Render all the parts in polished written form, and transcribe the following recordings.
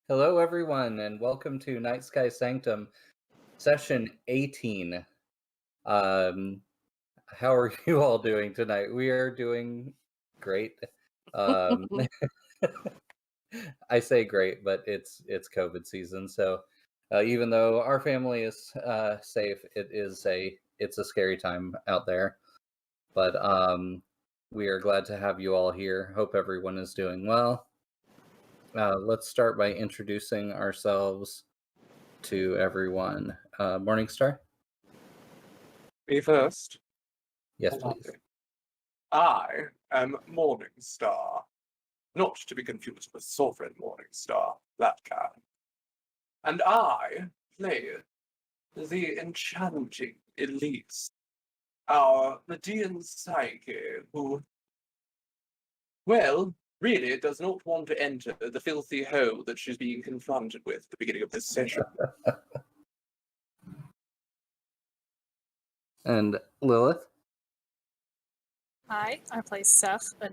Hello, everyone, and welcome to Nightsky Sanctum, session 18. Um, how are you all doing tonight? We are doing great. Um, I say great, but it's COVID season, so even though our family is safe, it's a scary time out there. But we are glad to have you all here. Hope everyone is doing well. Let's start by introducing ourselves to everyone. Morningstar? Me first. Yes, Lovely. please. I am Morningstar, not to be confused with Sovereign Morningstar, that kind. And I play the enchanting Elise, our Median Psyche, who, well, really does not want to enter the filthy hole that she's being confronted with at the beginning of this session. And Lilith? Hi, I play Seth, a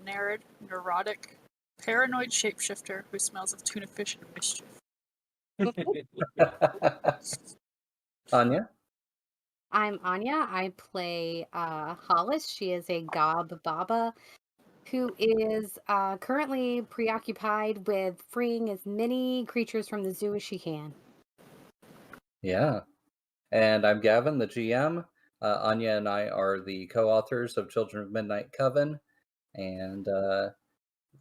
neurotic, paranoid shapeshifter who smells of tuna fish and mischief. Anya? I'm Anya. I play Hollis. She is a Gob Baba who is currently preoccupied with freeing as many creatures from the zoo as she can. Yeah. And I'm Gavin, the GM. Anya and I are the co-authors of Children of Midnight Coven, and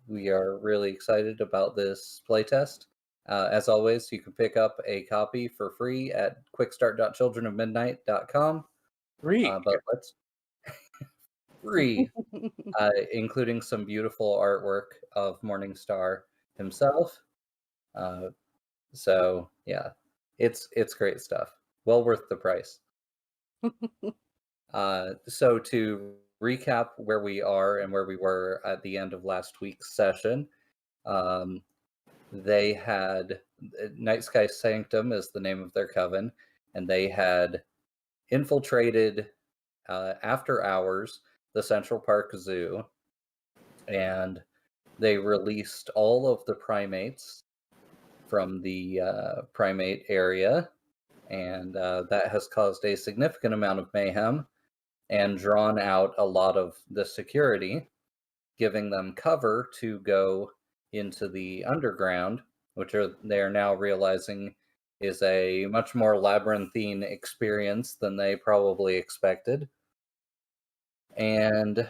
we are really excited about this playtest. As always, you can pick up a copy for free at quickstart.childrenofmidnight.com. Read. But let's free, including some beautiful artwork of Morningstar himself. So yeah, it's great stuff. Well worth the price. So to recap where we are and where we were at the end of last week's session, they had Night Sky Sanctum is the name of their coven, and they had infiltrated after hours the Central Park Zoo, and they released all of the primates from the primate area, and that has caused a significant amount of mayhem and drawn out a lot of the security, giving them cover to go into the underground, which they are now realizing is a much more labyrinthine experience than they probably expected. And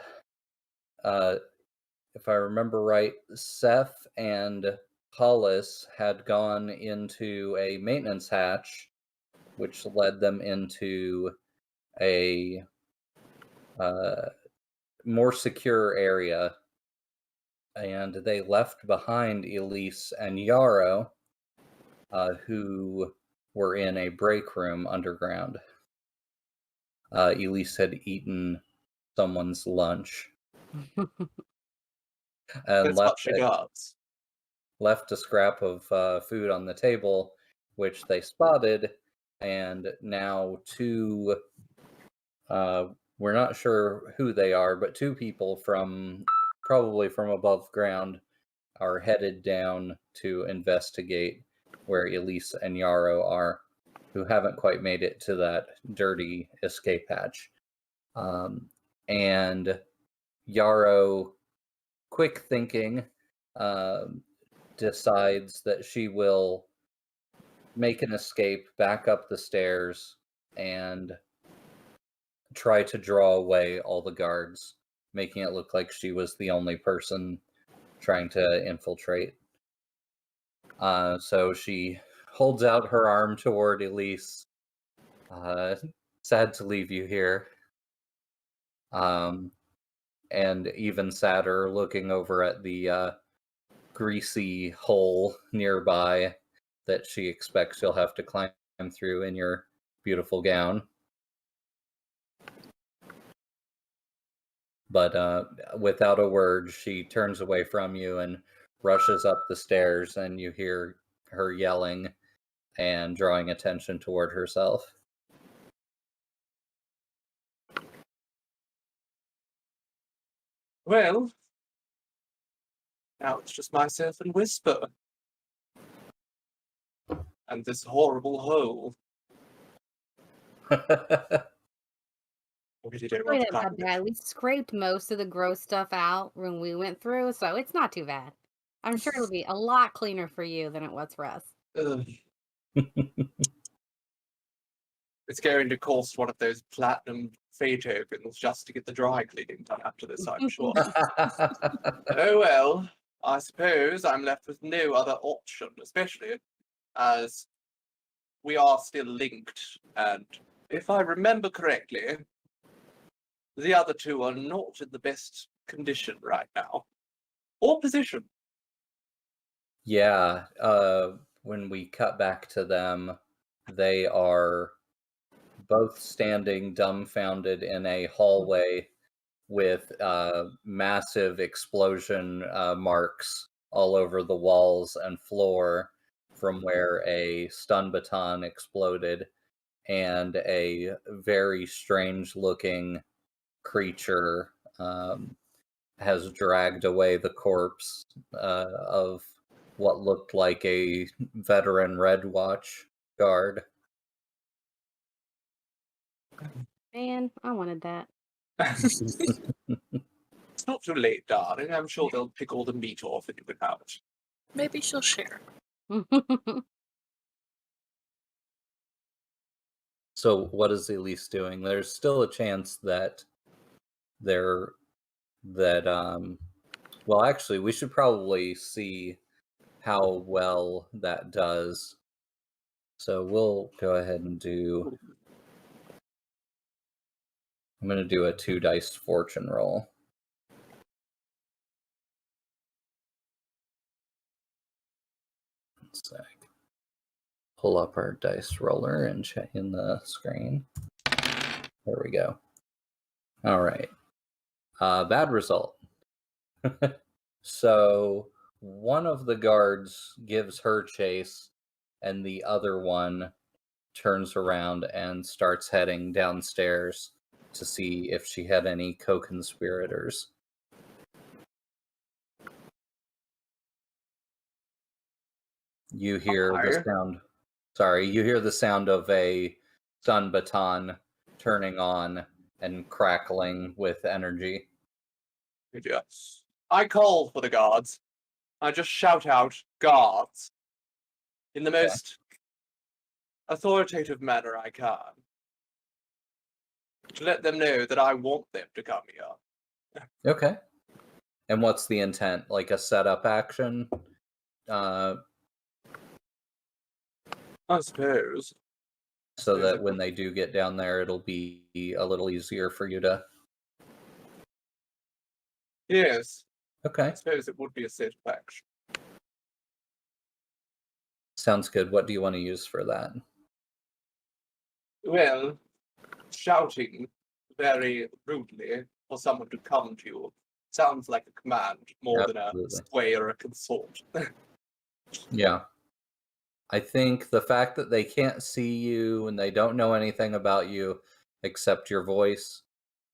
if I remember right, Seth and Hollis had gone into a maintenance hatch, which led them into a more secure area, and they left behind Elise and Yarrow, who were in a break room underground. Elise had eaten someone's lunch and That's what she does. left a scrap of food on the table, which they spotted, and now two, we're not sure who they are, but two people probably from above ground are headed down to investigate where Elise and Yarrow are, who haven't quite made it to that dirty escape hatch. And Yarrow, quick thinking, decides that she will make an escape back up the stairs and try to draw away all the guards, making it look like she was the only person trying to infiltrate. So she holds out her arm toward Elise. Sad to leave you here. And even sadder looking over at the greasy hole nearby that she expects she'll have to climb through in your beautiful gown. But without a word, she turns away from you and rushes up the stairs, and you hear her yelling and drawing attention toward herself. Well, now it's just myself and Whisper. And this horrible hole. Really don't want Really to not climb that bad. We scraped most of the gross stuff out when we went through, so it's not too bad. I'm sure it'll be a lot cleaner for you than it was for us. Ugh. It's going to cost one of those platinum fey tokens just to get the dry cleaning done after this, I'm sure. Oh well, I suppose I'm left with no other option, especially as we are still linked, and if I remember correctly, the other two are not in the best condition right now. Or position. Yeah, when we cut back to them, they are both standing dumbfounded in a hallway with massive explosion marks all over the walls and floor from where a stun baton exploded, and a very strange looking creature has dragged away the corpse of what looked like a veteran Red Watch guard. Man, I wanted that. It's not too late, darling. I'm sure they'll pick all the meat off and you can have it. Maybe she'll share. So what is Elise doing? There's still a chance that well, actually, we should probably see how well that does. So we'll go ahead and I'm going to do a 2 dice fortune roll. One sec. Pull up our dice roller and check in the screen. There we go. All right. Bad result. So one of the guards gives her chase, and the other one turns around and starts heading downstairs to see if she had any co-conspirators. You hear the sound. Sorry, you hear the sound of a stun baton turning on and crackling with energy. Yes. I call for the guards. I just shout out, guards, in the most authoritative manner I can, to let them know that I want them to come here. Okay. And what's the intent? Like a setup action? I suppose. So that when they do get down there, it'll be a little easier for you to... Yes. Okay. I suppose it would be a set of action. Sounds good. What do you want to use for that? Well, shouting very rudely for someone to come to you sounds like a command more than a sway or a consort. Yeah. I think the fact that they can't see you and they don't know anything about you except your voice,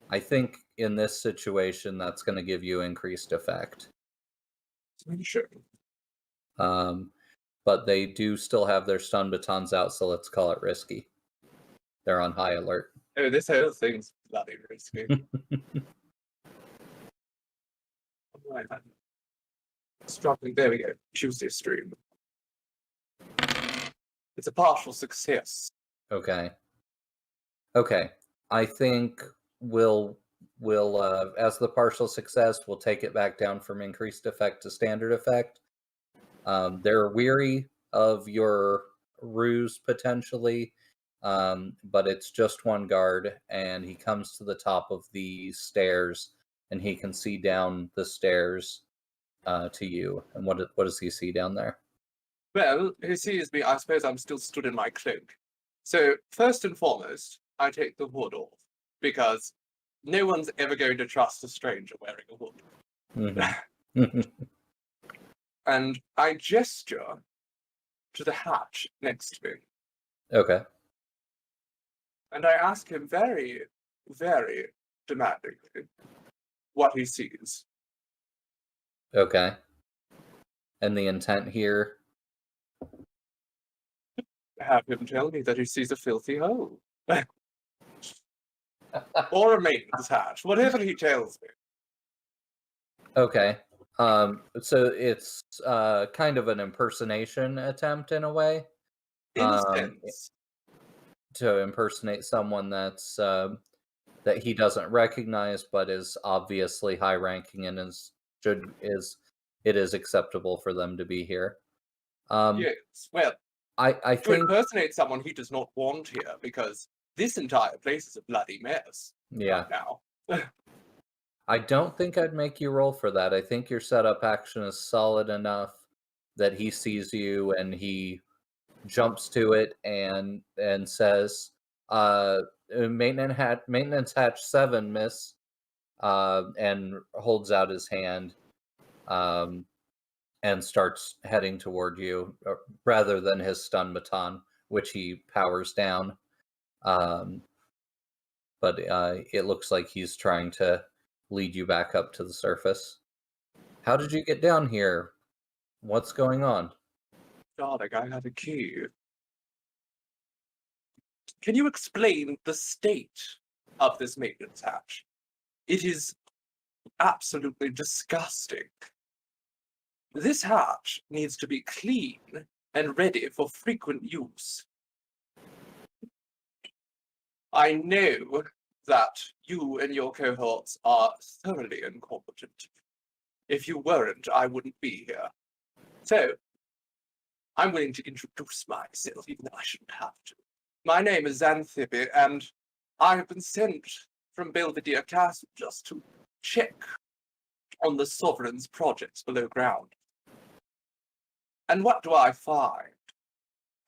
I think in this situation that's going to give you increased effect. Sure. But they do still have their stun batons out, so let's call it risky. They're on high alert. Oh, this whole thing's bloody risky. Right. Struggling. There we go. Choose this stream. It's a partial success. Okay. I think we'll as the partial success, we'll take it back down from increased effect to standard effect. They're weary of your ruse potentially, but it's just one guard, and he comes to the top of the stairs, and he can see down the stairs to you. And what does he see down there? Well, he sees me. I suppose I'm still stood in my cloak. So first and foremost, I take the hood off, because no one's ever going to trust a stranger wearing a hood. Mm-hmm. And I gesture to the hatch next to me. Okay. And I ask him very, very demandingly what he sees. Okay. And the intent here? Have him tell me that he sees a filthy hole. Or a maintenance hatch, whatever he tells me. Okay. So it's kind of an impersonation attempt in a way. In a Um, sense. to impersonate someone that's that he doesn't recognize, but is obviously high ranking and it is acceptable for them to be here. Yes. Well, I to think impersonate someone he does not want here, because this entire place is a bloody mess yeah. right now. I don't think I'd make you roll for that. I think your setup action is solid enough that he sees you and he jumps to it and says, maintenance hatch 7, miss," and holds out his hand, and starts heading toward you, rather than his stun baton, which he powers down. But it looks like he's trying to lead you back up to the surface. How did you get down here? What's going on? Darling, I have a key. Can you explain the state of this maintenance hatch? It is absolutely disgusting. This hatch needs to be clean and ready for frequent use. I know that you and your cohorts are thoroughly incompetent. If you weren't, I wouldn't be here. So, I'm willing to introduce myself, even though I shouldn't have to. My name is Xanthippe, and I have been sent from Belvedere Castle just to check on the Sovereign's projects below ground. And what do I find?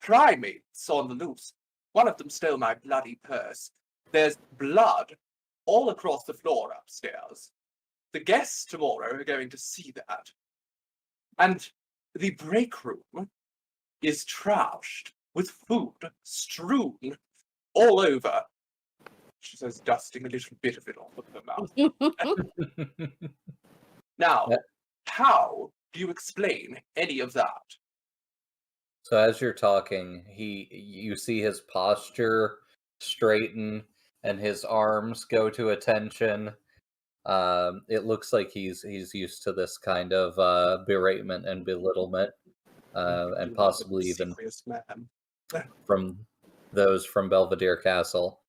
Primates on the loose. One of them stole my bloody purse. There's blood all across the floor upstairs. The guests tomorrow are going to see that. And the break room is trashed with food strewn all over. She says, dusting a little bit of it off of her mouth. Now, how do you explain any of that? So as you're talking, you see his posture straighten and his arms go to attention. It looks like he's used to this kind of beratement and belittlement, and possibly even Man. from those from Belvedere Castle.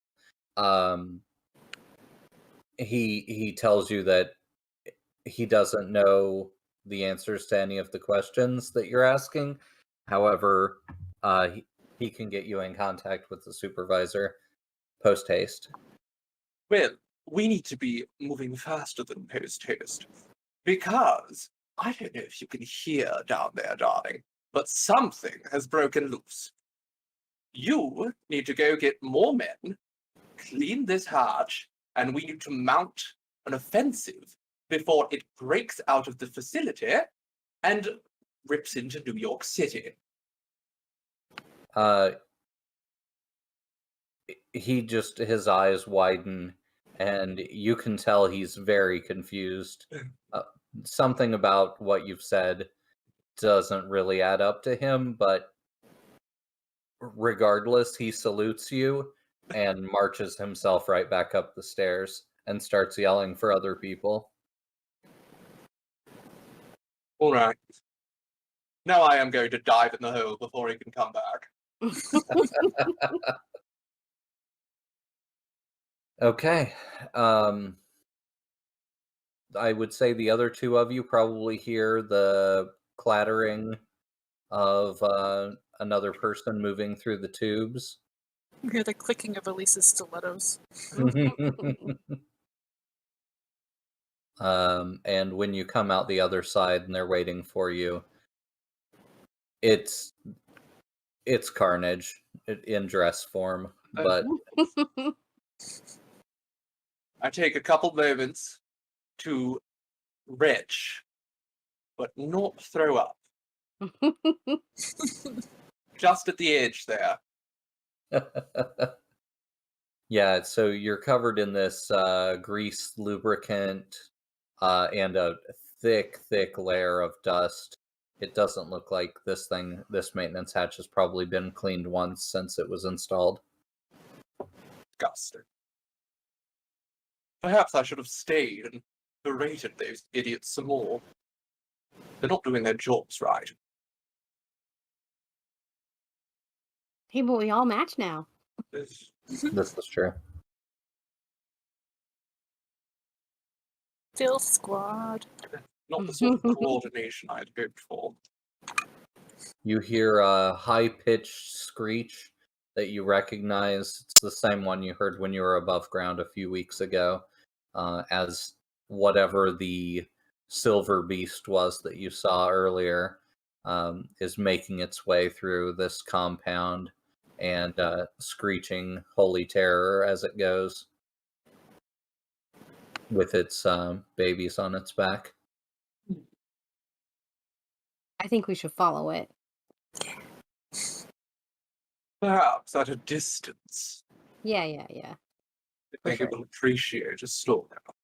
He tells you that he doesn't know the answers to any of the questions that you're asking. However, he can get you in contact with the supervisor post haste. Well, we need to be moving faster than post haste. Because, I don't know if you can hear down there, darling, but something has broken loose. You need to go get more men, clean this hatch, and we need to mount an offensive before it breaks out of the facility and rips into New York City. His eyes widen, and you can tell he's very confused. Something about what you've said doesn't really add up to him, but regardless, he salutes you and marches himself right back up the stairs and starts yelling for other people. All right. Now I am going to dive in the hole before he can come back. Okay. I would say the other two of you probably hear the clattering of another person moving through the tubes. You hear the clicking of Elise's stilettos. And when you come out the other side and they're waiting for you, it's Carnage in dress form, but I take a couple moments to retch, but not throw up. Just at the edge there. yeah, so you're covered in this grease lubricant and a thick layer of dust. it doesn't look like this maintenance hatch has probably been cleaned once since it was installed. Disgusting. Perhaps I should have stayed and berated those idiots some more. They're not doing their jobs right. Hey, but we all match now. This- This is true. Filth Squad. Not the sort of coordination I'd hoped for. You hear a high-pitched screech that you recognize. It's the same one you heard when you were above ground a few weeks ago, as whatever the silver beast was that you saw earlier is making its way through this compound and screeching holy terror as it goes with its babies on its back. I think we should follow it. Perhaps at a distance. Yeah. I For think sure. it will appreciate a slow down.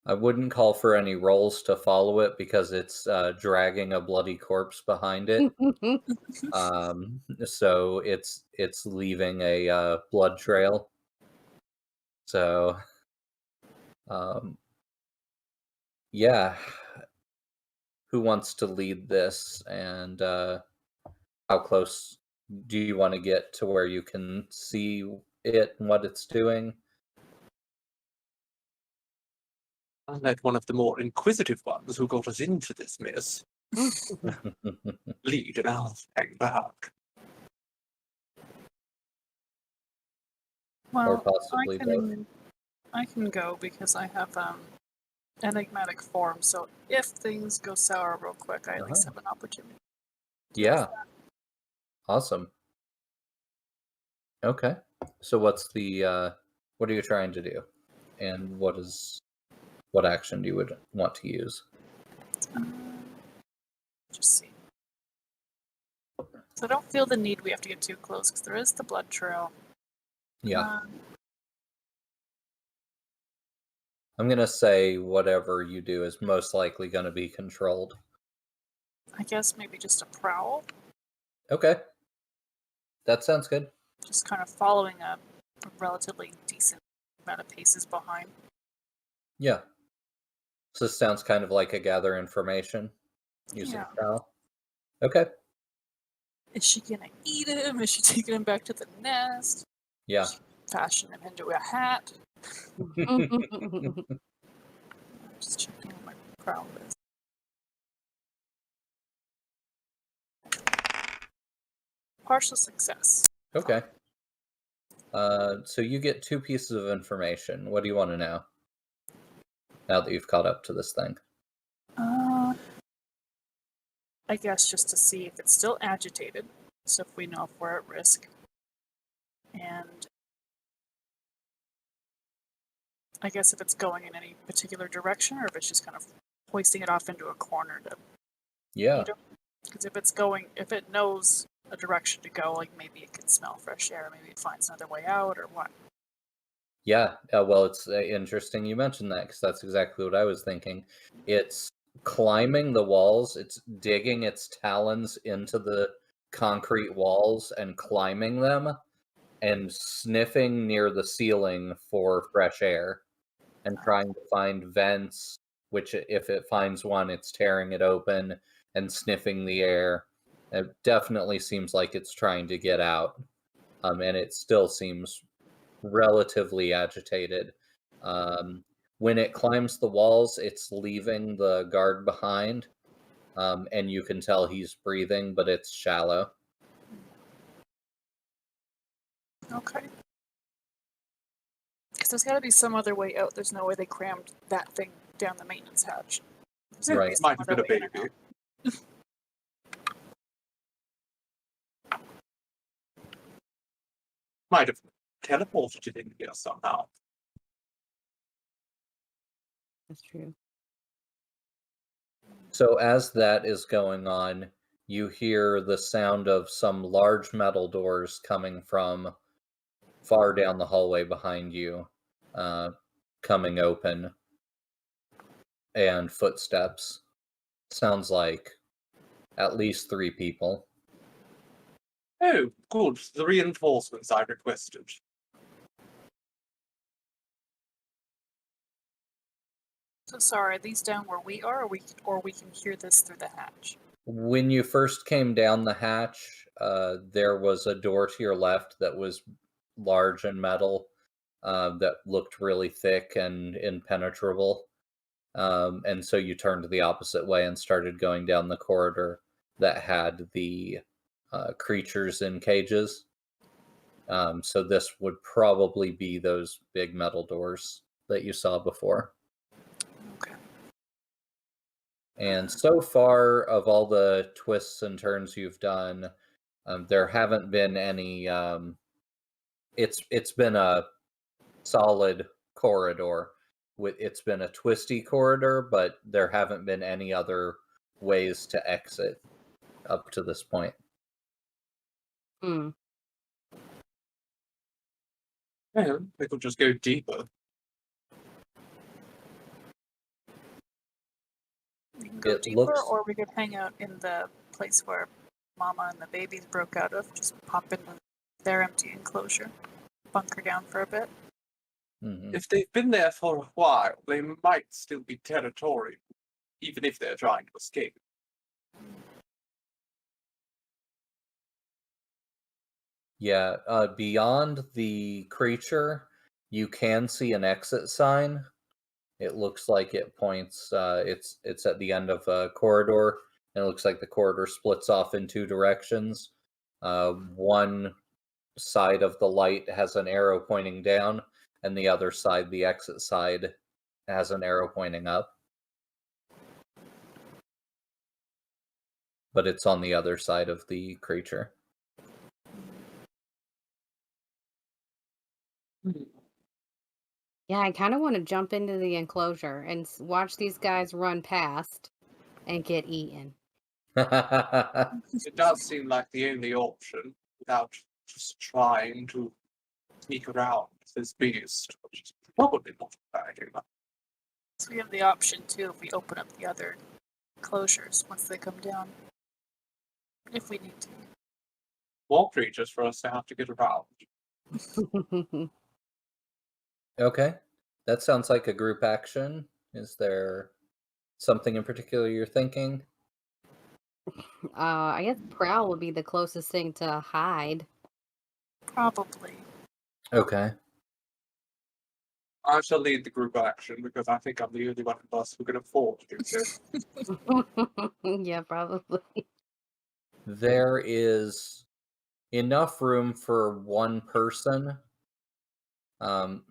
I wouldn't call for any rolls to follow it because it's dragging a bloody corpse behind it. So it's leaving a blood trail. So, yeah. Who wants to lead this, and how close do you want to get to where you can see it and what it's doing? I'll let one of the more inquisitive ones who got us into this mess lead, and I'll hang back. Or Well, possibly both. I can go because I have enigmatic form, so if things go sour real quick, I at least have an opportunity. Yeah. Awesome. Okay. So what's the what are you trying to do? And what action do you would want to use? Just see. So I don't feel the need we have to get too close because there is the blood trail. Yeah. I'm going to say whatever you do is most likely going to be controlled. I guess maybe just a prowl. Okay. That sounds good. Just kind of following a relatively decent amount of paces behind. Yeah. So this sounds kind of like a gather information using Yeah. prowl. Okay. Is she gonna eat him? Is she taking him back to the nest? Yeah. Fashion him into a hat? Just checking what my prowl is. Partial success. Okay. So you get 2 pieces of information. What do you want to know? Now that you've caught up to this thing. I guess just to see if it's still agitated, so if we know if we're at risk. And I guess if it's going in any particular direction, or if it's just kind of hoisting it off into a corner to. Yeah. Because if it knows a direction to go, like maybe it can smell fresh air, maybe it finds another way out, or what. Yeah. Well, it's interesting you mentioned that because that's exactly what I was thinking. It's climbing the walls. It's digging its talons into the concrete walls and climbing them and sniffing near the ceiling for fresh air and trying to find vents, which if it finds one, it's tearing it open and sniffing the air. It definitely seems like it's trying to get out, and it still seems relatively agitated. When it climbs the walls, it's leaving the guard behind, and you can tell he's breathing, but it's shallow. Okay. Because there's got to be some other way out. There's no way they crammed that thing down the maintenance hatch. There's gotta be Right. some Might have been other a way in and baby. out. Might have teleported it in here somehow. That's true. So as that is going on, you hear the sound of some large metal doors coming from far down the hallway behind you, coming open, and footsteps Sounds like at least 3 people. Oh, good. The reinforcements I requested. So sorry, are these down where we are, or we can hear this through the hatch? When you first came down the hatch, there was a door to your left that was large and metal, that looked really thick and impenetrable. And so you turned the opposite way and started going down the corridor that had the creatures in cages. So this would probably be those big metal doors that you saw before. Okay. And so far, of all the twists and turns you've done, there haven't been any. It's been a solid corridor. It's been a twisty corridor, but there haven't been any other ways to exit up to this point. Hmm. Yeah, we could just go deeper. We can go It deeper, looks- or we could hang out in the place where Mama and the babies broke out of. Just pop into their empty enclosure, bunker down for a bit. Mhm. If they've been there for a while, they might still be territorial, even if they're trying to escape. Yeah, beyond the creature, you can see an exit sign. It looks like it points. It's at the end of a corridor, and it looks like the corridor splits off in 2 directions. One side of the light has an arrow pointing down, and the other side, the exit side, has an arrow pointing up. But it's on the other side of the creature. Yeah, I kind of want to jump into the enclosure and watch these guys run past and get eaten. It does seem like the only option without just trying to sneak around this beast, which is probably not a bad idea. So we have the option too if we open up the other closures once they come down, if we need to. More creatures for us to have to get around. Okay, that sounds like a group action. Is there something in particular you're thinking? I guess Prowl would be the closest thing to hide. Probably. Okay. I shall lead the group action because I think I'm the only one of us who can afford to do so. Yeah, probably. There is enough room for 1 person.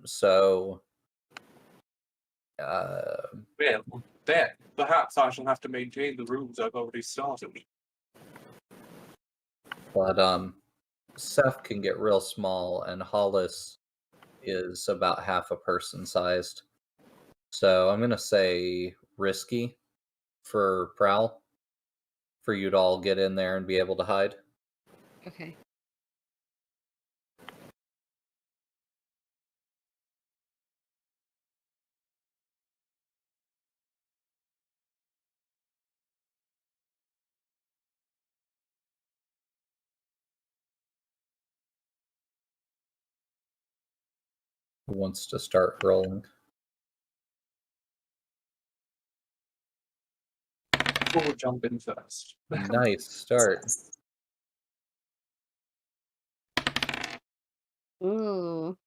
So Well, then perhaps I shall have to maintain the rules I've already started. but Seth can get real small, and Hollis is about half a person sized. So I'm gonna say risky for Prowl, for you to all get in there and be able to hide. Okay. Who wants to start rolling? Who will jump in first? Nice start. Ooh.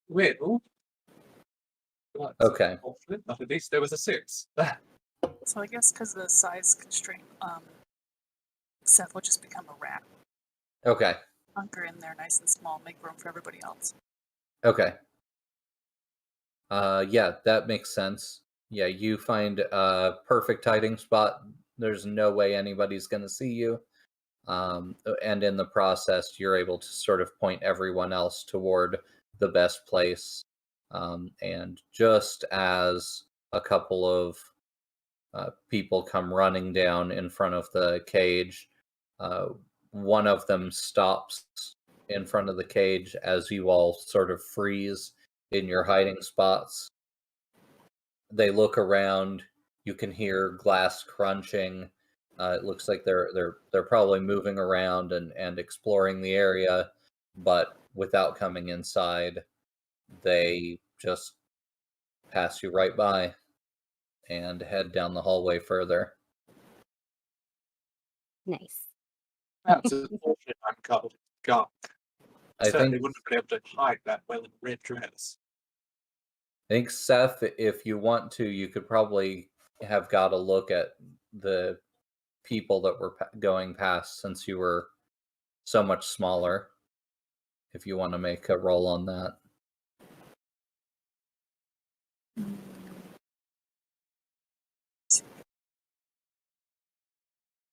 Wait, oh. Okay. But at least there was a 6. So I guess because of the size constraint, Seth will just become a rat. Okay. Bunker in there nice and small, make room for everybody else. Okay. Yeah, that makes sense. Yeah, you find a perfect hiding spot. There's no way anybody's going to see you. And in the process, you're able to sort of point everyone else toward the best place. And just as a couple of people come running down in front of the cage, one of them stops in front of the cage as you all sort of freeze in your hiding spots. they look around. You can hear glass crunching. It looks like they're probably moving around and exploring the area, but without coming inside, they just pass you right by and head down the hallway further. Nice. That's unfortunate. I'm covered in gunk. I Certainly think wouldn't have been able to hide that well in a red dress. Seth, if you want to, you could probably have got a look at the people that were going past since you were so much smaller. If you want to make a roll on that.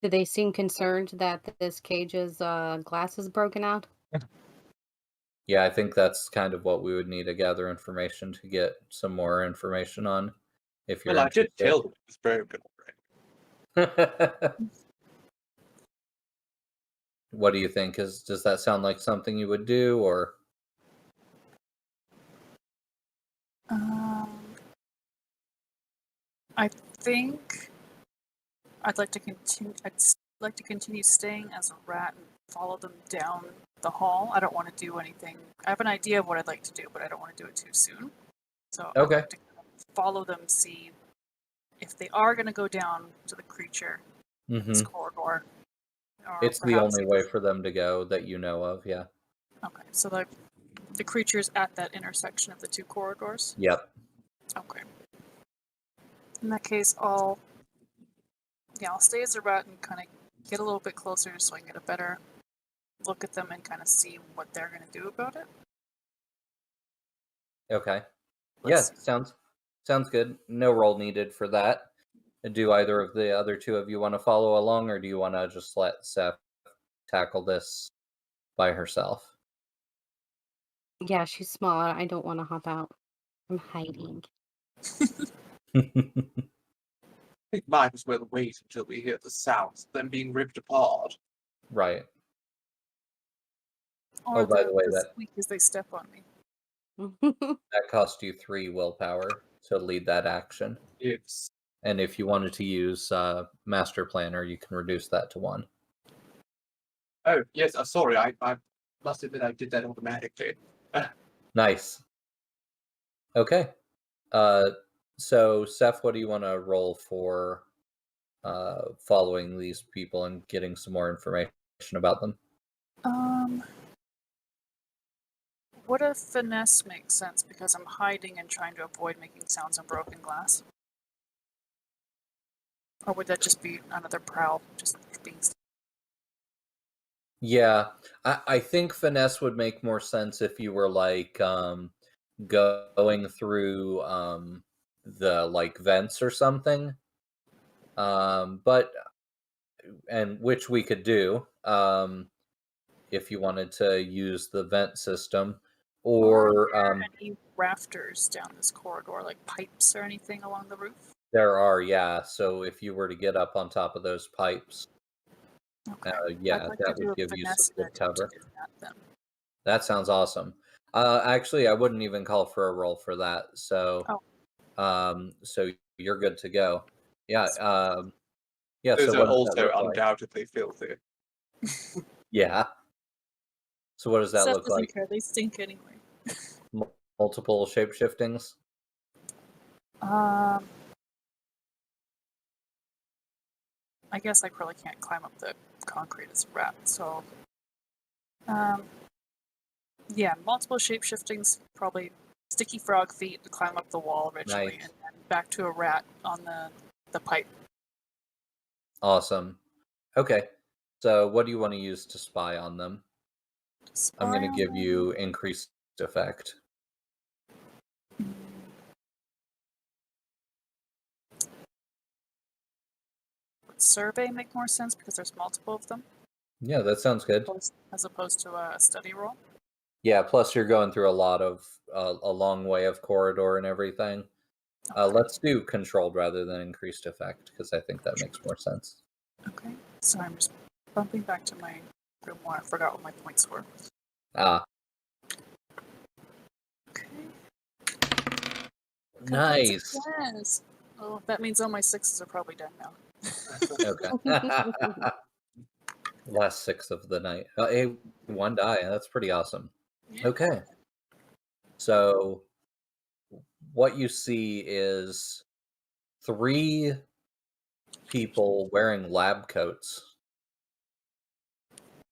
Do they seem concerned that this cage's glass is broken out? Yeah, I think that's kind of what we would need to gather information to get some more information on. If you're Well, I did interested. tell them it was broken already. What do you think? Does that sound like something you would do, or? I think I'd like to continue. Like to continue staying as a rat and follow them down the hall. I don't want to do anything. I have an idea of what I'd like to do, but I don't want to do it too soon. So I'd Okay. like to kind of follow them, see if they are going to go down to the creature, this corridor. Or It's the perhaps only way for them to go that you know of, yeah. Okay, so the creature's at that intersection of the two corridors? Yep. Okay. In that case, I'll stay as a rat and kind of get a little bit closer so I can get a better look at them and kind of see what they're going to do about it. Okay. Let's Yeah, sounds good. No roll needed for that. Do either of the other two of you want to follow along, or do you want to just let Seth tackle this by herself? Yeah, she's small. I don't want to hop out. I'm hiding. We might as well wait until we hear the sounds of them being ripped apart. Right. Or by the way, the that- squeak as they step on me. That cost you 3 willpower to lead that action. Yes. And if you wanted to use Master Planner, you can reduce that to 1. Oh, yes. Sorry, I must admit I did that automatically. Nice. Okay. So, Seth, what do you want to roll for following these people and getting some more information about them? Would a finesse make sense because I'm hiding and trying to avoid making sounds on broken glass? Or would that just be another prowl, just being... Yeah, I think finesse would make more sense if you were like going through the like vents or something. But and which we could do if you wanted to use the vent system, or any rafters down this corridor, like pipes or anything along the roof? there are, yeah. So if you were to get up on top of those pipes, Okay. yeah, I'd like that to do would a give you finesse some good attempt to cover. do that, then. That sounds awesome. Actually, I wouldn't even call for a roll for that. So, so you're good to go. Yeah. Yeah. Those So are what does that also look like? undoubtedly filthy. Yeah. So what does that Seth look doesn't like? care. They stink anyway. Multiple shapeshiftings? I guess I probably can't climb up the concrete as a rat, so... yeah, multiple shapeshiftings, probably sticky frog feet to climb up the wall originally, Nice. and then back to a rat on the pipe. Awesome. Okay. So what do you want to use to spy on them? I'm going to give you increased effect. Would survey make more sense because there's multiple of them? Yeah, that sounds good. As opposed to a study roll? Yeah, plus you're going through a long way of corridor and everything. Okay. Let's do controlled rather than increased effect, because I think that makes more sense. Okay. So I'm just bumping back to my grimoire. I forgot what my points were. Ah, Okay. Nice. Yes. Oh, that means all my 6s are probably done now. Okay. Last 6 of the night. Hey, 1 die. That's pretty awesome. Yeah. Okay. So what you see is 3 people wearing lab coats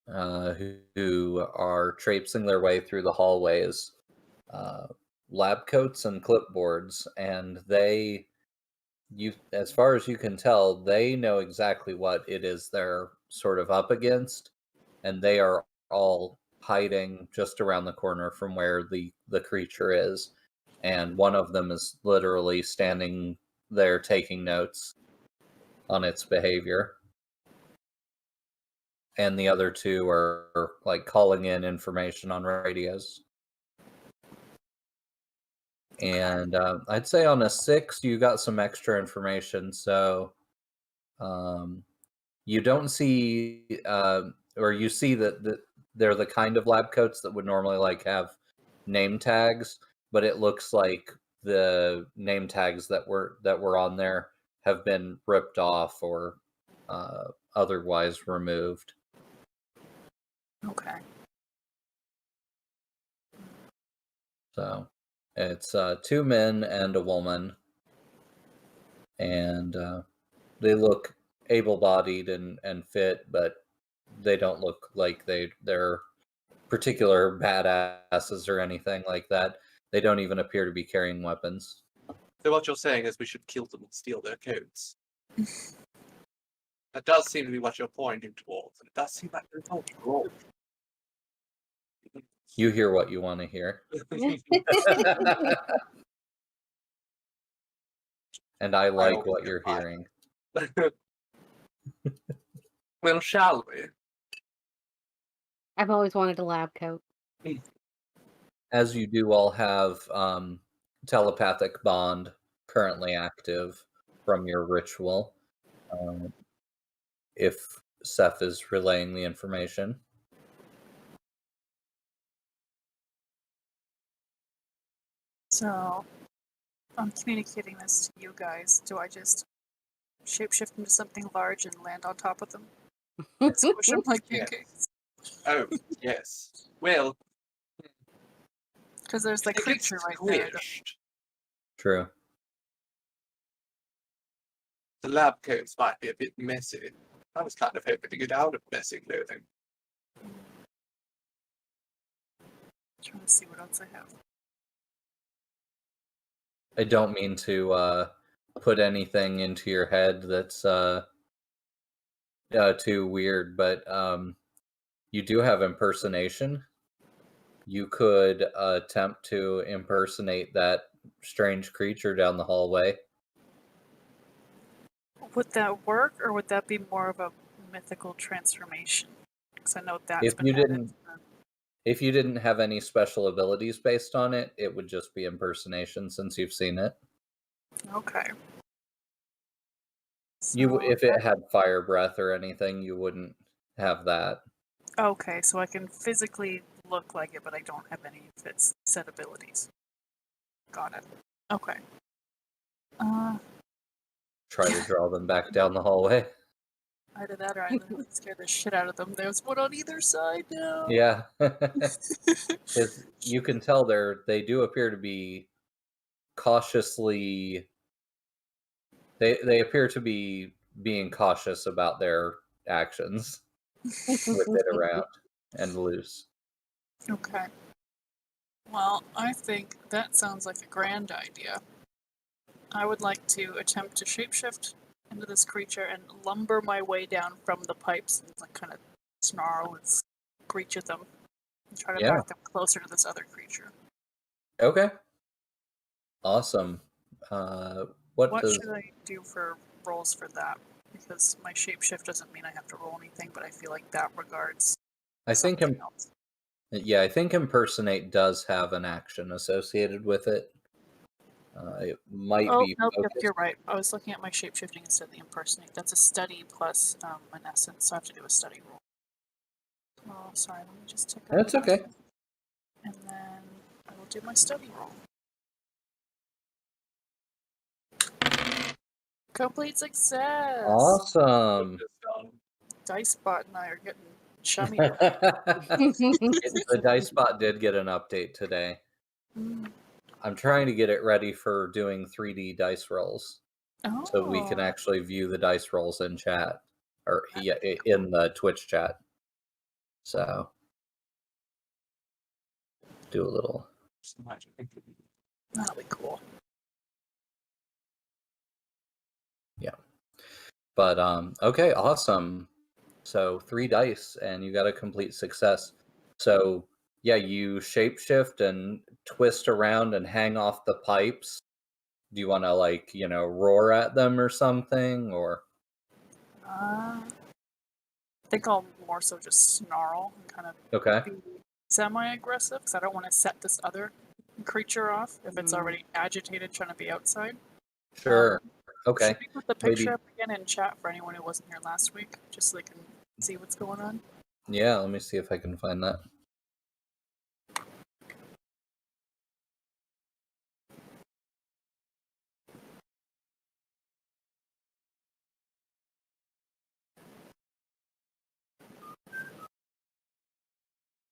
who are traipsing their way through the hallways. Lab coats and clipboards, and as far as you can tell, they know exactly what it is they're sort of up against, and they are all hiding just around the corner from where the creature is, and one of them is literally standing there taking notes on its behavior, and the other 2 are like calling in information on radios. And I'd say on a 6, you got some extra information. So you don't see, or you see that they're the kind of lab coats that would normally like have name tags, but it looks like the name tags that were on there have been ripped off or otherwise removed. Okay. So it's 2 men and a woman, and they look able-bodied and fit, but they don't look like they're particular badasses or anything like that. They don't even appear to be carrying weapons. So what you're saying is we should kill them and steal their coats. That does seem to be what you're pointing towards, and it does seem like they're not wrong. You hear what you want to hear. And I like what you're hearing. Well, shall we? I've always wanted a lab coat. As you do all have telepathic bond currently active from your ritual, if Seth is relaying the information. So, I'm communicating this to you guys. Do I just shapeshift into something large and land on top of them? Squish them like Yes. pancakes? Oh, yes. Well, Because there's the they get creature right there. squished. True. The lab coats might be a bit messy. I was kind of hoping to get out of messy clothing. Trying to see what else I have. I don't mean to put anything into your head that's too weird, but you do have impersonation. You could attempt to impersonate that strange creature down the hallway. Would that work, or would that be more of a mythical transformation? Because I know that's If been you added didn't, for- if you didn't have any special abilities based on it, it would just be impersonation since you've seen it. Okay. If it had fire breath or anything, you wouldn't have that. Okay, so I can physically look like it, but I don't have any of its set abilities. Got it. Okay. Try to draw them back down the hallway. Either that or I literally scare the shit out of them. There's one on either side now. Yeah. You can tell they do appear to be cautiously. They appear to be being cautious about their actions with it around and loose. Okay. Well, I think that sounds like a grand idea. I would like to attempt to shapeshift into this creature and lumber my way down from the pipes and like kind of snarl and screech at them and try to back them closer to this other creature. Okay. Awesome. What should I do for rolls for that? Because my shapeshift doesn't mean I have to roll anything, but I feel like that regards I think something else. I think impersonate does have an action associated with it. It might be. Nope, yep, you're right. I was looking at my shapeshifting instead of the impersonate. That's a study plus an essence, so I have to do a study roll. Oh, sorry, let me just check out. That's okay. And then I will do my study roll. Complete success. Awesome. Dicebot and I are getting chummy today. The dice bot did get an update today. I'm trying to get it ready for doing 3D dice rolls, so we can actually view the dice rolls in chat, or in the Twitch chat. So do a little. That'll be cool. Yeah. But okay, awesome. So 3 dice, and you got a complete success. So yeah, you shapeshift and twist around and hang off the pipes. Do you want to, like, roar at them or something, or? I think I'll more so just snarl and kind of Okay. be semi-aggressive because I don't want to set this other creature off if it's already agitated trying to be outside. Sure. Okay. Should we put the picture up again in chat for anyone who wasn't here last week, just so they can see what's going on? Yeah, let me see if I can find that.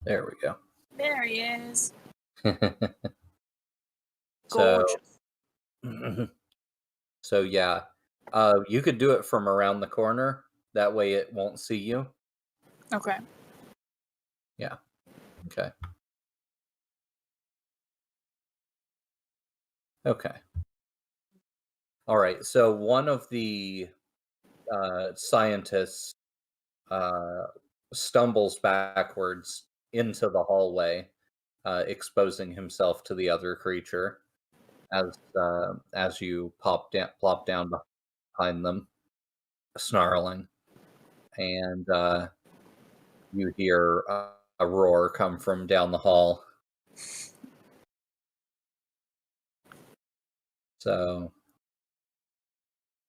There we go. There he is. So, Gorgeous. so yeah, you could do it from around the corner. That way it won't see you. Okay. Yeah. Okay. Okay. All right. So one of the scientists stumbles backwards into the hallway, exposing himself to the other creature as you plop down behind them, snarling, and you hear a roar come from down the hall. So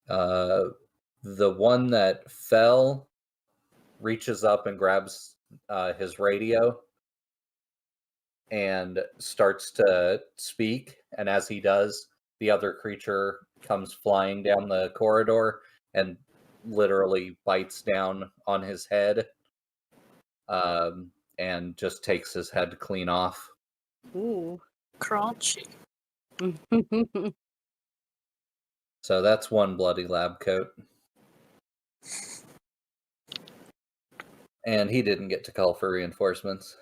the one that fell reaches up and grabs his radio and starts to speak, and as he does, the other creature comes flying down the corridor and literally bites down on his head, and just takes his head clean off. Ooh. Crunchy. So that's one bloody lab coat. And he didn't get to call for reinforcements.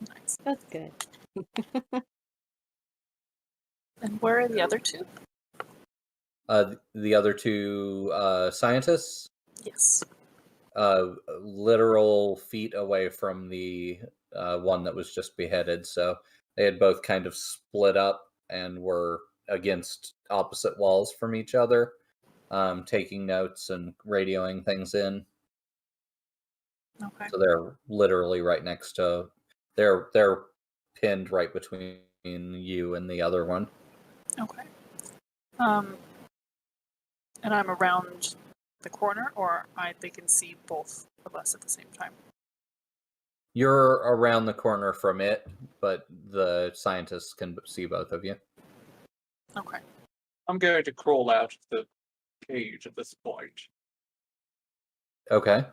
Nice. That's good. And where are the other two? The other two scientists? Yes. Literal feet away from the one that was just beheaded. So they had both kind of split up and were against opposite walls from each other, taking notes and radioing things in. Okay. So they're literally right next to. They're pinned right between you and the other one. Okay. And I'm around the corner, or they can see both of us at the same time? You're around the corner from it, but the scientists can see both of you. Okay. I'm going to crawl out of the cage at this point. Okay.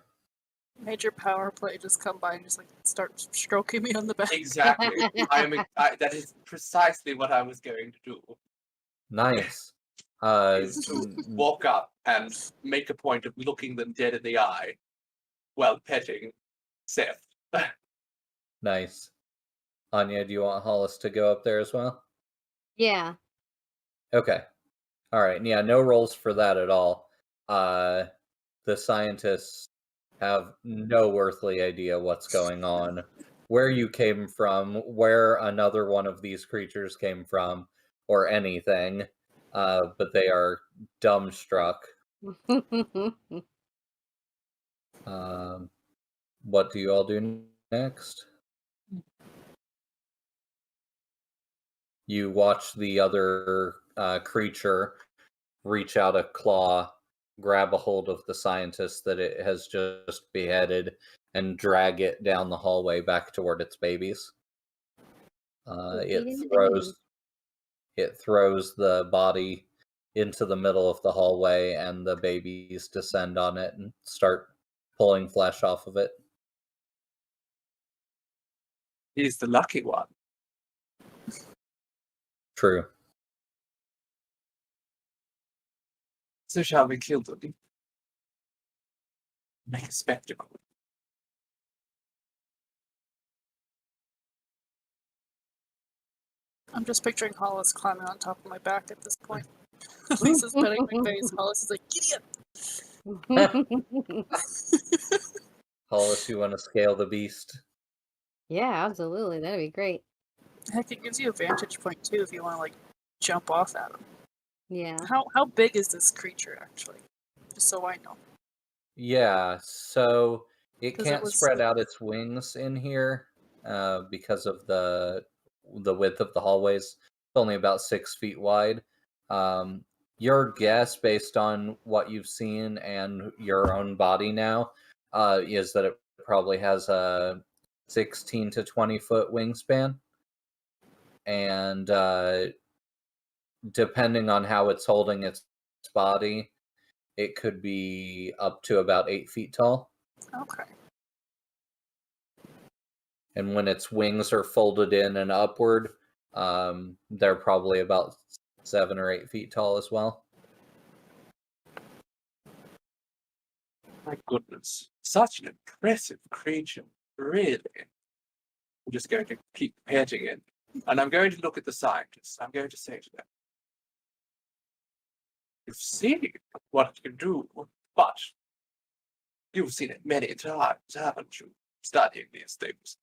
Major power play, just come by and just like start stroking me on the back. Exactly. That is precisely what I was going to do. Nice. Is to walk up and make a point of looking them dead in the eye while petting Seth. Nice. Anya, do you want Hollis to go up there as well? Yeah. Okay. All right. Yeah, no rolls for that at all. The scientists have no earthly idea what's going on, where you came from, where another one of these creatures came from, or anything. But they are dumbstruck. What do you all do next? You watch the other creature reach out a claw, grab a hold of the scientist that it has just beheaded, and drag it down the hallway back toward its babies. It throws the body into the middle of the hallway, and the babies descend on it and start pulling flesh off of it. He's the lucky one. True. So shall we kill them? Make a spectacle. I'm just picturing Hollis climbing on top of my back at this point. Lisa's petting my face. Hollis is like, giddy up! Hollis, you want to scale the beast? Yeah, absolutely. That'd be great. Heck, it gives you a vantage point too if you want to like jump off at him. Yeah. How big is this creature actually? Just so I know. Yeah, so it 'Cause it can't was spread like- out its wings in here because of the width of the hallways. It's only about 6 feet wide. Your guess, based on what you've seen and your own body now, is that it probably has a 16 to 20 foot wingspan. And depending on how it's holding its body, it could be up to about 8 feet tall. Okay. And when its wings are folded in and upward, they're probably about 7 or 8 feet tall as well. My goodness. Such an impressive creature. Really. I'm just going to keep petting it. And I'm going to look at the scientists. I'm going to say to them, you've seen what it can do, but you've seen it many times, haven't you? Studying these things.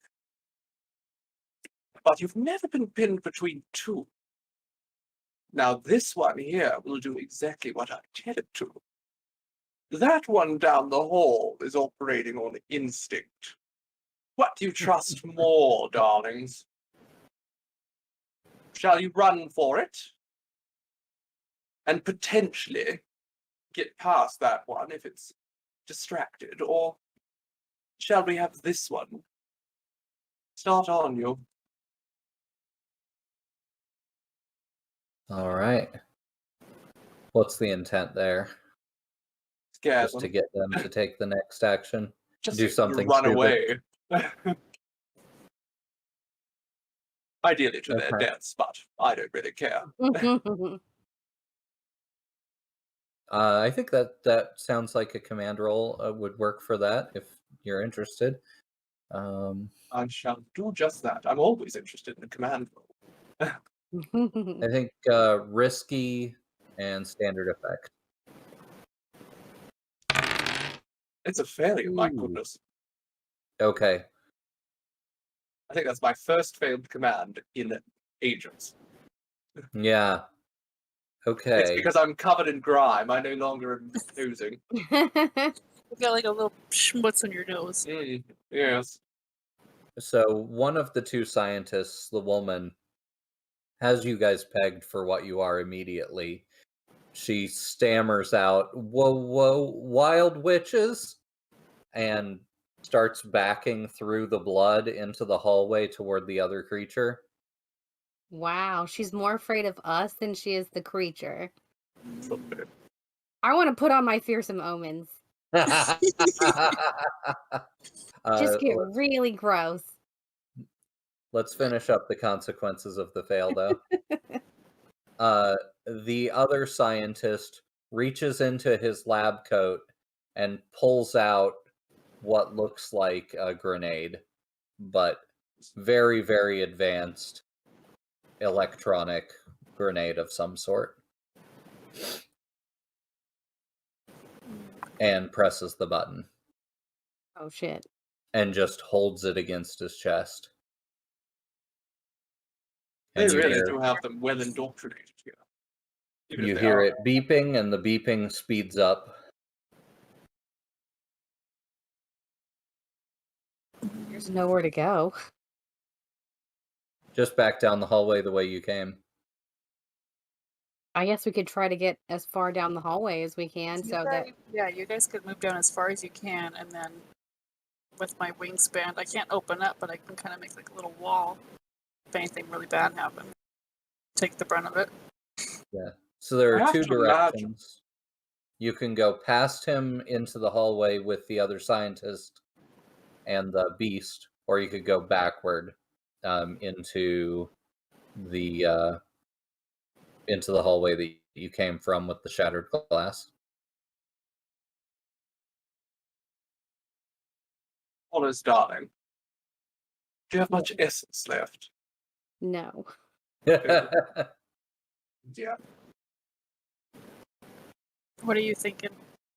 But you've never been pinned between two. Now this one here will do exactly what I tell it to. That one down the hall is operating on instinct. What do you trust more, darlings? Shall you run for it? And potentially get past that one if it's distracted, or shall we have this one start on you? All right. What's the intent there? Scare Just to them. get them to take the next action? Just do something run stupid. away. Ideally to their Okay. deaths, but I don't really care. I think that sounds like a command roll would work for that if you're interested. I shall do just that. I'm always interested in a command role. I think risky and standard effect. It's a failure, my Ooh. goodness. Okay. I think that's my first failed command in ages. Yeah. It's Okay. because I'm covered in grime. I no longer am oozing. You got like a little schmutz on your nose. Yes. So one of the two scientists, the woman, has you guys pegged for what you are immediately. She stammers out, "Whoa, whoa, wild witches!" and starts backing through the blood into the hallway toward the other creature. Wow, she's more afraid of us than she is the creature. Okay. I want to put on my fearsome omens. Just get really gross. Let's finish up the consequences of the fail, though. The other scientist reaches into his lab coat and pulls out what looks like a grenade, but very, very advanced electronic grenade of some sort. And presses the button. Oh, shit. And just holds it against his chest. They And you really hear, do have them well indoctrinated here. Even if you they hear are- it beeping, and the beeping speeds up. There's nowhere to go. Just back down the hallway the way you came. I guess we could try to get as far down the hallway as we can, so that You guys could move down as far as you can, and then with my wingspan, I can't open up, but I can kind of make like a little wall if anything really bad happens. Take the brunt of it. Yeah. So there I are have two to imagine. directions. You can go past him into the hallway with the other scientist and the beast, or you could go backward into the hallway that you came from with the shattered glass. Hollis, darling, do you have much essence left? No. Yeah. What are you thinking?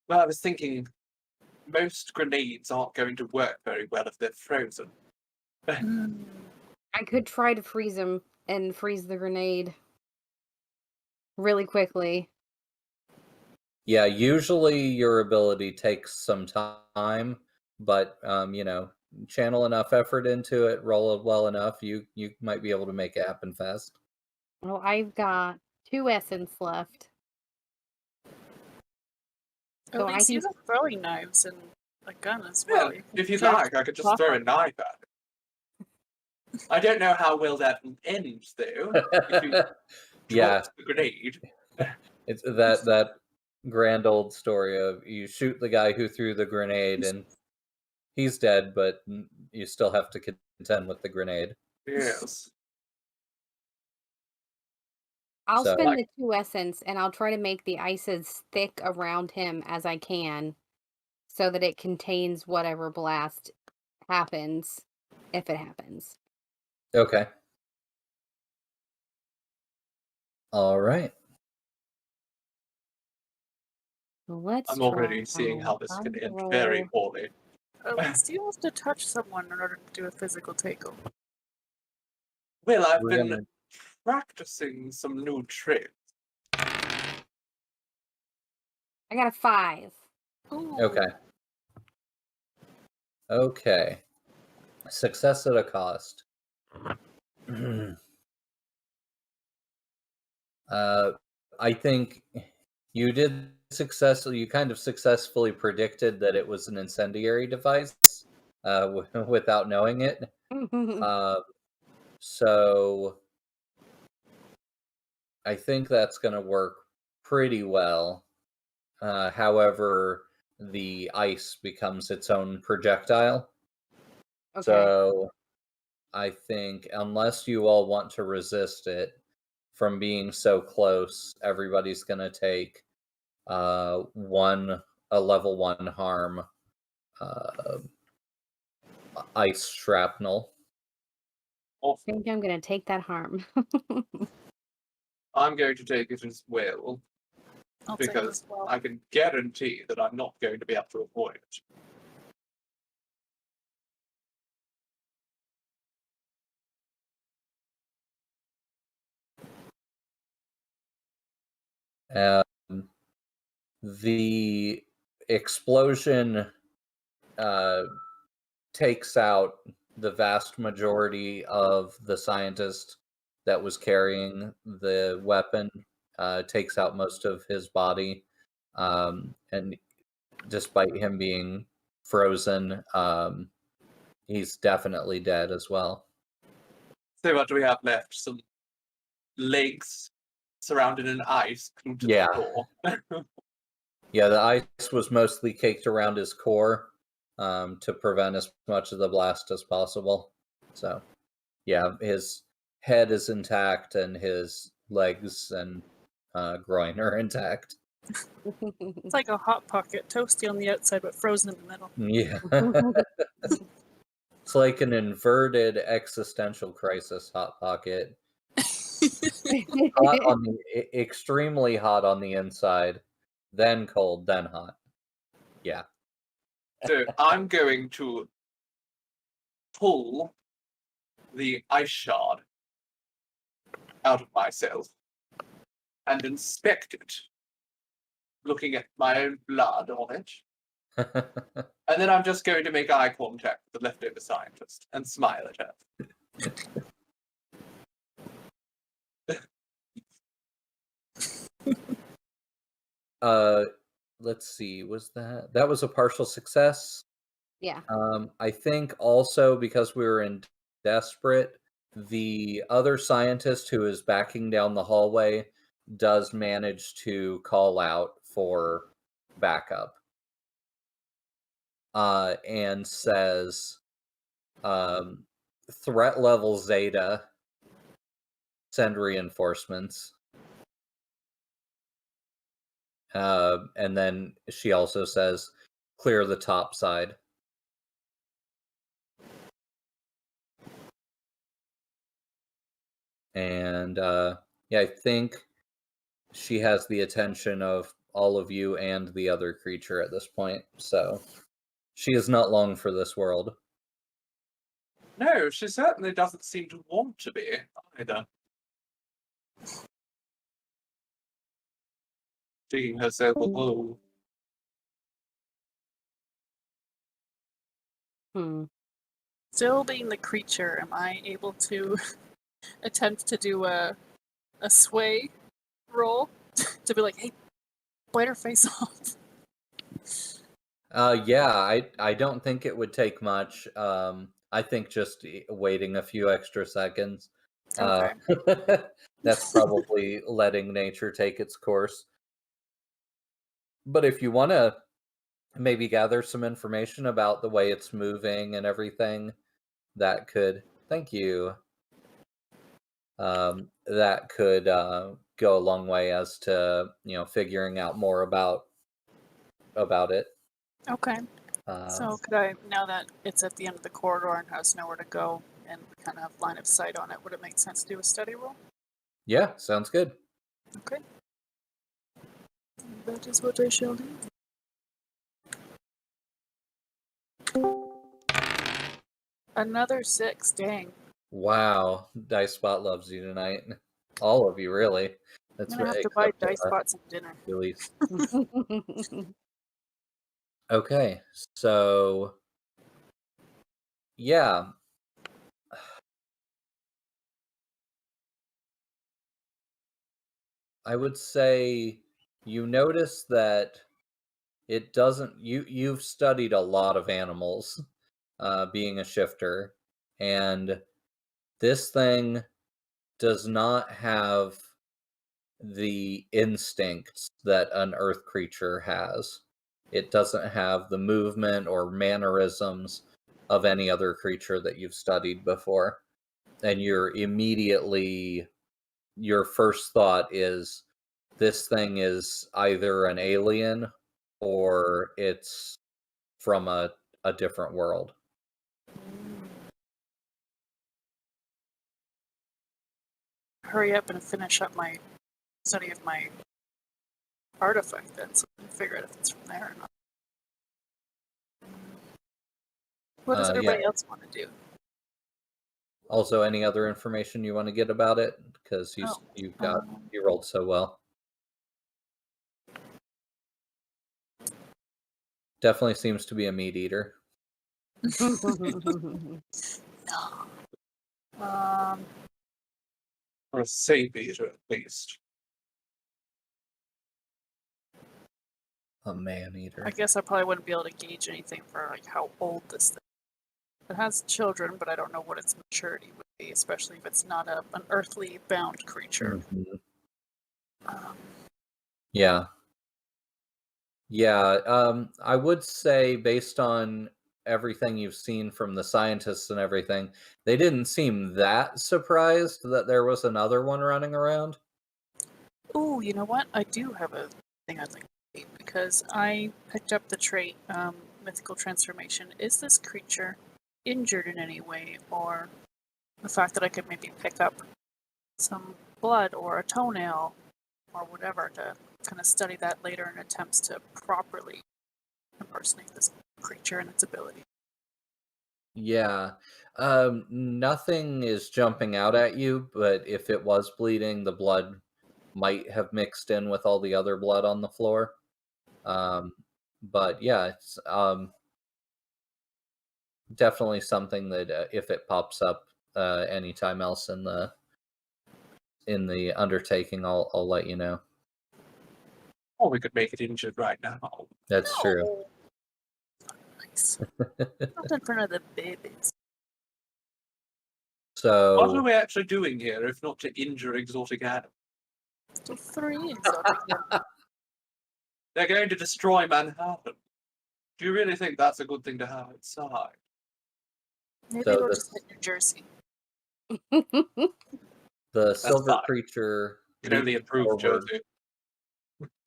Well, I was thinking most grenades aren't going to work very well if they're frozen. Mm. I could try to freeze him and freeze the grenade really quickly. Yeah, usually your ability takes some time, but channel enough effort into it, roll it well enough, you might be able to make it happen fast. Well, I've got 2 essence left. At So I least can use throwing knives and a gun as Yeah, well. You can if you'd try to like, I could just pop throw a up. knife at it. I don't know how well that will end, though. If you Yeah, drop the grenade. it's that grand old story of you shoot the guy who threw the grenade and he's dead, but you still have to contend with the grenade. Yes. I'll So- spend the 2 essence and I'll try to make the ice as thick around him as I can so that it contains whatever blast happens, if it happens. Okay. All right. Well, let's I'm already try seeing how this time can to end roll. very poorly. At least you have to touch someone in order to do a physical takeover. Well, I've We're been gonna- practicing some new tricks. I got a 5. Ooh. Okay. Okay. Success at a cost. I think you did successfully. You kind of successfully predicted that it was an incendiary device without knowing it. So I think that's going to work pretty well. However, the ice becomes its own projectile. Okay. So I think unless you all want to resist it from being so close, everybody's going to take a level 1 harm ice shrapnel. I think I'm going to take that harm. I'm going to take it as well, I'll take it because as well. I can guarantee that I'm not going to be able to avoid it. The explosion takes out the vast majority of the scientist that was carrying the weapon, takes out most of his body, and despite him being frozen, he's definitely dead as well. So what do we have left? Some legs surrounded in ice glued to Yeah. the floor. Yeah, the ice was mostly caked around his core to prevent as much of the blast as possible. So, yeah, his head is intact and his legs and groin are intact. It's like a hot pocket, toasty on the outside but frozen in the middle. Yeah. It's like an inverted existential crisis hot pocket. Hot on the, extremely hot on the inside, then cold, then hot. Yeah. So I'm going to pull the ice shard out of myself and inspect it, looking at my own blood on it. And then I'm just going to make eye contact with the leftover scientist and smile at her. Let's see, that was a partial success? Yeah. I think also because we were in desperate, the other scientist who is backing down the hallway does manage to call out for backup. And says, threat level Zeta, send reinforcements. And then she also says, clear the top side. And I think she has the attention of all of you and the other creature at this point. So she is not long for this world. No, she certainly doesn't seem to want to be either. Digging herself a hole. Still being the creature, am I able to attempt to do a sway roll to be like, hey, bite her face off? I don't think it would take much. I think just waiting a few extra seconds. Okay. That's probably letting nature take its course. But if you want to maybe gather some information about the way it's moving and everything, that could, thank you. That could go a long way as to, figuring out more about it. Okay. So could I, now that it's at the end of the corridor and has nowhere to go and we kind of have line of sight on it, would it make sense to do a study roll? Yeah, sounds good. Okay. That is what I shall do. Another 6, dang. Wow, Dice Spot loves you tonight. All of you, really. That's I'm gonna have to buy Dice Spot some dinner. Release. Okay, so yeah. I would say you notice that it doesn't, you've studied a lot of animals, being a shifter, and this thing does not have the instincts that an earth creature has. It doesn't have the movement or mannerisms of any other creature that you've studied before. And your first thought is, this thing is either an alien or it's from a different world. Hurry up and finish up my study of my artifact then, so I can figure out if it's from there or not. What does everybody else want to do? Also, any other information you want to get about it? Because you rolled so well. Definitely seems to be a meat eater. Or a safe eater, at least. A man eater. I guess I probably wouldn't be able to gauge anything for like how old this thing is. It has children, but I don't know what its maturity would be, especially if it's not an earthly bound creature. Mm-hmm. Yeah. I would say, based on everything you've seen from the scientists and everything, they didn't seem that surprised that there was another one running around. Oh, you know what? I do have a thing I'd like to see, because I picked up the trait, Mythical Transformation. Is this creature injured in any way, or the fact that I could maybe pick up some blood or a toenail or whatever to kind of study that later in attempts to properly impersonate this creature and its ability? Yeah. Nothing is jumping out at you, but if it was bleeding, the blood might have mixed in with all the other blood on the floor. But yeah, it's definitely something that if it pops up anytime else in the undertaking, I'll let you know. Or we could make it injured right now. That's true. Nice. Not in front of the babies. So what are we actually doing here if not to injure exotic animals? Still 3 exotic. They're going to destroy Manhattan. Do you really think that's a good thing to have inside? Maybe So it'll this- just hit New Jersey. The silver fine. creature Can only leaps improve forward Jersey.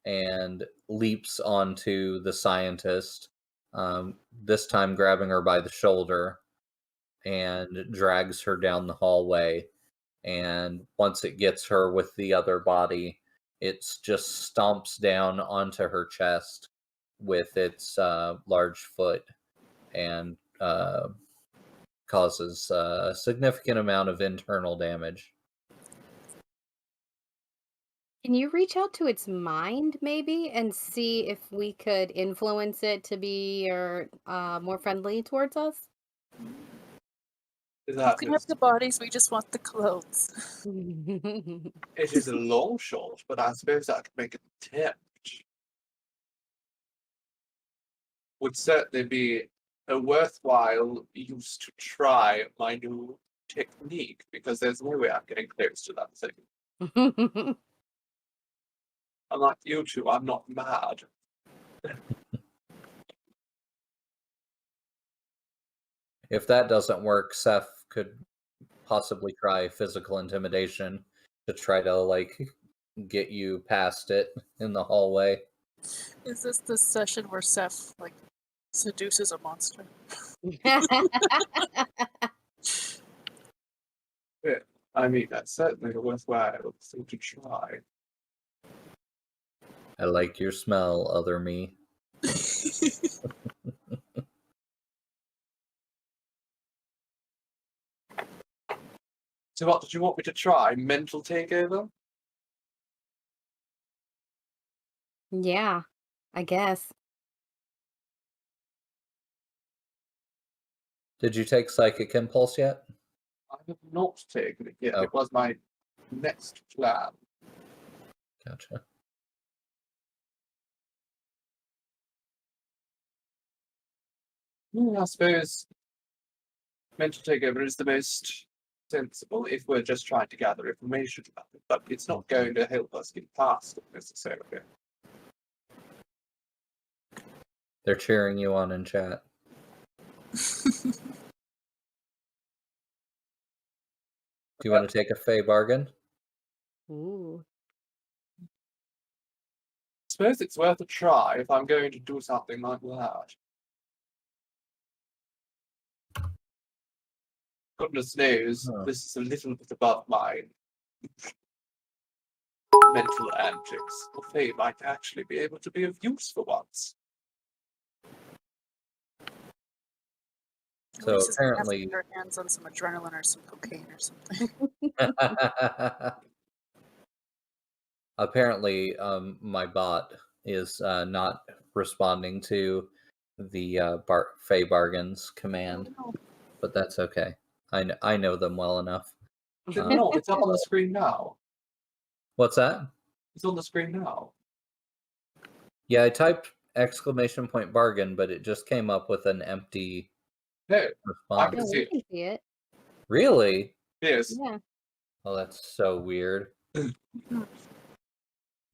and leaps onto the scientist, this time grabbing her by the shoulder and drags her down the hallway. And once it gets her with the other body, it just stomps down onto her chest with its large foot and causes a significant amount of internal damage. Can you reach out to its mind, maybe, and see if we could influence it to be more friendly towards us? Is You that can have the bodies, we just want the clothes. it is a long shot, but I suppose I could make an attempt. Would certainly be a worthwhile use to try my new technique, because there's no way I'm getting close to that thing. Unlike you two, I'm not mad. If that doesn't work, Seth could possibly try physical intimidation to try to like get you past it in the hallway. Is this the session where Seth like seduces a monster? I mean, that's certainly a worthwhile thing to try. I like your smell, other me. So what did you want me to try? Mental takeover? Yeah, I guess. Did you take Psychic Impulse yet? I have not taken it yet. Oh. It was my next plan. Gotcha. I suppose mental takeover is the most sensible if we're just trying to gather information about it, but it's not going to help us get past it necessarily. They're cheering you on in chat. Do you want to take a Fey bargain? Ooh. I suppose it's worth a try if I'm going to do something like that. Goodness knows, this is a little bit above my mental antics. The Fae might actually be able to be of use for once. So Lisa's gonna have to apparently- get her hands on some adrenaline or some cocaine or something. Apparently, my bot is not responding to the Fey bargains command, but that's okay. I know them well enough. No, it's up on the screen now. What's that? It's on the screen now. Yeah, I typed !bargain, but it just came up with an empty No, I response. can Yeah, see we it. can see it. Really? Yes. Yeah. Oh, that's so weird.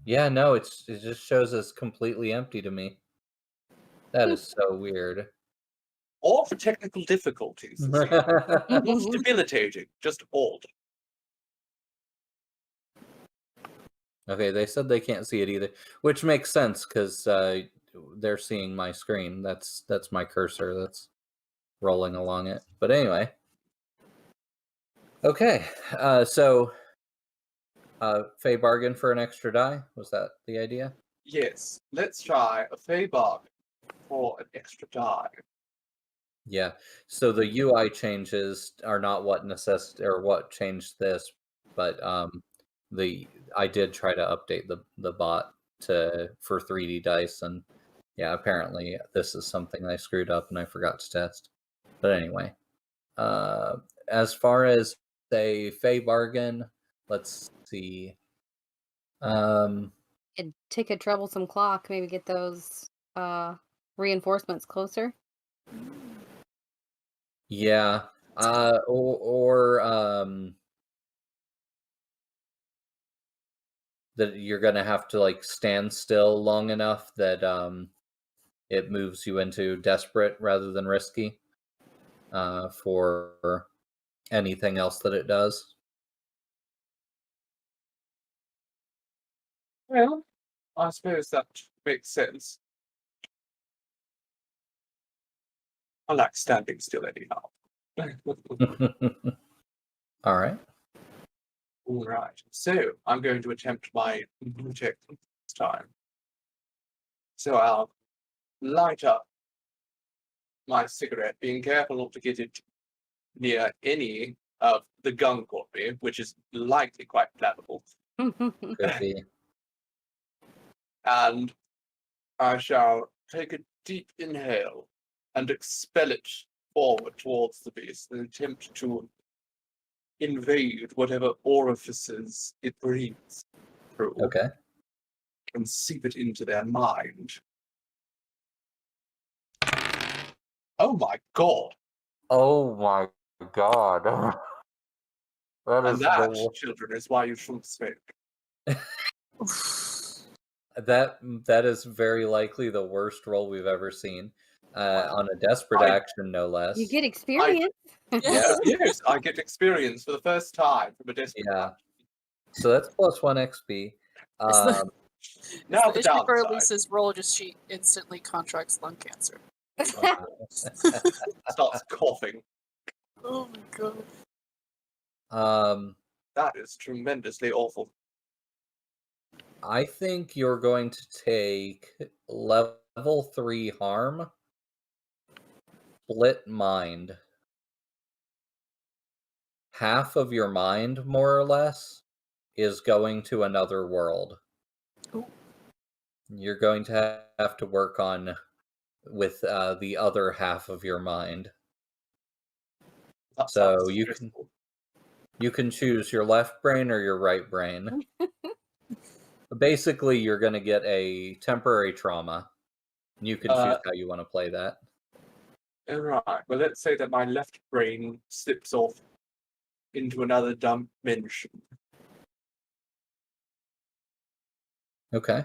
Yeah, no, it just shows as completely empty to me. That is so weird. All for technical difficulties. Not debilitating, just odd. Okay, they said they can't see it either, which makes sense because they're seeing my screen. That's my cursor that's rolling along it. But anyway, okay. So, Fey bargain for an extra die. Was that the idea? Yes, let's try a Fey bargain for an extra die. Yeah. So the UI changes are not what what changed this, but I did try to update the bot for 3D dice, and yeah, apparently this is something I screwed up and I forgot to test. But anyway, as far as a Fey bargain, let's see. It'd take a troublesome clock, maybe get those reinforcements closer. Yeah. Or, that you're gonna have to like stand still long enough that it moves you into desperate rather than risky for anything else that it does. Well, I suppose that makes sense. I like standing still anyhow. All right. All right. So I'm going to attempt my check this time. So I'll light up my cigarette, being careful not to get it near any of the gun me, which is likely quite flammable. Could be. And I shall take a deep inhale and expel it forward towards the beast and attempt to invade whatever orifices it breathes through Okay. and seep it into their mind. Oh my god! Oh my god. That And is that, the children, is why you shouldn't smoke. that is very likely the worst roll we've ever seen. On a desperate action, no less. You get experience. Yeah. Yes, I get experience for the first time from a desperate Yeah. action. So that's plus 1 XP. Now the the issue for downside. Elisa's roll just she instantly contracts lung cancer. Starts coughing. Oh my god. That is tremendously awful. I think you're going to take level 3 harm, split mind. Half of your mind, more or less, is going to another world. Ooh. You're going to have to work on with the other half of your mind. That So sounds you stressful. can choose your left brain or your right brain. Basically, you're going to get a temporary trauma. You can choose how you want to play that. Alright, well let's say that my left brain slips off into another dimension. Okay.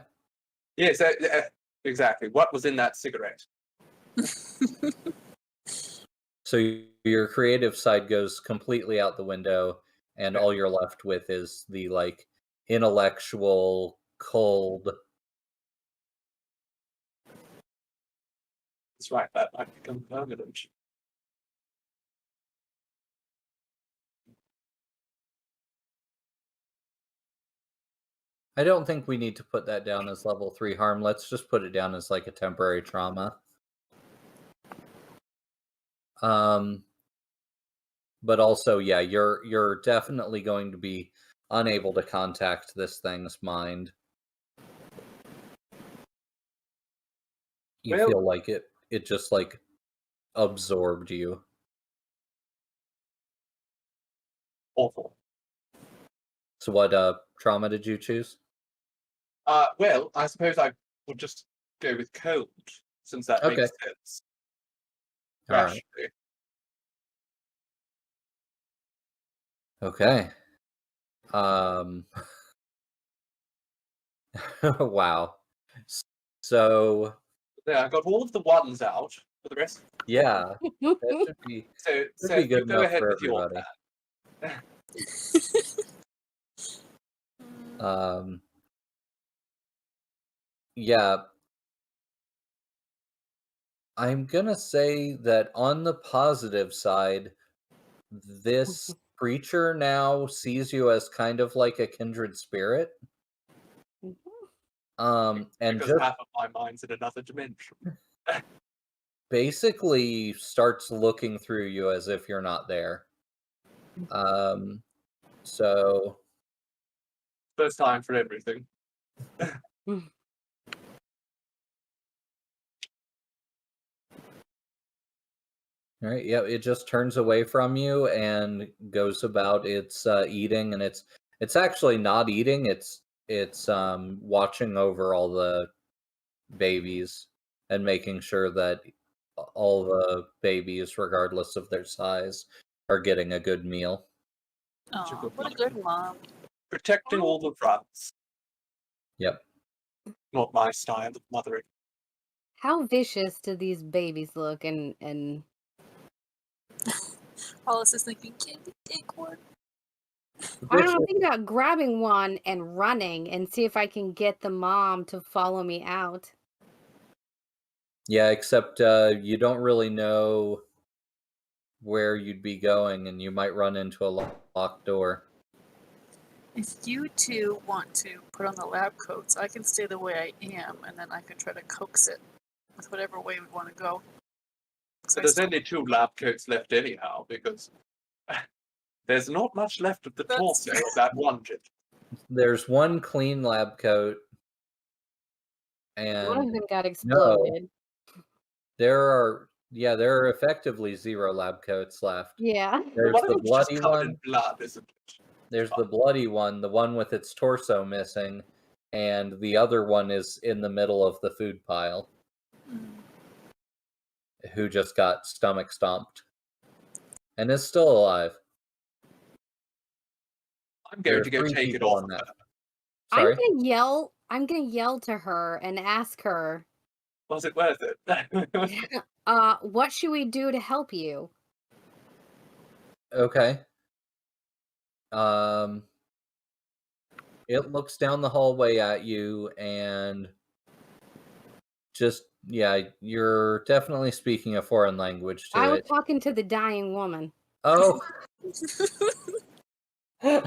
Yes, exactly. What was in that cigarette? So your creative side goes completely out the window, and all you're left with is the like intellectual, cold. That's right, that might become permanent. I don't think we need to put that down as level 3 harm. Let's just put it down as like a temporary trauma. But also, yeah, you're definitely going to be unable to contact this thing's mind. You feel like it just like absorbed you. Awful. So what trauma did you choose? Well, I suppose I would just go with cold, since that makes sense. All right. Okay. Wow. So yeah, I got all of the ones out for the rest. Yeah, that should be so be good you go enough ahead for with your everybody. plan. Yeah. I'm gonna say that on the positive side, this creature now sees you as kind of like a kindred spirit. And because just half of my mind's in another dimension. basically starts looking through you as if you're not there. So First time for everything. All right, yeah, it just turns away from you and goes about its eating, and it's actually not eating. It's watching over all the babies and making sure that all the babies, regardless of their size, are getting a good meal. Oh, what a good mom. Protecting all the fronts. Yep. Not my style of mothering. How vicious do these babies look? And Hollis is thinking, can we take one? I don't know, think about grabbing one and running and see if I can get the mom to follow me out. Yeah, except you don't really know where you'd be going, and you might run into a locked door. If you two want to put on the lab coats, I can stay the way I am, and then I can try to coax it with whatever way we want to go. So there's only 2 lab coats left anyhow, because there's not much left of the torso of that one gentleman. There's one clean lab coat, One of and them got exploded. there are effectively 0 lab coats left. Yeah. There's One of the them's just bloody covered in one. blood, isn't it? There's the bloody one, the one with its torso missing, and the other one is in the middle of the food pile, who just got stomach stomped and is still alive. I'm going to go There are 3 take it people off. on that. I'm Sorry. gonna yell to her and ask her, Was it worth it? what should we do to help you? Okay. It looks down the hallway at you, and you're definitely speaking a foreign language to I was it. talking to the dying woman. Oh. The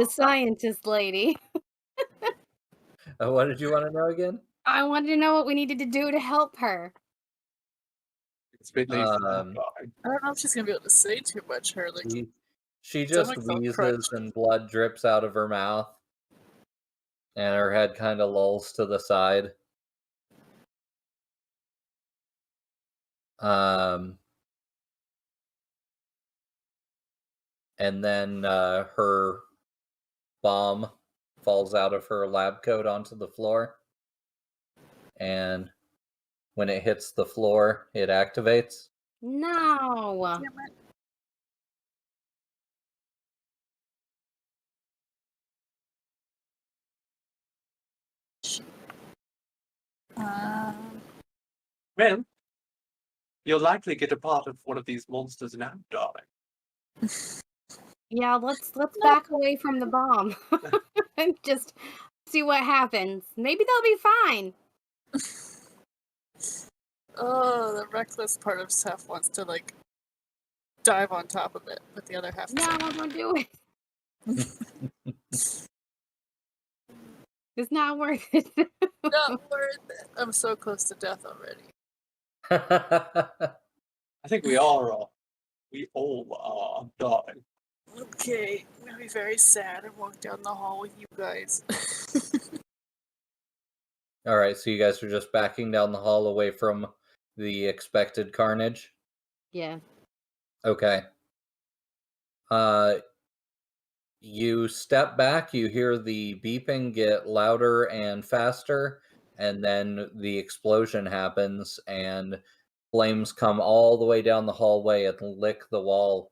scientist lady. What did you want to know again? I wanted to know what we needed to do to help her. It's a bit late for that, Um, darling. I don't know if she's gonna be able to say too much. Her like She just Stomach felt wheezes crunched. and blood drips out of her mouth, and her head kind of lolls to the side. And then her bomb falls out of her lab coat onto the floor, and when it hits the floor, it activates. No. damn it. Well, you'll likely get a part of one of these monsters now, darling. Yeah, let's back away from the bomb and just see what happens. Maybe they'll be fine. Oh, the reckless part of Seth wants to like dive on top of it, but the other half. No, I won't do it. It's not worth it. Not worth it. I'm so close to death already. I think we are. We all are, darling. Okay, I'm gonna be very sad and walk down the hall with you guys. All right, so you guys are just backing down the hall away from the expected carnage? Yeah. Okay. You step back, you hear the beeping get louder and faster, and then the explosion happens, and flames come all the way down the hallway and lick the wall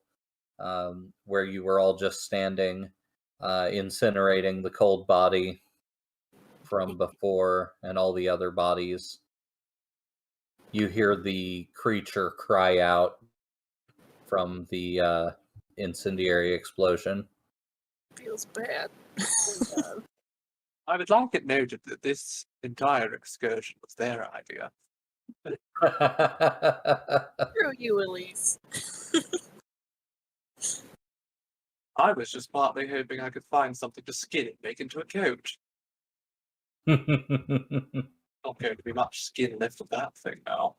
where you were all just standing, incinerating the cold body from before and all the other bodies. You hear the creature cry out from the incendiary explosion. Feels bad. I would like it noted that this entire excursion was their idea. Screw you, Elise. I was just partly hoping I could find something to skin and make into a coat. Not going to be much skin left of that thing now.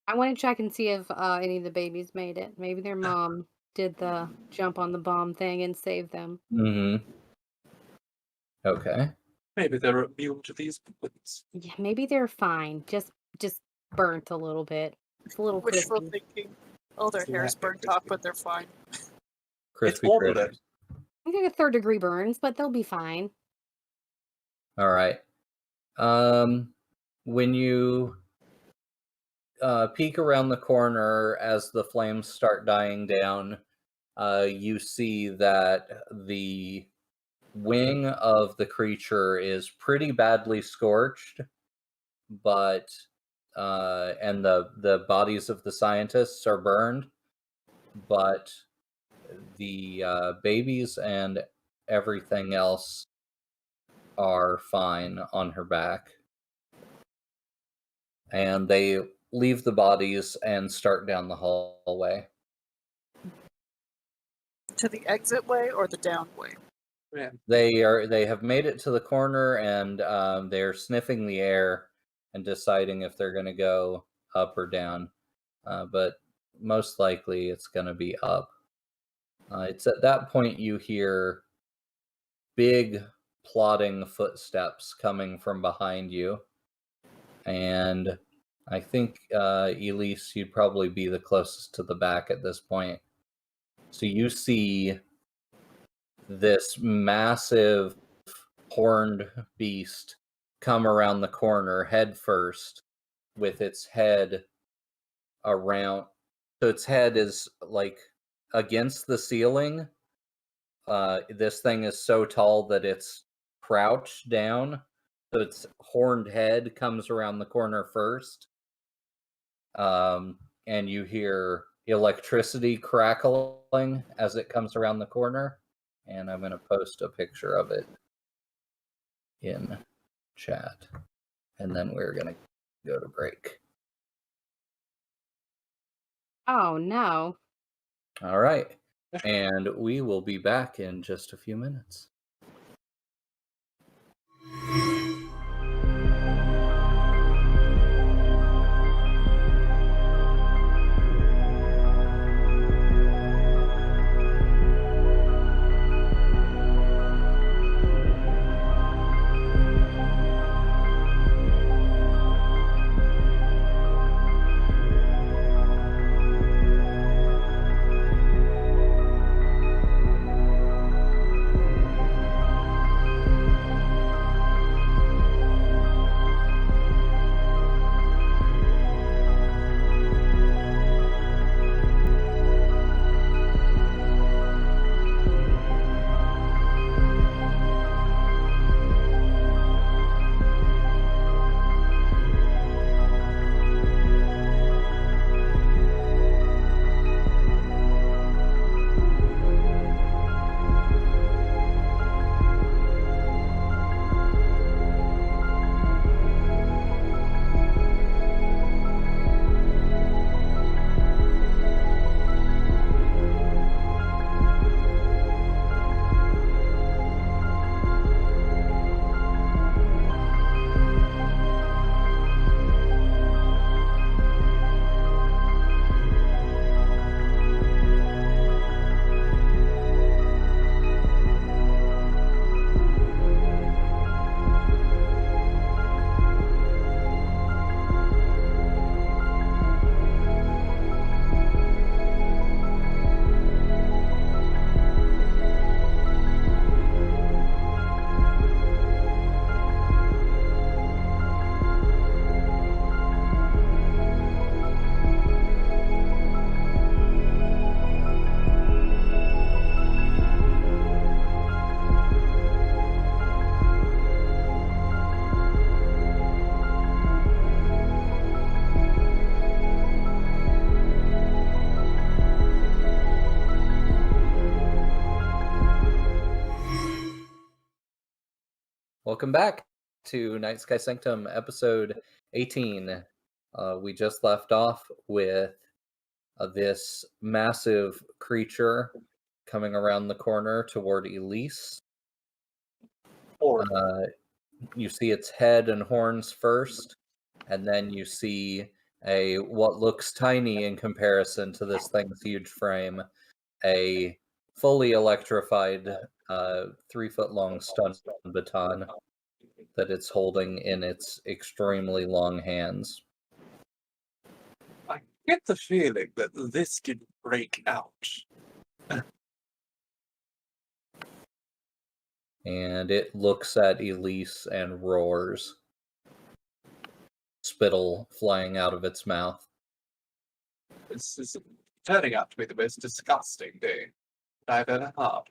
I want to check and see if any of the babies made it. Maybe their mom did the jump on the bomb thing and saved them. Mm-hmm. Okay. Maybe they're immune to these bullets. Yeah, maybe they're fine. Just burnt a little bit. It's a little Wishful crispy. thinking. Oh, their Yeah, hair's burnt off, but they're fine. Crispy all critters. I think a 3rd degree burns, but they'll be fine. All right. When you peek around the corner as the flames start dying down, you see that the wing of the creature is pretty badly scorched, but and the bodies of the scientists are burned, but the babies and everything else are fine on her back. And they leave the bodies and start down the hallway. To the exit way or the down way? Yeah. They have made it to the corner, and they're sniffing the air and deciding if they're going to go up or down. But most likely it's going to be up. It's at that point you hear big plodding footsteps coming from behind you. And I think, Elise, you'd probably be the closest to the back at this point. So you see this massive horned beast come around the corner head first, with its head around. So its head is like against the ceiling. This thing is so tall that it's crouched down. So its horned head comes around the corner first. And you hear electricity crackling as it comes around the corner. And I'm going to post a picture of it in chat. And then we're going to go to break. Oh, no. All right. And we will be back in just a few minutes. Welcome back to Nightsky Sanctum, episode 18. We just left off with this massive creature coming around the corner toward Elise. You see its head and horns first, and then you see what looks tiny in comparison to this thing's huge frame, a fully electrified 3-foot-long stun baton that it's holding in its extremely long hands. I get the feeling that this could break out. And it looks at Elise and roars, spittle flying out of its mouth. This is turning out to be the most disgusting day I've ever had.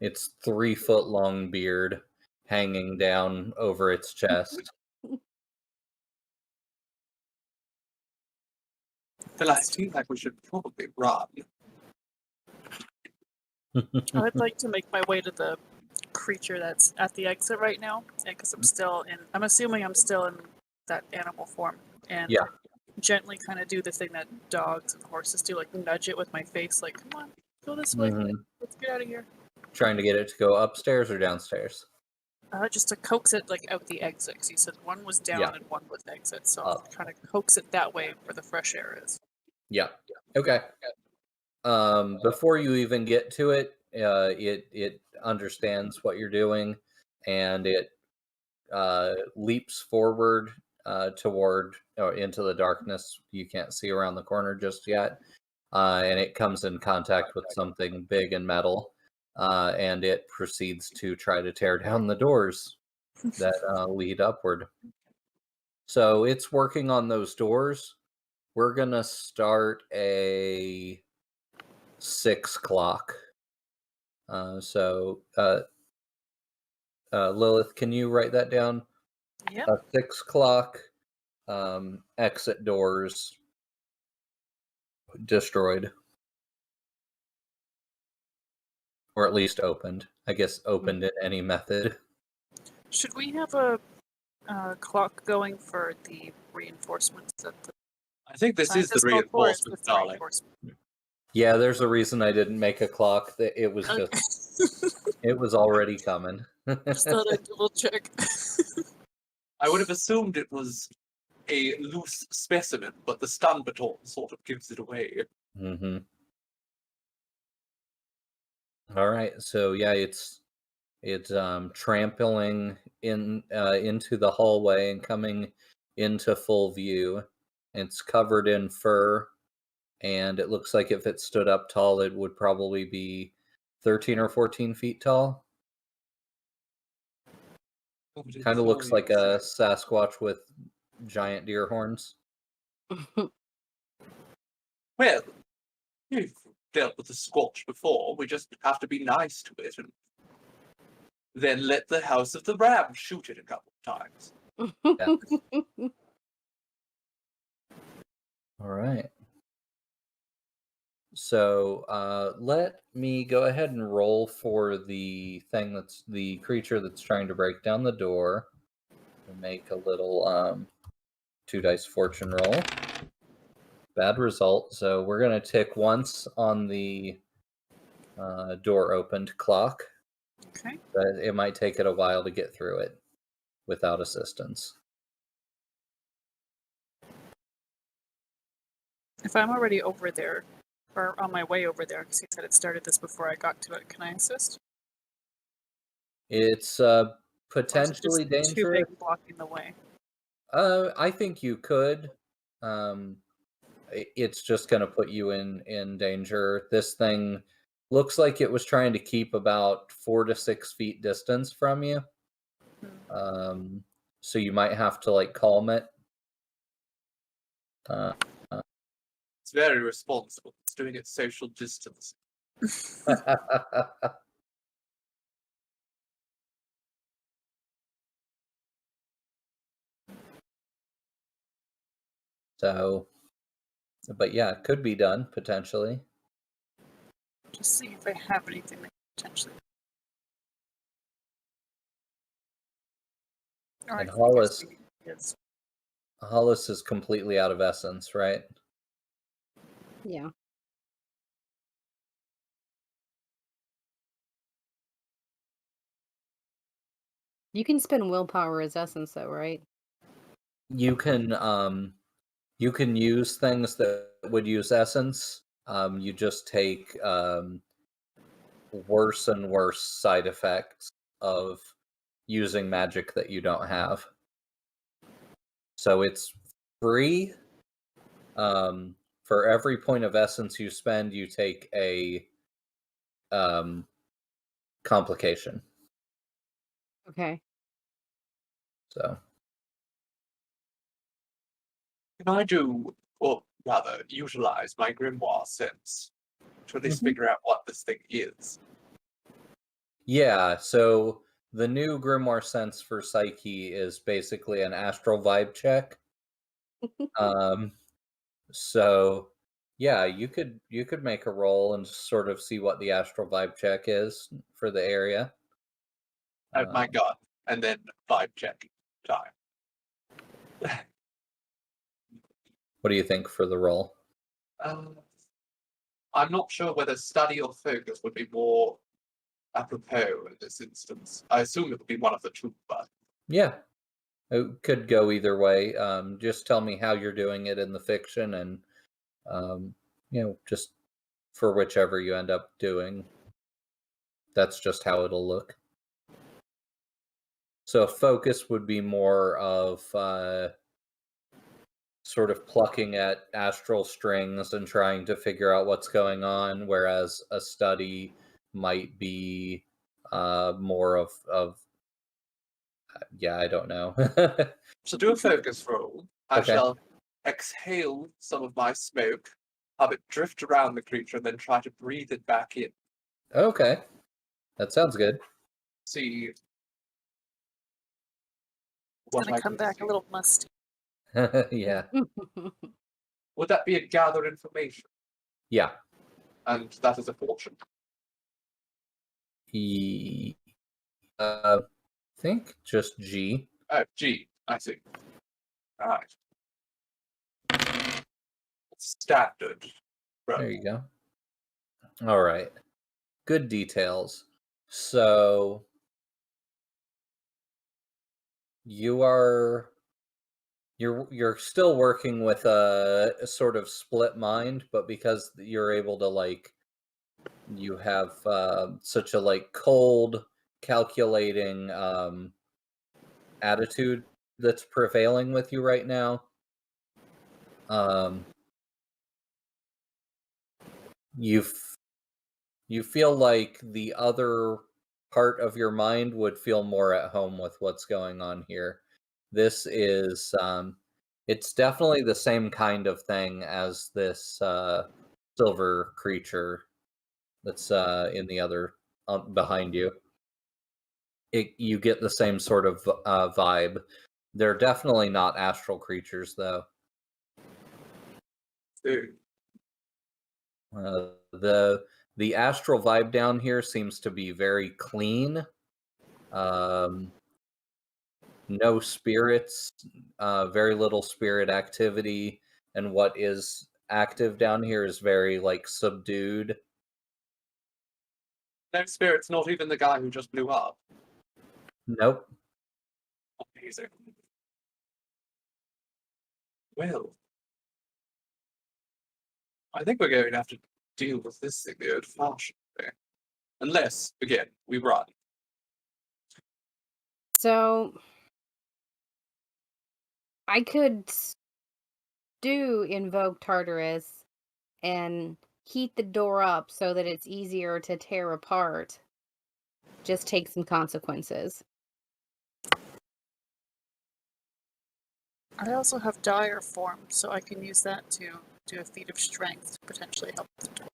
its 3-foot long beard hanging down over its chest. Then I feel like we should probably run. I would like to make my way to the creature that's at the exit right now, because I'm assuming I'm still in that animal form, and Yeah. gently kind of do the thing that dogs and horses do, like nudge it with my face, like, come on, go this way, let's get out of here. Trying to get it to go upstairs or downstairs? Just to coax it like out the exit, because you said one was down and one was exit, so I'm trying to coax it that way where the fresh air is. Yeah. Okay. Before you even get to it, it understands what you're doing, and it leaps forward toward or into the darkness. You can't see around the corner just yet, and it comes in contact with something big and metal, and it proceeds to try to tear down the doors that lead upward. So it's working on those doors. We're gonna start a 6 o'clock. Lilith, can you write that down? Yep. 6 o'clock, exit doors destroyed. Or at least opened. I guess opened in any method. Should we have a clock going for the reinforcements that the I think this is the scientists called for? It's reinforcement, the darling. reinforcement. Yeah, there's a reason I didn't make a clock. It was just it was already coming. Just thought I'd double check. I would have assumed it was a loose specimen, but the stun baton sort of gives it away. Mm-hmm. All right, so yeah, it's trampling in into the hallway and coming into full view. It's covered in fur, and it looks like if it stood up tall, it would probably be 13 or 14 feet tall. Kind of looks like a Sasquatch with giant deer horns. Well, we've dealt with the Squatch before. We just have to be nice to it and then let the House of the Ram shoot it a couple of times. Yeah. All right. So let me go ahead and roll for the thing that's the creature that's trying to break down the door. We'll make a little 2 dice fortune roll. Bad result. So we're going to tick once on the door opened clock. Okay. But it might take it a while to get through it without assistance. If I'm already over there, or on my way over there, because you said it started this before I got to it, can I assist? It's potentially Or is it just too dangerous. big blocking the way? I think you could. It's just going to put you in danger. This thing looks like it was trying to keep about 4 to 6 feet distance from you. So you might have to like calm it. It's very responsible. It's doing it social distance. So, but yeah, it could be done potentially. Just see if I have anything that could potentially. And Alright, Hollis is completely out of essence, right? Yeah. You can spend willpower as essence, though, right? You can use things that would use essence. You just take worse and worse side effects of using magic that you don't have. So it's free. For every point of essence you spend, you take a complication. Okay. So Can I do, or rather, utilize my grimoire sense to at least figure out what this thing is? Yeah, so the new Grimoire Sense for Psyche is basically an astral vibe check. Um, so yeah, you could make a roll and sort of see what the astral vibe check is for the area. Oh my god. And then vibe check time. What do you think for the roll? I'm not sure whether study or focus would be more apropos in this instance. I assume it would be one of the two, but Yeah, it could go either way. Just tell me how you're doing it in the fiction, and just for whichever you end up doing, that's just how it'll look. So focus would be more of sort of plucking at astral strings and trying to figure out what's going on, whereas a study might be more of I don't know. so do a focus roll. I Okay. shall exhale some of my smoke, have it drift around the creature, and then try to breathe it back in. Okay, that sounds good. See It's what gonna I come can back see. a little musty. Yeah, Would that be a gather information? yeah. And that is a fortune. Think just G. Oh, G. I see. Alright. Standard. There you go. All right. Good details. So you're still working with a sort of split mind, but because you're able to you have such a cold, calculating attitude that's prevailing with you right now. You feel like the other part of your mind would feel more at home with what's going on here. This is it's definitely the same kind of thing as this silver creature that's in the other behind you. You get the same sort of vibe. They're definitely not astral creatures, though. Dude. The astral vibe down here seems to be very clean. No spirits, very little spirit activity, and what is active down here is very subdued. No spirits, not even the guy who just blew up. Nope. Amazing. Well, I think we're going to have to deal with this thing the old-fashioned way. Unless, again, we run. So I could do invoke Tartarus and heat the door up so that it's easier to tear apart. Just take some consequences. I also have dire form, so I can use that to do a feat of strength to potentially help the door.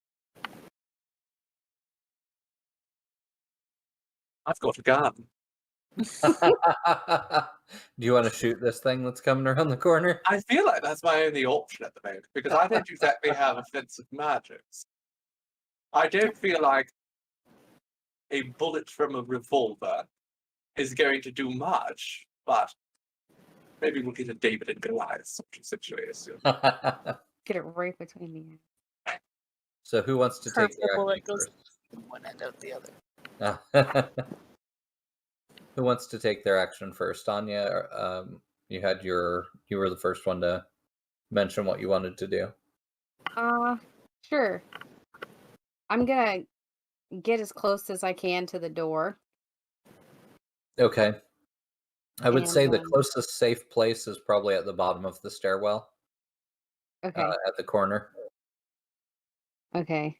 I've got a gun. Do you want to shoot this thing that's coming around the corner? I feel like that's my only option at the moment, because I don't exactly have offensive magics. I don't feel like a bullet from a revolver is going to do much, but maybe we'll get a David and Goliath sort of situation. Get it right between the eyes. So who wants to take their Purple action bullet goes first? from one end out the other. Who wants to take their action first? Anya, you were the first one to mention what you wanted to do. Sure. I'm gonna get as close as I can to the door. Okay. I would say the And, closest safe place is probably at the bottom of the stairwell, Okay. at the corner. Okay.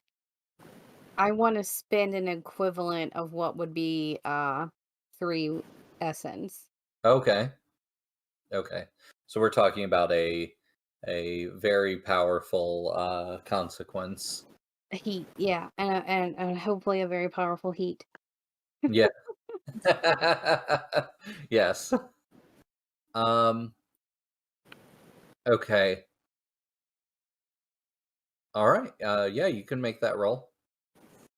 I want to spend an equivalent of what would be 3 essence. Okay. Okay. So we're talking about a very powerful consequence. Heat, yeah, and hopefully a very powerful heat. Yeah. Yes. Okay. All right. Yeah, you can make that roll.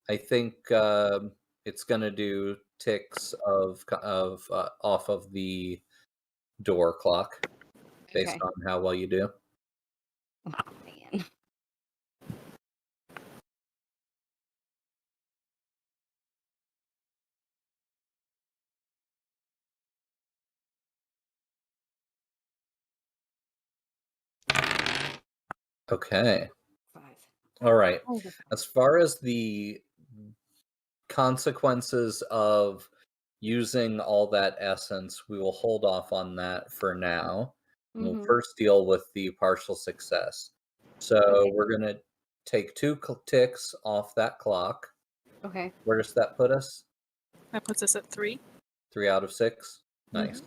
I think it's gonna do ticks of off of the door clock based Okay. on how well you do. Oh, man. Okay. 5. All right. Oh, the 5. As far as the consequences of using all that essence, we will hold off on that for now. We'll Mm-hmm. first deal with the partial success. So Okay. we're going to take 2 ticks off that clock. Okay. Where does that put us? That puts us at 3. 3 out of 6? Nice. Mhm.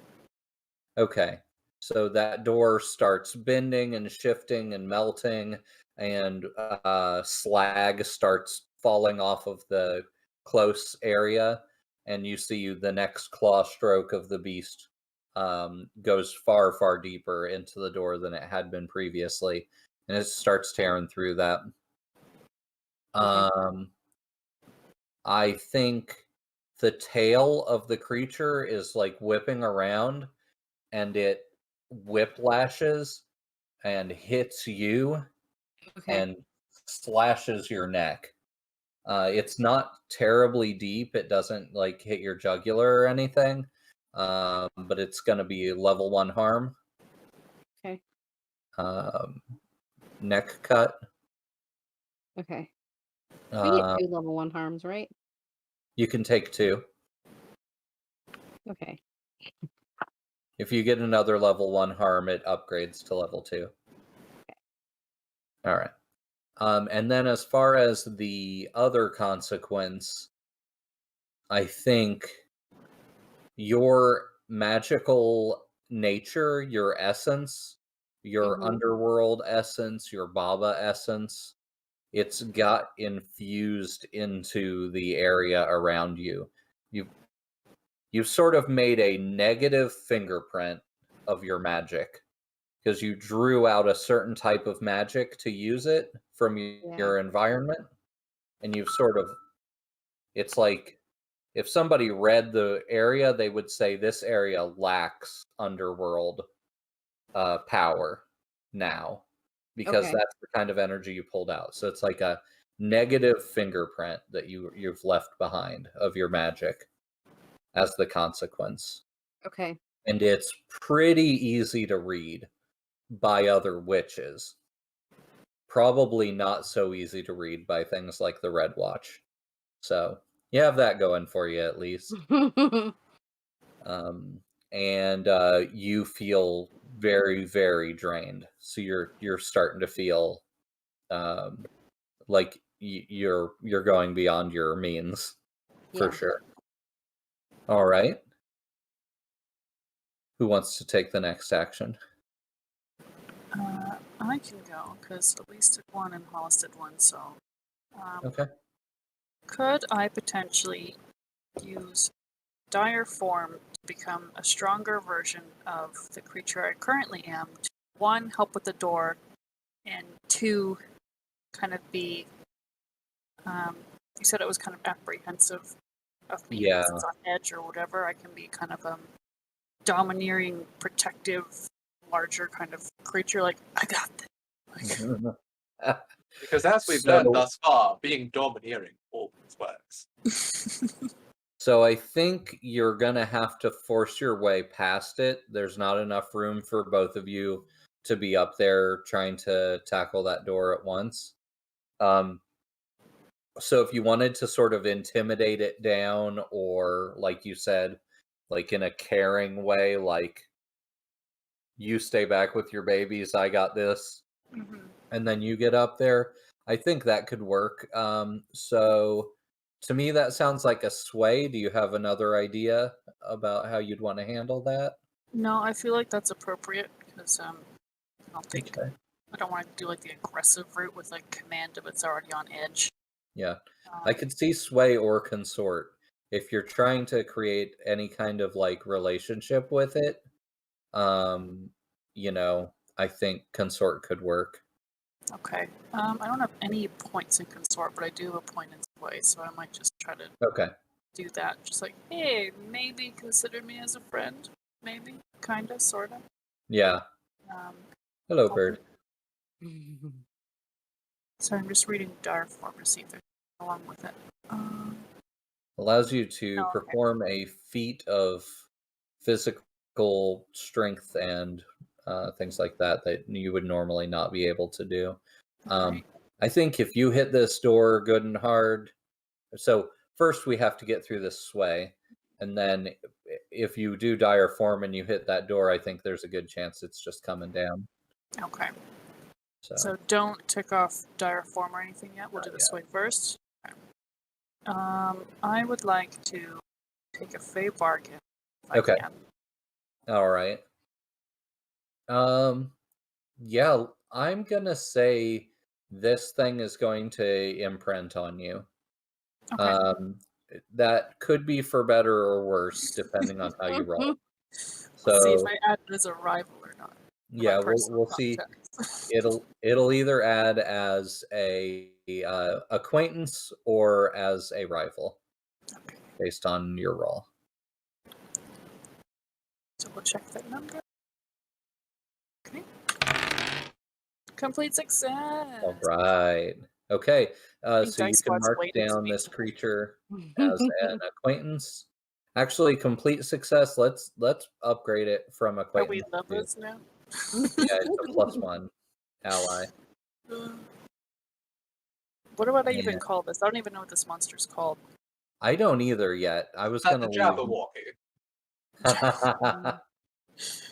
Okay. So that door starts bending and shifting and melting, and slag starts falling off of the close area, and you see the next claw stroke of the beast goes far, far deeper into the door than it had been previously, and it starts tearing through that. Okay. I think the tail of the creature is like whipping around, and it whiplashes and hits you Okay. and slashes your neck. It's not terribly deep. It doesn't like hit your jugular or anything, but it's going to be level 1 harm. Okay. Um, neck cut. Okay. We get Uh, 2 level 1 harms, right? you can take 2. Okay. If you get another level 1 harm, it upgrades to level 2. All right. And then as far as the other consequence, I think your magical nature, your essence, your Mhm. underworld essence, your Baba essence, it's got infused into the area around you. You've you've sort of made a negative fingerprint of your magic because you drew out a certain type of magic to use it from Yeah. your environment, and you've sort of it's like if somebody read the area, they would say this area lacks underworld power now because Okay. that's the kind of energy you pulled out. So it's like a negative fingerprint that you've left behind of your magic as the consequence. Okay. And it's pretty easy to read by other witches. Probably not so easy to read by things like the Red Watch. So you have that going for you at least. Um, and you feel very, very drained. So you're starting to feel um, like you're going beyond your means for Yeah. sure. All right. Who wants to take the next action? I can go because Elise did one and Hollis did one. So, Okay. could I potentially use dire form to become a stronger version of the creature I currently am? To, 1, help with the door, and 2, kind of be. You said it was kind of apprehensive of me Yeah. because it's on edge or whatever. I can be kind of domineering, protective, larger kind of creature. Like I got this. Like, Because as we've So- learned thus far, being domineering always works. So I think you're gonna have to force your way past it. There's not enough room for both of you to be up there trying to tackle that door at once. So if you wanted to sort of intimidate it down, or like you said, like in a caring way, like you stay back with your babies, I got this, mhm. and then you get up there, I think that could work. So to me, that sounds like a sway. Do you have another idea about how you'd want to handle that? No, I feel like that's appropriate because I don't think Okay. I don't want to do like the aggressive route with like command if it's already on edge. Yeah, I could see sway or consort. if you're trying to create any kind of like relationship with it, you know, I think consort could work. Okay. I don't have any points in consort, but I do have a point in sway, so I might just try to Okay. do that. Just like, hey, maybe consider me as a friend. Maybe, kinda, sorta. Yeah. Um, Hello, I'll bird. So I'm just reading dire form to see if there's along with it. Allows you to Oh, okay. perform a feat of physical strength and things like that that you would normally not be able to do. Right. I think if you hit this door good and hard, so first we have to get through this sway, and then if you do dire form and you hit that door, I think there's a good chance it's just coming down. Okay. So, So don't tick off dire form or anything yet. We'll Not do the yet. sway first. Okay. I would like to take a Fey bargain if I Okay. can. all right. Yeah, I'm gonna say this thing is going to imprint on you. Okay. That could be for better or worse, depending on how you roll. Let's see if So I add it as a rival or not. For my yeah, personal we'll see. context. It'll either add as a acquaintance or as a rival, Okay. based on your roll. So we'll check that number. Okay. Complete success. All right. Okay. I think So you Dice can Squad's mark waiting to down be this told. creature as an acquaintance. Actually, complete success. Let's upgrade it from Are acquaintance we to lovers now? yeah, it's a +1 ally. What do I Yeah. even call this? I don't even know what this monster's called. I don't either yet. I was Is that gonna the leave. Jabberwocky?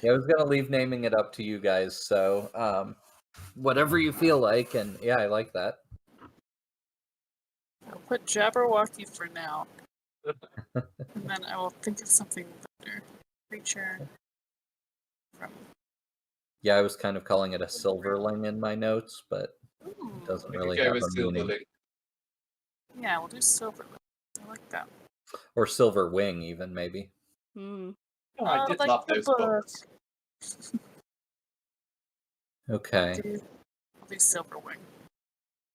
Yeah, I was gonna leave naming it up to you guys. So whatever you feel like, and yeah, I like that. I'll put Jabberwocky for now. And then I will think of something better. Creature from. Yeah, I was kind of calling it a silverling in my notes, but Ooh. it doesn't We could really go have with a meaning. Silverling. Yeah, we'll do Silverling. I like that. Or silver wing, even maybe. Oh, I did like love the those book. books. Okay. I'll do Silverwing.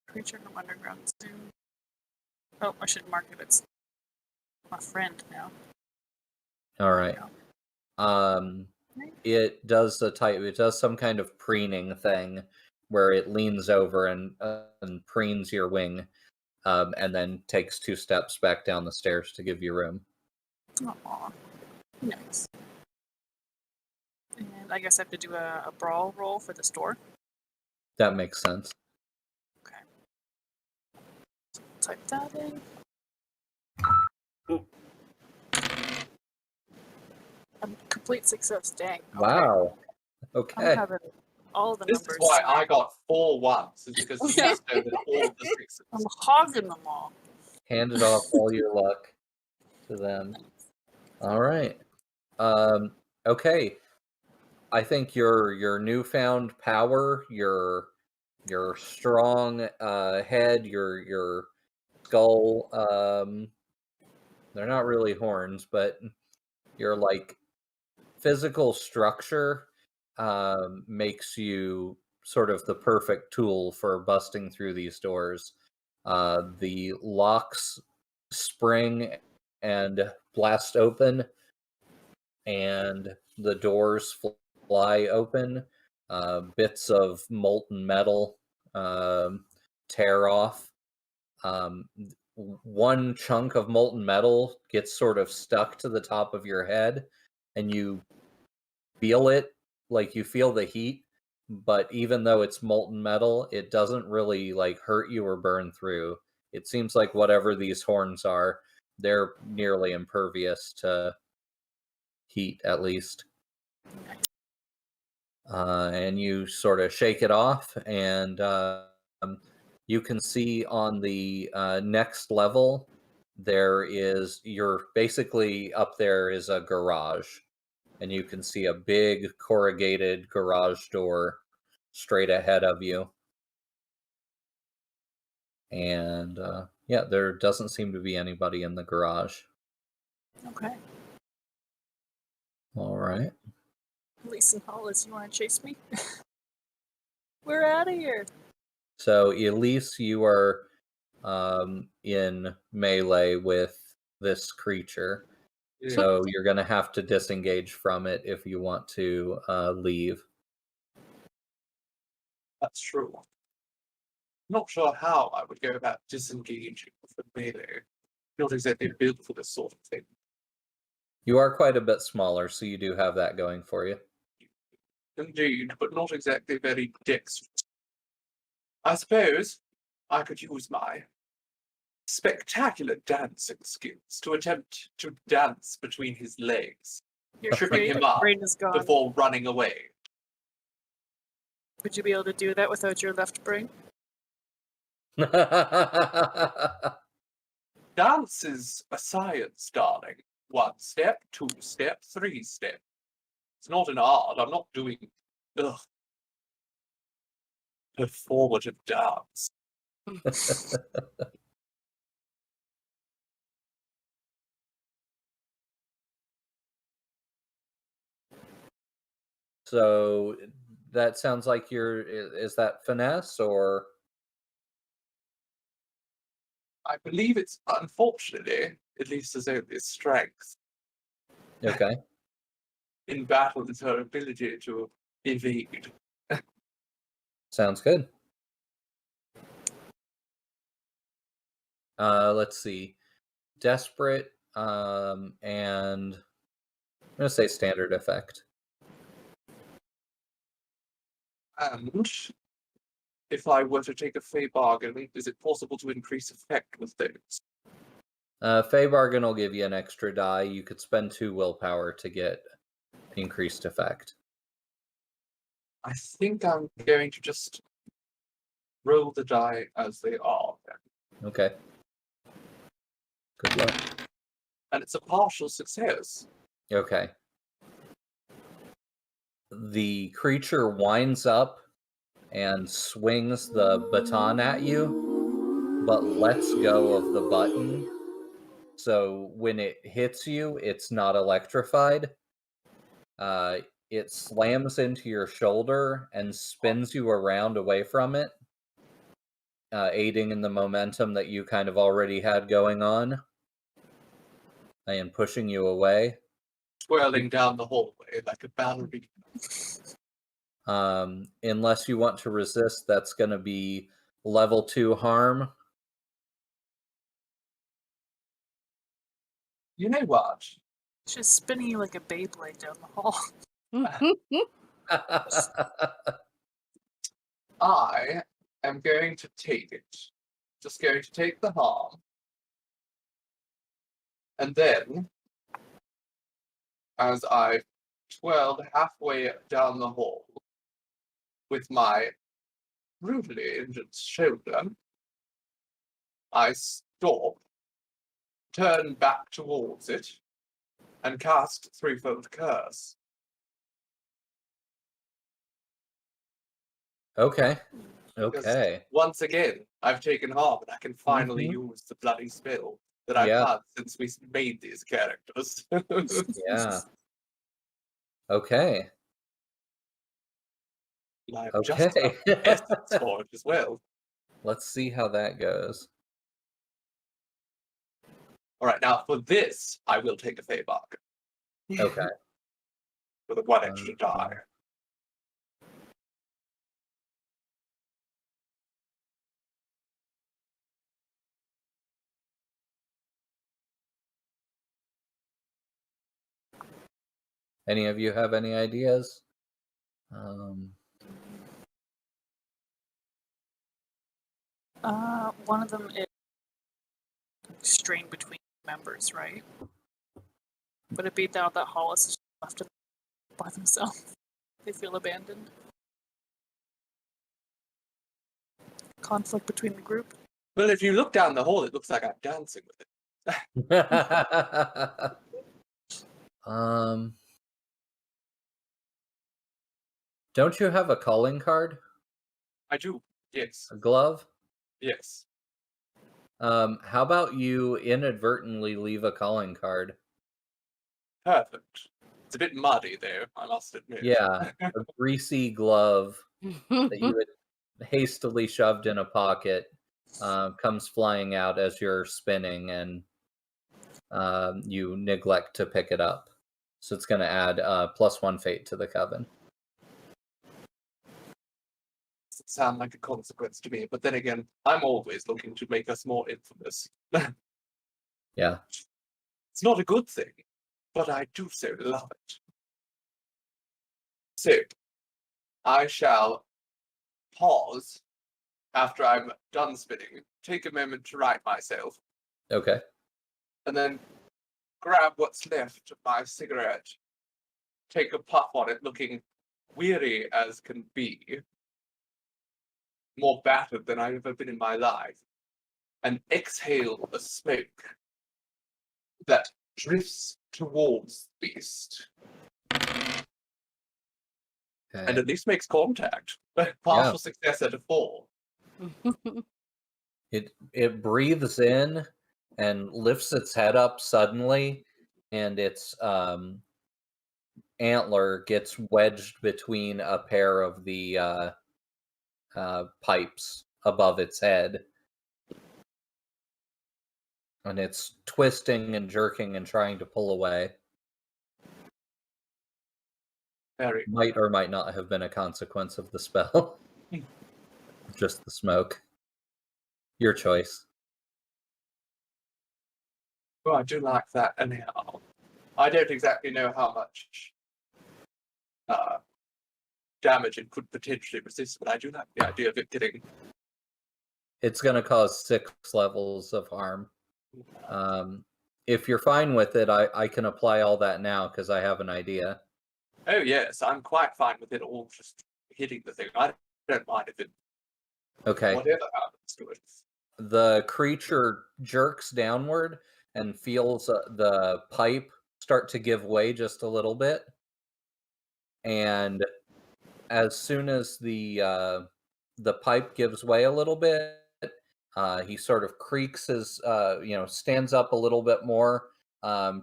Creature from underground zoo. Oh, I should mark it. It's my friend now. All right. It does it does some kind of preening thing where it leans over and preens your wing, and then takes 2 steps back down the stairs to give you room. Aw, nice. And I guess I have to do a brawl roll for this door. That makes sense. Okay. So type that in. Complete success. Dang. Okay. Wow. I'm Okay. having all the This numbers. is why tonight. I got 4 ones, is because he Yeah. just over all the sixes. I'm hogging them all. Handed off all your luck to them. All right. Okay. I think your newfound power, your strong head, your skull, they're not really horns, but your like physical structure makes you sort of the perfect tool for busting through these doors. The locks spring and blast open, and the doors fly open. Bits of molten metal tear off. One chunk of molten metal gets sort of stuck to the top of your head, and you feel it, like you feel the heat, but even though it's molten metal, it doesn't really like hurt you or burn through. It seems like whatever these horns are, they're nearly impervious to heat, at least. And you sort of shake it off, and you can see on the next level you're basically up there is a garage, and you can see a big corrugated garage door straight ahead of you. And yeah, there doesn't seem to be anybody in the garage. Okay. All right. Elise and Hollis, you want to chase me? We're out of here. So, Elise, you are in melee with this creature. Yeah. So, you're going to have to disengage from it if you want to leave. That's true. Not sure how I would go about disengaging from melee. Not exactly built for this sort of thing. You are quite a bit smaller, so you do have that going for you. Indeed, but not exactly very dexterous. I suppose I could use my spectacular dancing skills to attempt to dance between his legs, Your tripping him up brain is gone. before running away. Would you be able to do that without your left brain? Dance is a science, darling. 1 step, 2 step, 3 step. It's not an art. I'm not doing performative dance. So that sounds like is that finesse or? I believe it's unfortunately, at least as only strength. Okay. In battle is her ability to evade. Sounds good. Let's see. Desperate, and I'm gonna say standard effect. And if I were to take a Fey bargain, is it possible to increase effect with those? Fey bargain will give you an extra die. You could spend 2 willpower to get increased effect. I think I'm going to just roll the die as they are. Okay. Good luck. And it's a partial success. Okay. The creature winds up and swings the baton at you, but lets go of the button. So when it hits you, it's not electrified. It slams into your shoulder and spins you around away from it, aiding in the momentum that you kind of already had going on and pushing you away. Twirling down the hallway like a ballerina. Unless you want to resist, that's going to be level 2 harm. You know what? She's spinning you like a Beyblade down the hall. I am going to take it. Just going to take the harm. And then, as I twirled halfway down the hall with my brutally injured shoulder, I stop, turn back towards it, and cast Threefold Curse. Okay. Because Okay. once again, I've taken harm and I can finally use the bloody spell that I've Yeah. had since we made these characters. Yeah. Okay. I'm just Okay. essence for it as well. Let's see how that goes. All right, now for this, I will take a Fey bargain Okay. for the 1 extra die. Any of you have any ideas? One of them is strained between members, right? Would it be now that Hollis is left by themselves? They feel abandoned. Conflict between the group. Well, if you look down the hall, it looks like I'm dancing with it. Don't you have a calling card? I do, yes. A glove? Yes. How about you inadvertently leave a calling card? Perfect. It's a bit muddy, though, I must admit. Yeah, a greasy glove that you had hastily shoved in a pocket comes flying out as you're spinning, and you neglect to pick it up. So it's going to add +1 fate to the coven. Doesn't sound like a consequence to me, but then again, I'm always looking to make us more infamous. Yeah. It's not a good thing, but I do so love it. So, I shall pause after I'm done spinning, take a moment to right myself, Okay. and then grab what's left of my cigarette, take a puff on it, looking weary as can be, more battered than I've ever been in my life, and exhale a smoke that drifts towards the beast, and Okay. at least makes contact. Partial success at a 4. It breathes in and lifts its head up suddenly, and its antler gets wedged between a pair of the pipes above its head. And it's twisting and jerking and trying to pull away. Very. Might or might not have been a consequence of the spell. Just the smoke. Your choice. Well, I do like that anyhow. I don't exactly know how much damage it could potentially resist, but I do like the idea of it getting... It's going to cause 6 levels of harm. If you're fine with it, I can apply all that now because I have an idea. Oh yes, I'm quite fine with it all just hitting the thing. I don't mind if it... Okay. Whatever happens to it. The creature jerks downward and feels the pipe start to give way just a little bit. And as soon as the pipe gives way a little bit, he sort of creaks his, stands up a little bit more,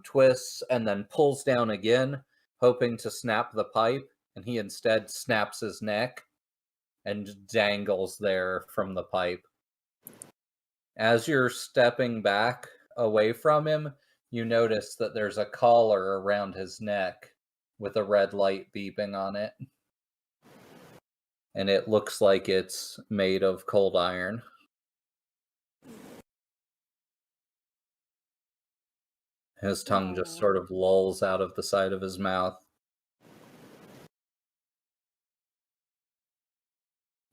twists, and then pulls down again, hoping to snap the pipe. And he instead snaps his neck and dangles there from the pipe. As you're stepping back away from him, you notice that there's a collar around his neck with a red light beeping on it. And it looks like it's made of cold iron. His tongue just sort of lolls out of the side of his mouth.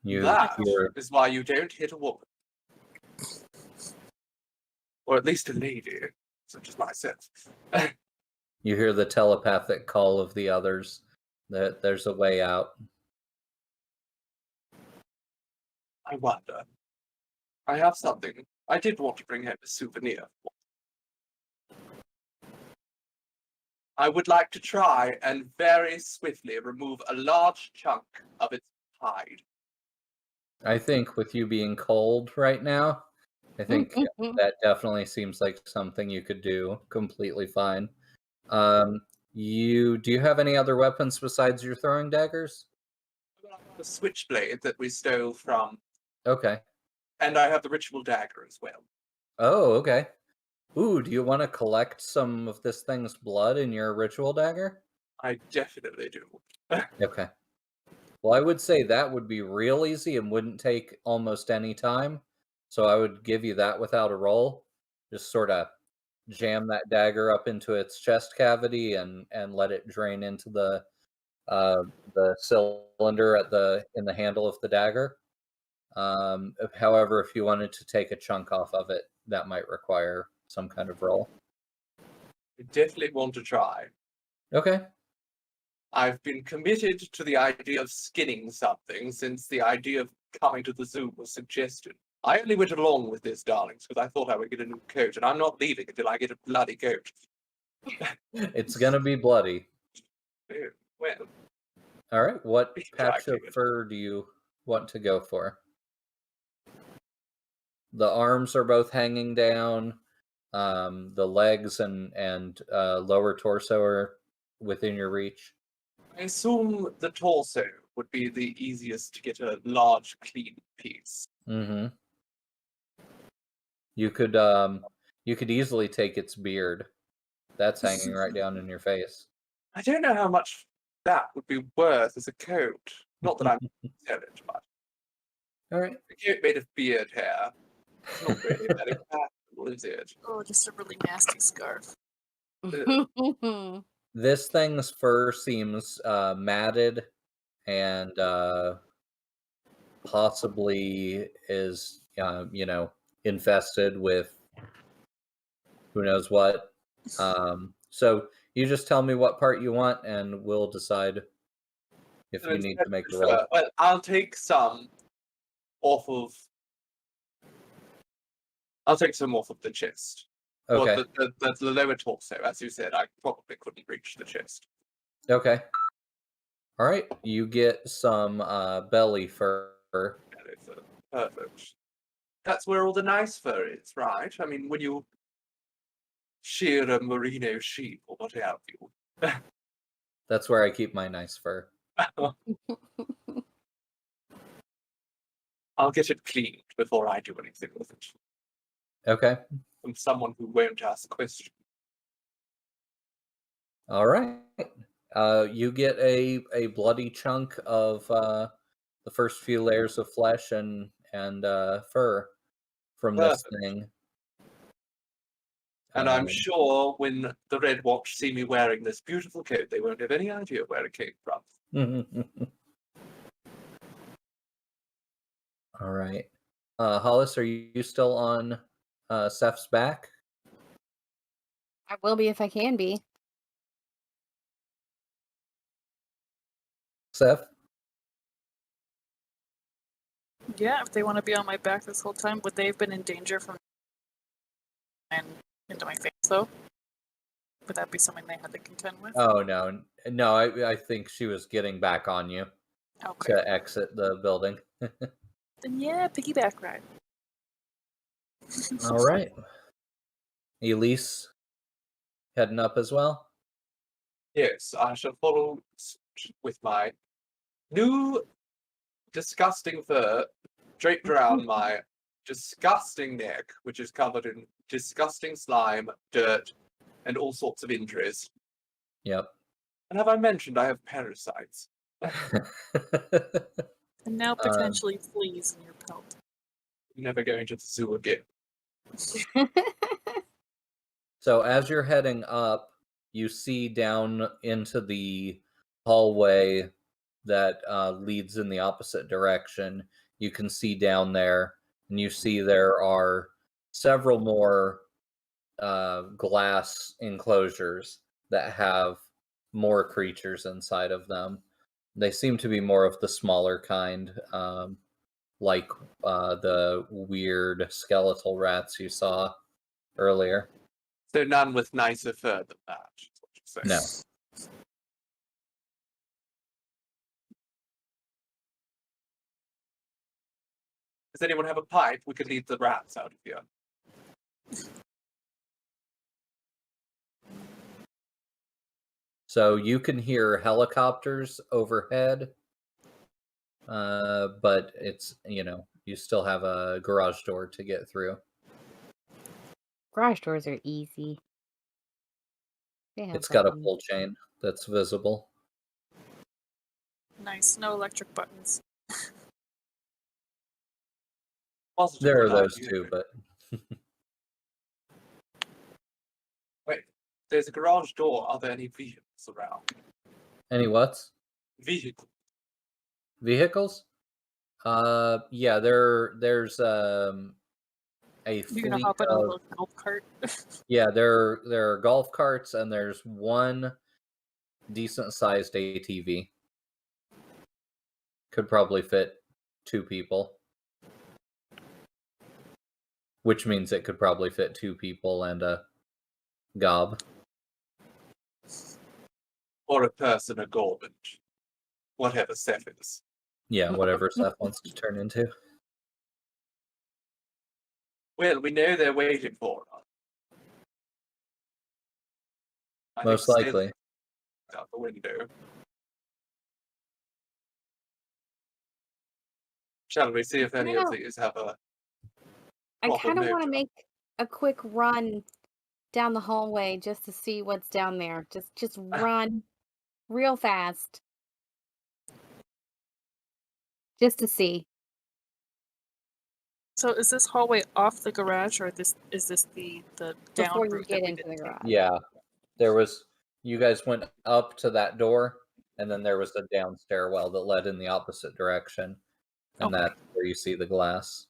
That is why you don't hit a woman. Or at least a lady, such as myself. You hear the telepathic call of the others that there's a way out. I wonder. I have something. I did want to bring home a souvenir. I would like to try and very swiftly remove a large chunk of its hide. I think with you being cold right now, I think that definitely seems like something you could do completely fine. Do you have any other weapons besides your throwing daggers? The switchblade that we stole from. Okay. And I have the ritual dagger as well. Oh, okay. Ooh, do you want to collect some of this thing's blood in your ritual dagger? I definitely do. Okay. Well, I would say that would be real easy and wouldn't take almost any time. So I would give you that without a roll. Just sort of jam that dagger up into its chest cavity and let it drain into the cylinder in the handle of the dagger. However, if you wanted to take a chunk off of it, that might require some kind of roll. I definitely want to try. Okay. I've been committed to the idea of skinning something since the idea of coming to the zoo was suggested. I only went along with this, darlings, because I thought I would get a new coat, and I'm not leaving until I get a bloody coat. It's gonna be bloody. Well. All right. What patch of fur do you want to go for? The arms are both hanging down. The legs and lower torso are within your reach. I assume the torso would be the easiest to get a large, clean piece. Mm-hmm. You could easily take its beard. That's hanging right down in your face. I don't know how much that would be worth as a coat. Not that I'm selling it, but All right. a coat made of beard hair. It's not really that compatible, is it? Oh, just a really nasty scarf. This thing's fur seems matted and possibly is, infested with who knows what. So you just tell me what part you want, and we'll decide if you need to make a roll. Well, I'll take some off of. I'll take some off of the chest. Okay. Or the lower torso, as you said, I probably couldn't reach the chest. Okay. All right. You get some belly fur. Perfect. That's where all the nice fur is, right? I mean, when you shear a merino sheep or what have you. That's where I keep my nice fur. I'll get it cleaned before I do anything with it. Okay. From someone who won't ask questions. All right. You get a bloody chunk of the first few layers of flesh and fur from this thing. And I'm sure when the Red Watch see me wearing this beautiful coat, they won't have any idea where it came from. All right. Hollis, are you still on Seth's back? I will be if I can be. Seth? Yeah, if they want to be on my back this whole time, would they have been in danger from and into my face though? Would that be something they had to contend with? Oh no! I think she was getting back on you to exit the building. Then yeah, piggyback ride. All right. Elise heading up as well? Yes, I shall follow with my new disgusting fur draped around my disgusting neck, which is covered in disgusting slime, dirt, and all sorts of injuries. Yep. And have I mentioned I have parasites? And now potentially fleas in your pelt. Never going to the zoo again. So as you're heading up, you see down into the hallway that leads in the opposite direction. You can see down there, and you see there are several more glass enclosures that have more creatures inside of them. They seem to be more of the smaller kind, like the weird skeletal rats you saw earlier. So none with nicer fur than that, is what you're saying. No. Does anyone have a pipe? We could lead the rats out of here. So you can hear helicopters overhead, but it's, you still have a garage door to get through. Garage doors are easy. It's got a pull chain that's visible. Nice, no electric buttons. There are those too, but wait, there's a garage door. Are there any vehicles around? Any what? Vehicles. Yeah, there's a You're fleet gonna hop in a little golf cart. Yeah, there are golf carts, and there's one decent sized ATV. Could probably fit 2 people. Which means it could probably fit 2 people and a gob. Or a person, a goblin. Whatever Seth is. Yeah, whatever Seth wants to turn into. Well, we know they're waiting for us. I Most think likely. Sid out the window. Shall we see if any of these have a I proper kind of want to mojo? make a quick run down the hallway just to see what's down there. Just run real fast. Just to see. So is this hallway off the garage, or is this the down Before you route get that we into the didn't take? garage. Yeah. You guys went up to that door, and then there was a down stairwell that led in the opposite direction. And Okay. that's where you see the glass.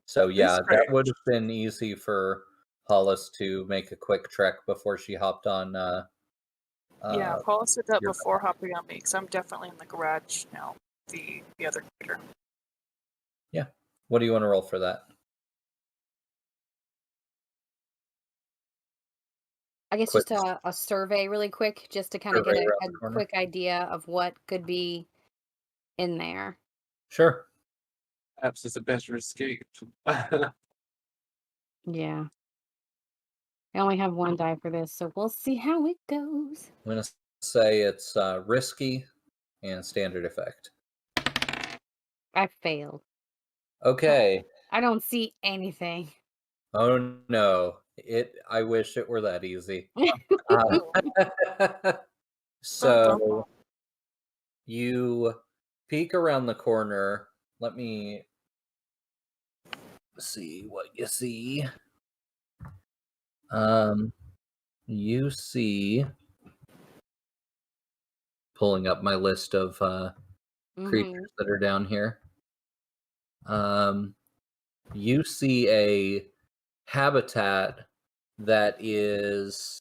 So It's yeah, that strange. would have been easy for Hollis to make a quick trek before she hopped on Yeah, Paula said that your- before hopping on me, because I'm definitely in the garage now. The other computer. What do you want to roll for that? I guess Quick just a survey really quick, just to kind of get survey a around the corner? quick idea of what could be in there. Sure. Perhaps it's a better escape. Yeah. I only have one die for this, so we'll see how it goes. I'm going to say it's risky and standard effect. I failed. Okay. I don't see anything. Oh no. I wish it were that easy. So you peek around the corner. Let me see what you see. You see, pulling up my list of creatures that are down here. You see a habitat that is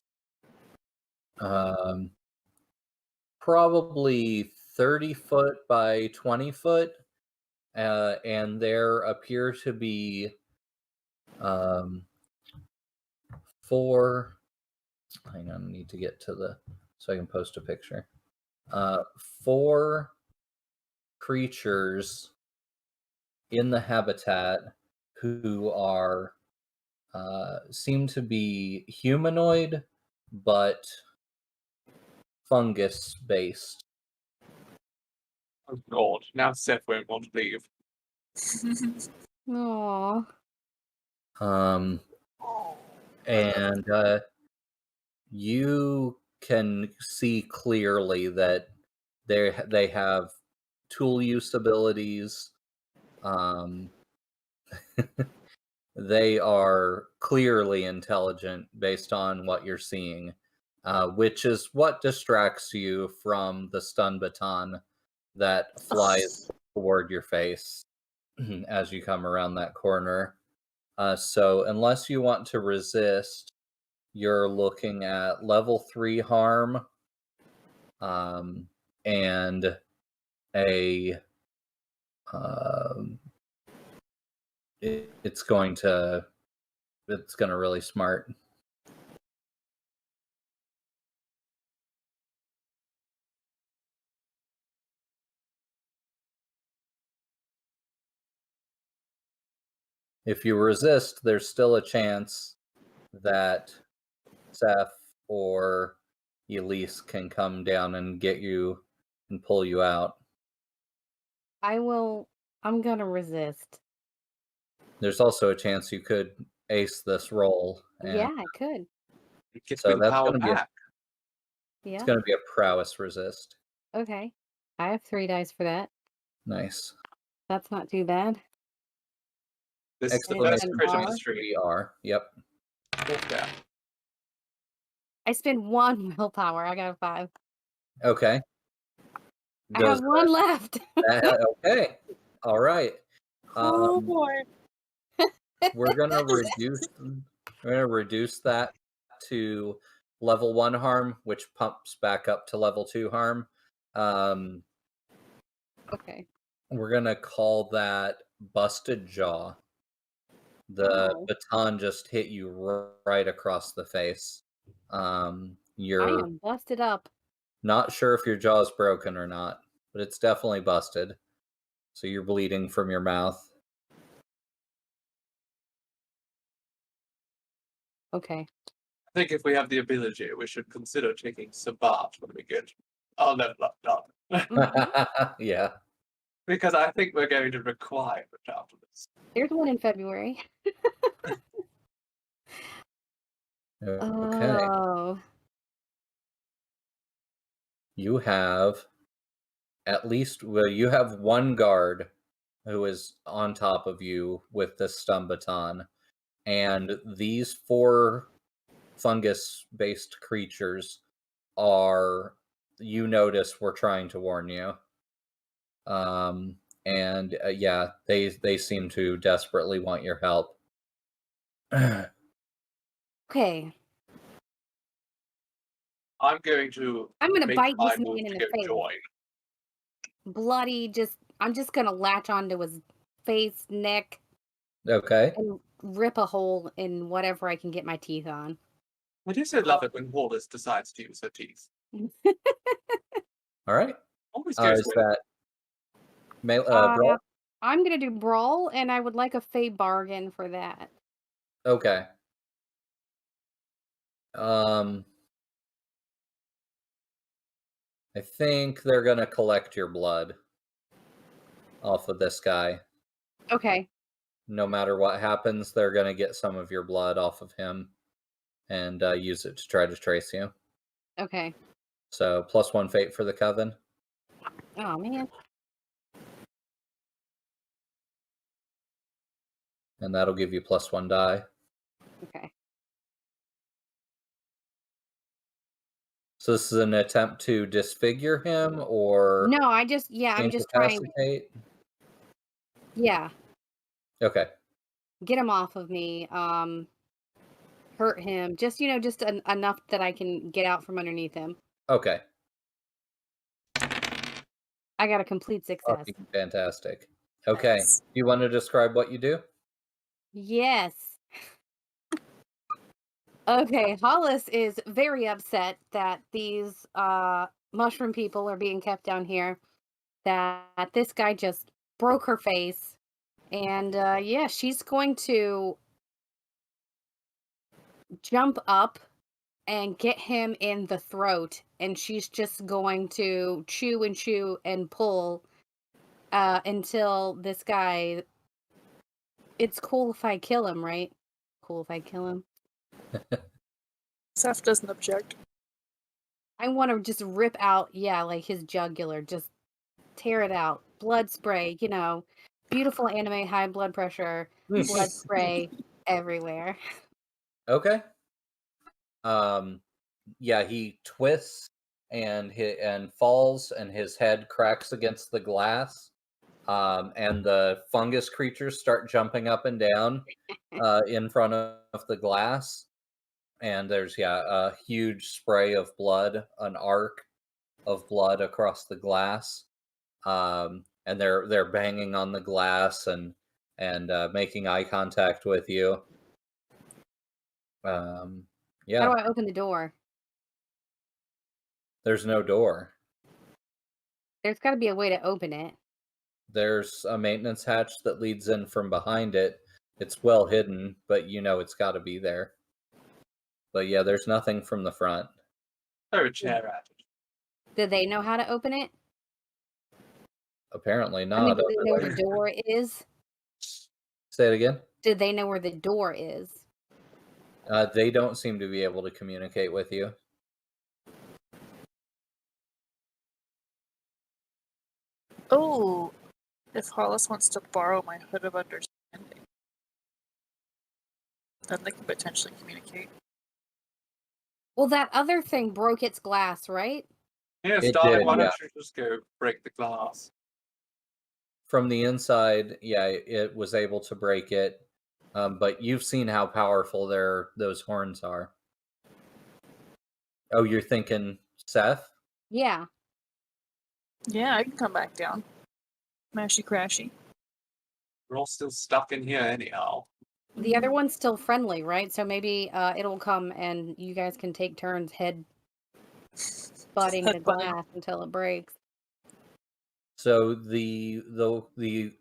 probably 30 foot by 20 foot, and there appear to be four. Hang on, I need to get to so I can post a picture. 4 creatures in the habitat who are seem to be humanoid but fungus based. Oh God! Now Seth won't want to leave. Aww. And you can see clearly that they have tool use abilities. They are clearly intelligent based on what you're seeing, which is what distracts you from the stun baton that flies toward your face as you come around that corner. So unless you want to resist, you're looking at level 3 harm, and a it's going to really smart. If you resist, there's still a chance that Seth or Elise can come down and get you and pull you out. I'm gonna resist. There's also a chance you could ace this roll. And Yeah, I could. Get so that's power going to be back. Yeah. it's going to be a prowess resist. Okay. I have 3 dice for that. Nice. That's not too bad. This is the first Exclamation crit on R? the street. 3R. Yep. Yeah. I spend 1 willpower. I got a 5. Okay. I have 1 left. Okay. All right. Oh boy. We're gonna reduce that to level 1 harm, which pumps back up to level 2 harm. Okay. We're gonna call that busted jaw. The Ow. baton just hit you right across the face. I You're am busted up. not sure if your jaw's broken or not, but it's definitely busted. So you're bleeding from your mouth. Okay. I think if we have the ability, we should consider taking Sabat when we get our level up done. Yeah. Because I think we're going to require it after this. There's one in February. Okay. Oh. You have at least, well, you have one guard who is on top of you with the stun baton, and these 4 fungus-based creatures are, you notice, were trying to warn you. And yeah, they seem to desperately want your help. Okay. I'm going to make bite my this move man in to the go face. join. Bloody, I'm just gonna latch onto his face, neck, Okay. and rip a hole in whatever I can get my teeth on. I do so love it when Wallace decides to use her teeth. All right. Always goes Is well. that brawl? I'm gonna do brawl, and I would like a fey bargain for that. Okay. I think they're gonna collect your blood off of this guy. Okay. No matter what happens, they're gonna get some of your blood off of him and use it to try to trace you. Okay. So +1 fate for the coven, Oh man. and that'll give you +1 die. Okay. So this is an attempt to disfigure him, or No, I'm just trying. incapacitate? Yeah, Okay. get him off of me. Hurt him. Just enough that I can get out from underneath him. Okay. I got a complete success. Fucking fantastic. Okay. Nice. Do you want to describe what you do? Yes. Okay, Hollis is very upset that these mushroom people are being kept down here. That this guy just broke her face. And yeah, she's going to jump up and get him in the throat, and she's just going to chew and chew and pull until this guy. It's cool if I kill him, right? Cool if I kill him. Seth doesn't object. I want to just rip out, like his jugular, just tear it out. Blood spray, beautiful anime, high blood pressure, blood spray everywhere. Okay. Yeah, he twists and falls, and his head cracks against the glass. And the fungus creatures start jumping up and down in front of the glass. And there's a huge spray of blood, an arc of blood across the glass. And they're banging on the glass and making eye contact with you. How Yeah, do I open the door? there's no door. There's got to be a way to open it. There's a maintenance hatch that leads in from behind it. It's well hidden, but it's got to be there. But yeah, there's nothing from the front. Throw a chair at it. Do they know how to open it? Apparently I mean, not. do they know where the door is? Say it again. Do they know where the door is? They don't seem to be able to communicate with you. Oh, if Hollis wants to borrow my Hood of Understanding, then they can potentially communicate. Well, that other thing broke its glass, right? Yes, It darling, did, why yeah. don't you just go break the glass? From the inside, yeah, it was able to break it. But you've seen how powerful those horns are. Oh, you're thinking Seth? Yeah. Yeah, I can come back down. Mashy crashy. We're all still stuck in here anyhow. The other one's still friendly, right? So maybe it'll come and you guys can take turns head butting the Headbutting. glass until it breaks. So the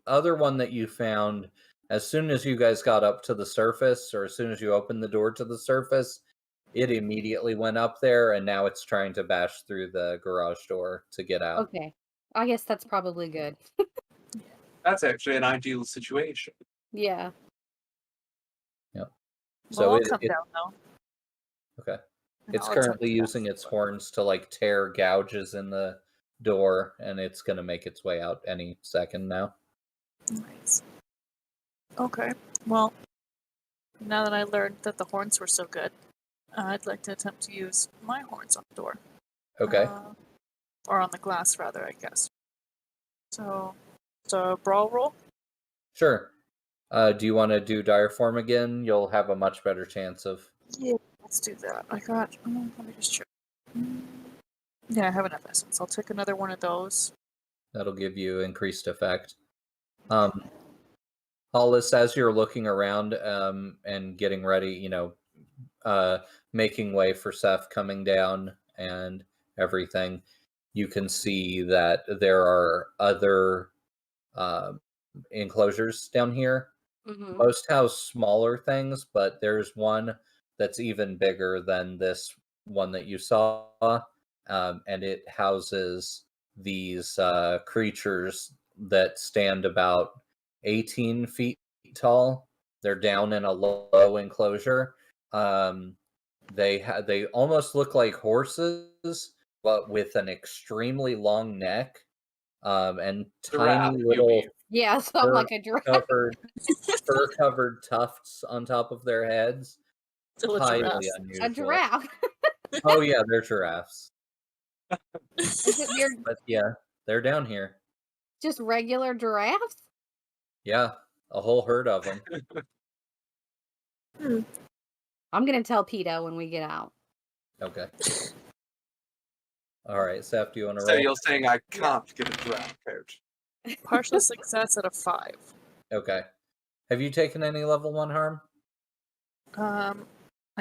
other one that you found, as soon as you guys got up to the surface, or as soon as you opened the door to the surface, it immediately went up there, and now it's trying to bash through the garage door to get out. Okay. I guess that's probably good. That's actually an ideal situation. Yeah. Yep. Well, So I'll it, come it down though. okay. and It's I'll attempt currently to using its horns to like tear gouges in the door, and it's going to make its way out any second now. Nice. Okay. Well, now that I learned that the horns were so good, I'd like to attempt to use my horns on the door. Okay. Or on the glass, rather, I guess. So, brawl roll? Sure. Do you want to do dire form again? You'll have a much better chance of. Yeah, let's do that. I got. Let me just check. Yeah, I have enough essence. I'll take another one of those. That'll give you increased effect. Hollis, as you're looking around and getting ready, making way for Seth coming down and everything, you can see that there are other enclosures down here. Mm-hmm. Most house smaller things, but there's one that's even bigger than this one that you saw, and it houses these creatures that stand about 18 feet tall. They're down in a low enclosure. They almost look like horses, but with an extremely long neck, and Giraffe, tiny you little mean. Yeah, so I'm like a giraffe. fur-covered tufts on top of their heads. Still a Highly giraffe. unusual. A giraffe. Oh yeah, they're giraffes. Is it weird? But yeah, they're down here. Just regular giraffes? Yeah, a whole herd of them. I'm gonna tell Peter when we get out. Okay. All right, Seth, do you want to So roll? you're saying I can't get a giraffe coat? Partial success at a 5. Okay. Have you taken any level 1 harm? I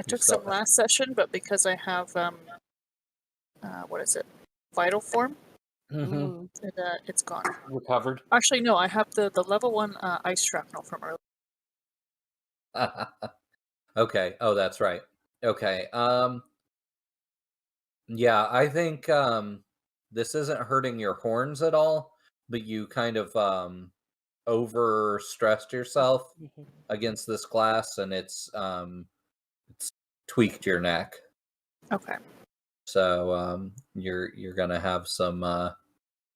took still some have- last session, but because I have what is it? Vital form. Mm-hmm. It's gone. Recovered. Actually, no. I have the level 1 ice shrapnel from earlier. Okay. Oh, that's right. Okay. Yeah, I think this isn't hurting your horns at all, but you kind of overstressed yourself against this glass, and it's tweaked your neck. Okay. So you're gonna have some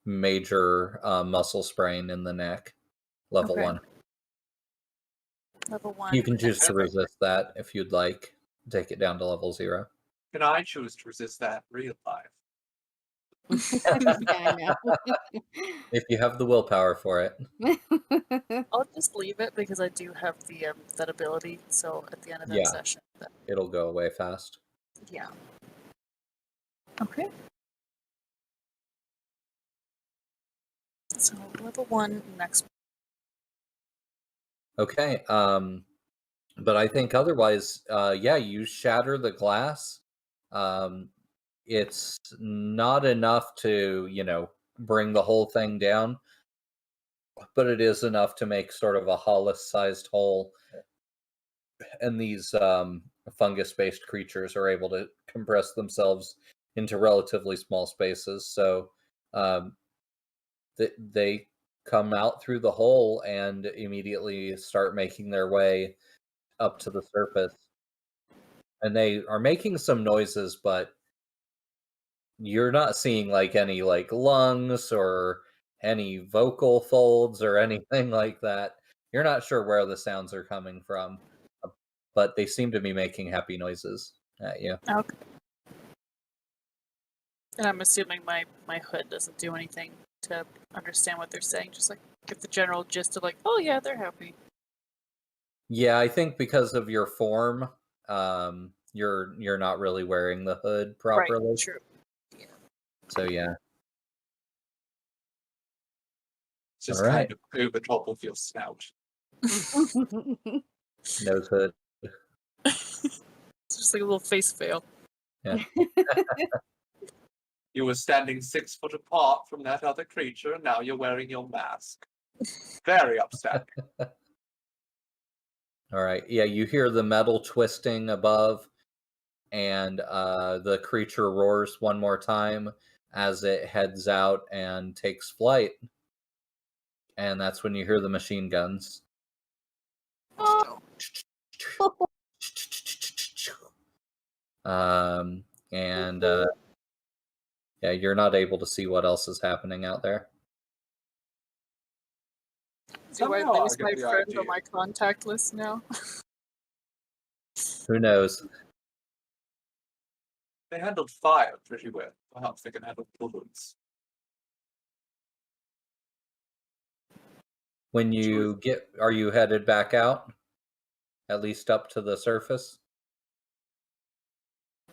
major muscle sprain in the neck. Level Okay. 1. Level 1. You can choose to resist that if you'd like. Take it down to level 0. Can I choose to resist that in real life? Yeah, I know. If you have the willpower for it. I'll just leave it because I do have the that ability. So at the end of that Yeah. session, It'll go away fast. yeah. Okay. So level 1 next. Okay. But I think otherwise, yeah, you shatter the glass. It's not enough to, bring the whole thing down, but it is enough to make sort of a Hollis-sized hole. And these fungus-based creatures are able to compress themselves into relatively small spaces. So they come out through the hole and immediately start making their way up to the surface. And they are making some noises, but you're not seeing like any like lungs or any vocal folds or anything like that. You're not sure where the sounds are coming from, but they seem to be making happy noises at you. Okay. And I'm assuming my hood doesn't do anything to understand what they're saying. Just like give the general gist of like, oh yeah, they're happy. Yeah, I think because of your form, you're not really wearing the hood properly. Right. True. So yeah. It's just All right. kind of over top of your snout. Nose hood. It's just like a little face veil. Yeah. You were standing 6 foot apart from that other creature, and now you're wearing your mask. Very upsetting. All right. Yeah, you hear the metal twisting above, and the creature roars one more time as it heads out and takes flight. And that's when you hear the machine guns. Oh, And yeah, you're not able to see what else is happening out there. do I Somehow I lose get my the friend idea. on my contact list now? Who knows? They handled fire pretty well. Perhaps they can handle bullets. When you are you headed back out? At least up to the surface?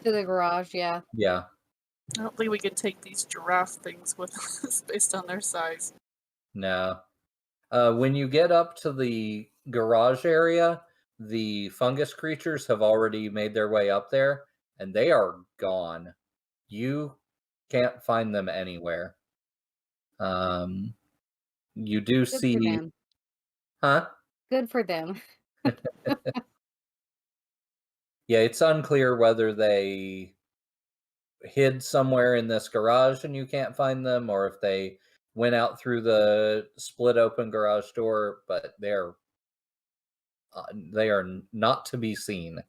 To the garage, yeah. Yeah. I don't think we can take these giraffe things with us based on their size. No. When you get up to the garage area, the fungus creatures have already made their way up there, and they are gone. You can't find them anywhere. You do Good for see, them. huh? Good for them. Yeah, it's unclear whether they hid somewhere in this garage and you can't find them, or if they went out through the split open garage door, but they are not to be seen.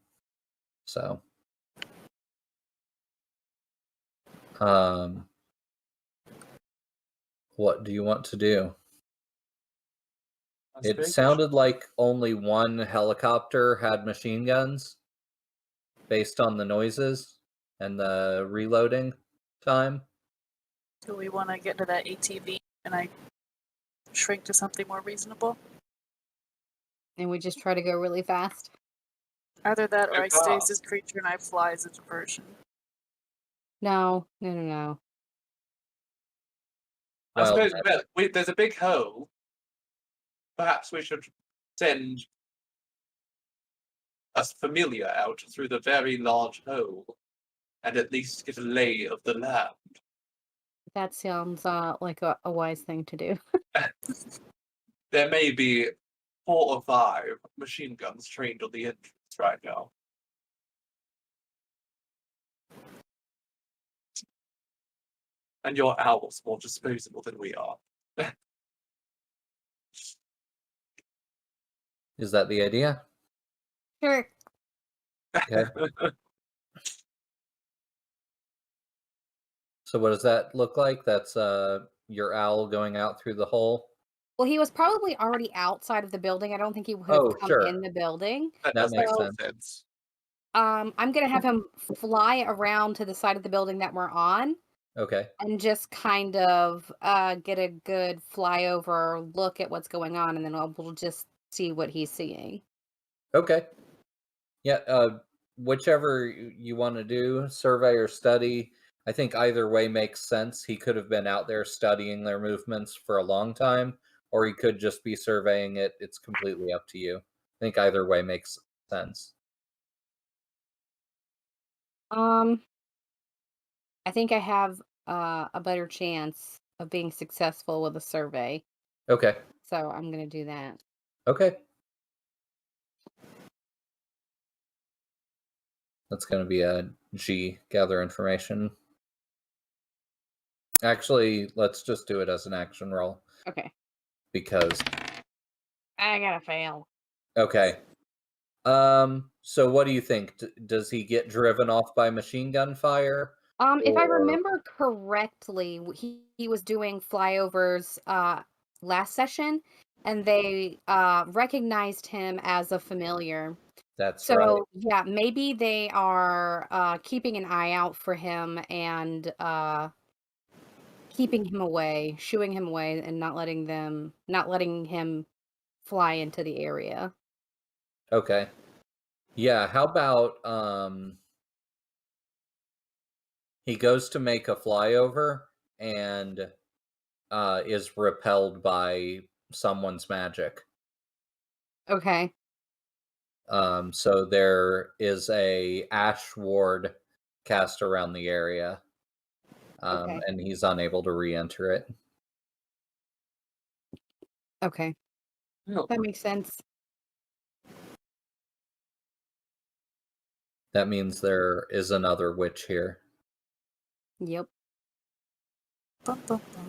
So, what do you want to do? I It suppose sounded like only one helicopter had machine guns based on the noises and the reloading time. Do we want to get to that ATV and I shrink to something more reasonable? And we just try to go really fast. Either that or Go I stay as fast. this creature and I fly as a diversion. No. I Well, suppose there's a big hole. Perhaps we should send a familiar out through the very large hole and at least get a lay of the land. That sounds like a wise thing to do. There may be 4 or 5 machine guns trained on the entrance right now. And your owl's more disposable than we are. is that the idea? Sure. Okay. So what does that look like? That's your owl going out through the hole? Well, he was probably already outside of the building. I don't think he would have Oh, come sure. in the building. That That does make makes some sense. sense. I'm gonna have him fly around to the side of the building that we're on Okay. and just kind of get a good flyover look at what's going on, and then we'll just see what he's seeing. Okay. Yeah, whichever you want to do, survey or study. I think either way makes sense. He could have been out there studying their movements for a long time, or he could just be surveying it. It's completely up to you. I think either way makes sense. I think I have a better chance of being successful with a survey, Okay. so I'm gonna do that. Okay. That's going to be a G, gather information. Actually, let's just do it as an action roll Okay. because I gotta fail. okay. So what do you think? Does he get driven off by machine gun fire? If I Or remember correctly, he was doing flyovers last session, and they recognized him as a familiar. that's right. So yeah, maybe they are keeping an eye out for him and keeping him away, shooing him away, and not letting him fly into the area. Okay. Yeah, how about he goes to make a flyover and is repelled by someone's magic. Okay. So there is a ash ward cast around the area. Okay. And he's unable to re-enter it. Okay. Oh, That makes sense. That means there is another witch here. Yep. Bum, bum, bum.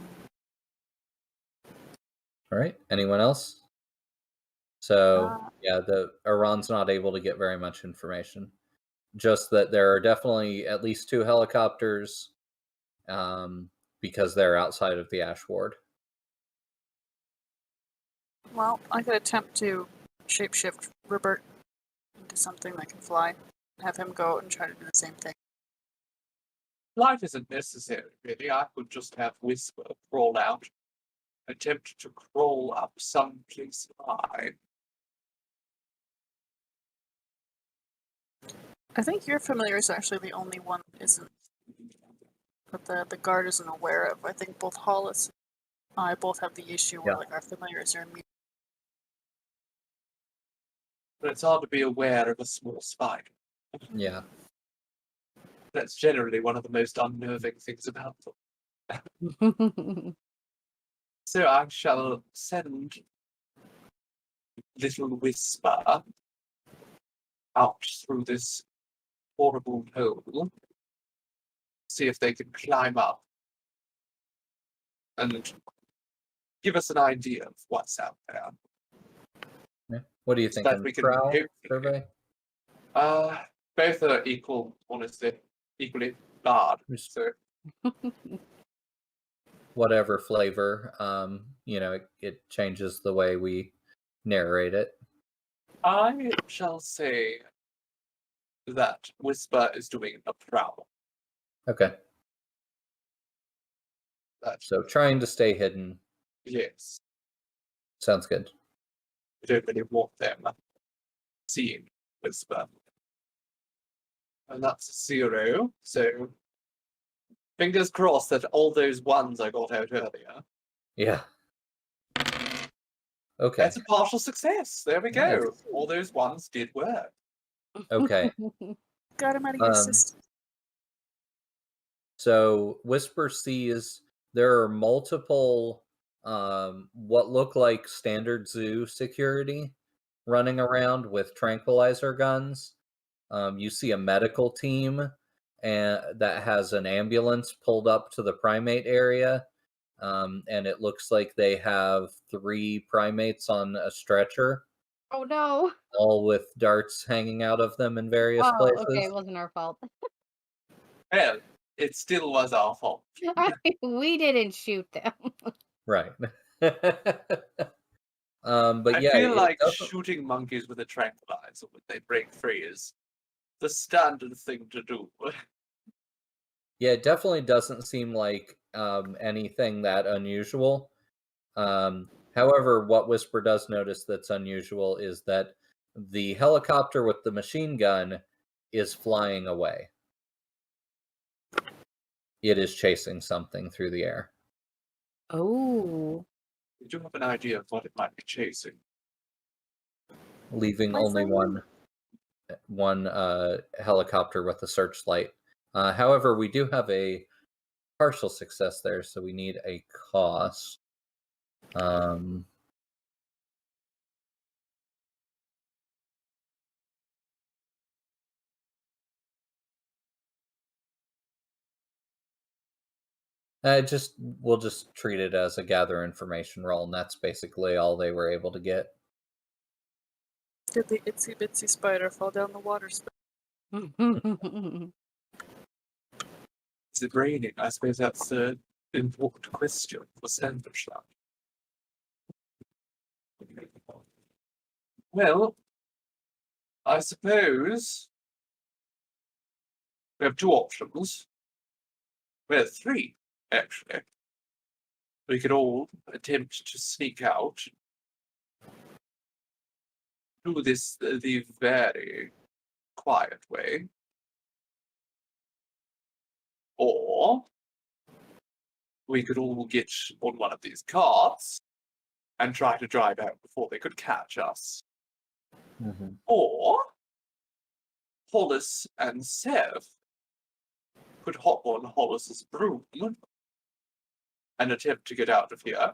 All right. Anyone else? So Uh, yeah, the Iran's not able to get very much information. Just that there are definitely at least 2 helicopters, because they're outside of the Ash Ward. Well, I could attempt to shapeshift Robert into something that can fly. Have him go out and try to do the same thing. Life isn't necessary, really. I could just have Whisper crawl out, attempt to crawl up someplace high. I think your familiar is actually the only one that isn't, that the guard isn't aware of. I think both Hollis and I both have the issue where Yeah. like our familiars are immune. But it's hard to be aware of a small spider. Yeah. That's generally one of the most unnerving things about them. So I shall send little Whisper out through this horrible hole, see if they can climb up and give us an idea of what's out there. Yeah. What do you So think? that we can Prowl hopefully- survey? Both are equally bad. Just So whatever flavor. It changes the way we narrate it. I shall say that Whisper is doing a prowl. Okay. So trying to stay hidden. Yes, Sounds good. we don't really want them seeing Whisper. And that's 0. So fingers crossed that all those ones I got out earlier. Yeah. Okay. That's a partial success. There we go. Nice. All those ones did work. Okay. Got him out of your Um, system. So Whisper sees there are multiple what look like standard zoo security running around with tranquilizer guns. You see a medical team that has an ambulance pulled up to the primate area, and it looks like they have 3 primates on a stretcher, Oh no. all with darts hanging out of them in various Oh, places. okay, it wasn't our fault. Well, it still was our fault. We didn't shoot them. Right. But I yeah, feel it like doesn't- shooting monkeys with a tranquilizer when they break free is the standard thing to do. yeah, it definitely doesn't seem like anything that unusual. However, what Whisper does notice that's unusual is that the helicopter with the machine gun is flying away. It is chasing something through the air. Oh. We do have an idea of what it might be chasing. Leaving My only friend. one helicopter with a searchlight. However, we do have a partial success there, so we need a cost. We'll just treat it as a gather information roll, and that's basically all they were able to get. Did the itsy bitsy spider fall down the water spout? Is it raining? I suppose that's an important question for Sandwich. Well, I suppose we have 2 options. Well, 3, actually. We could all attempt to sneak out. Do this the very quiet way. Or we could all get on one of these carts and try to drive out before they could catch us. Or Hollis and Sev could hop on Hollis's broom and attempt to get out of here.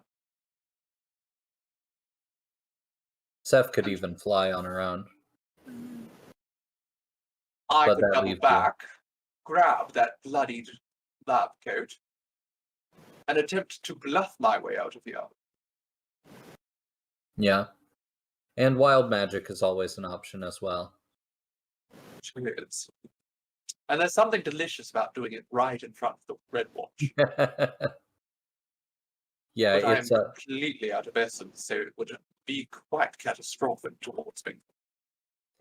Seth could even fly on her own. I But could that double leaves you. back, grab that bloodied lab coat, and attempt to bluff my way out of here. Yeah. And wild magic is always an option as well. Which is. And there's something delicious about doing it right in front of the Red Watch. Yeah, But I am it's a completely out of essence, so it would be quite catastrophic towards me.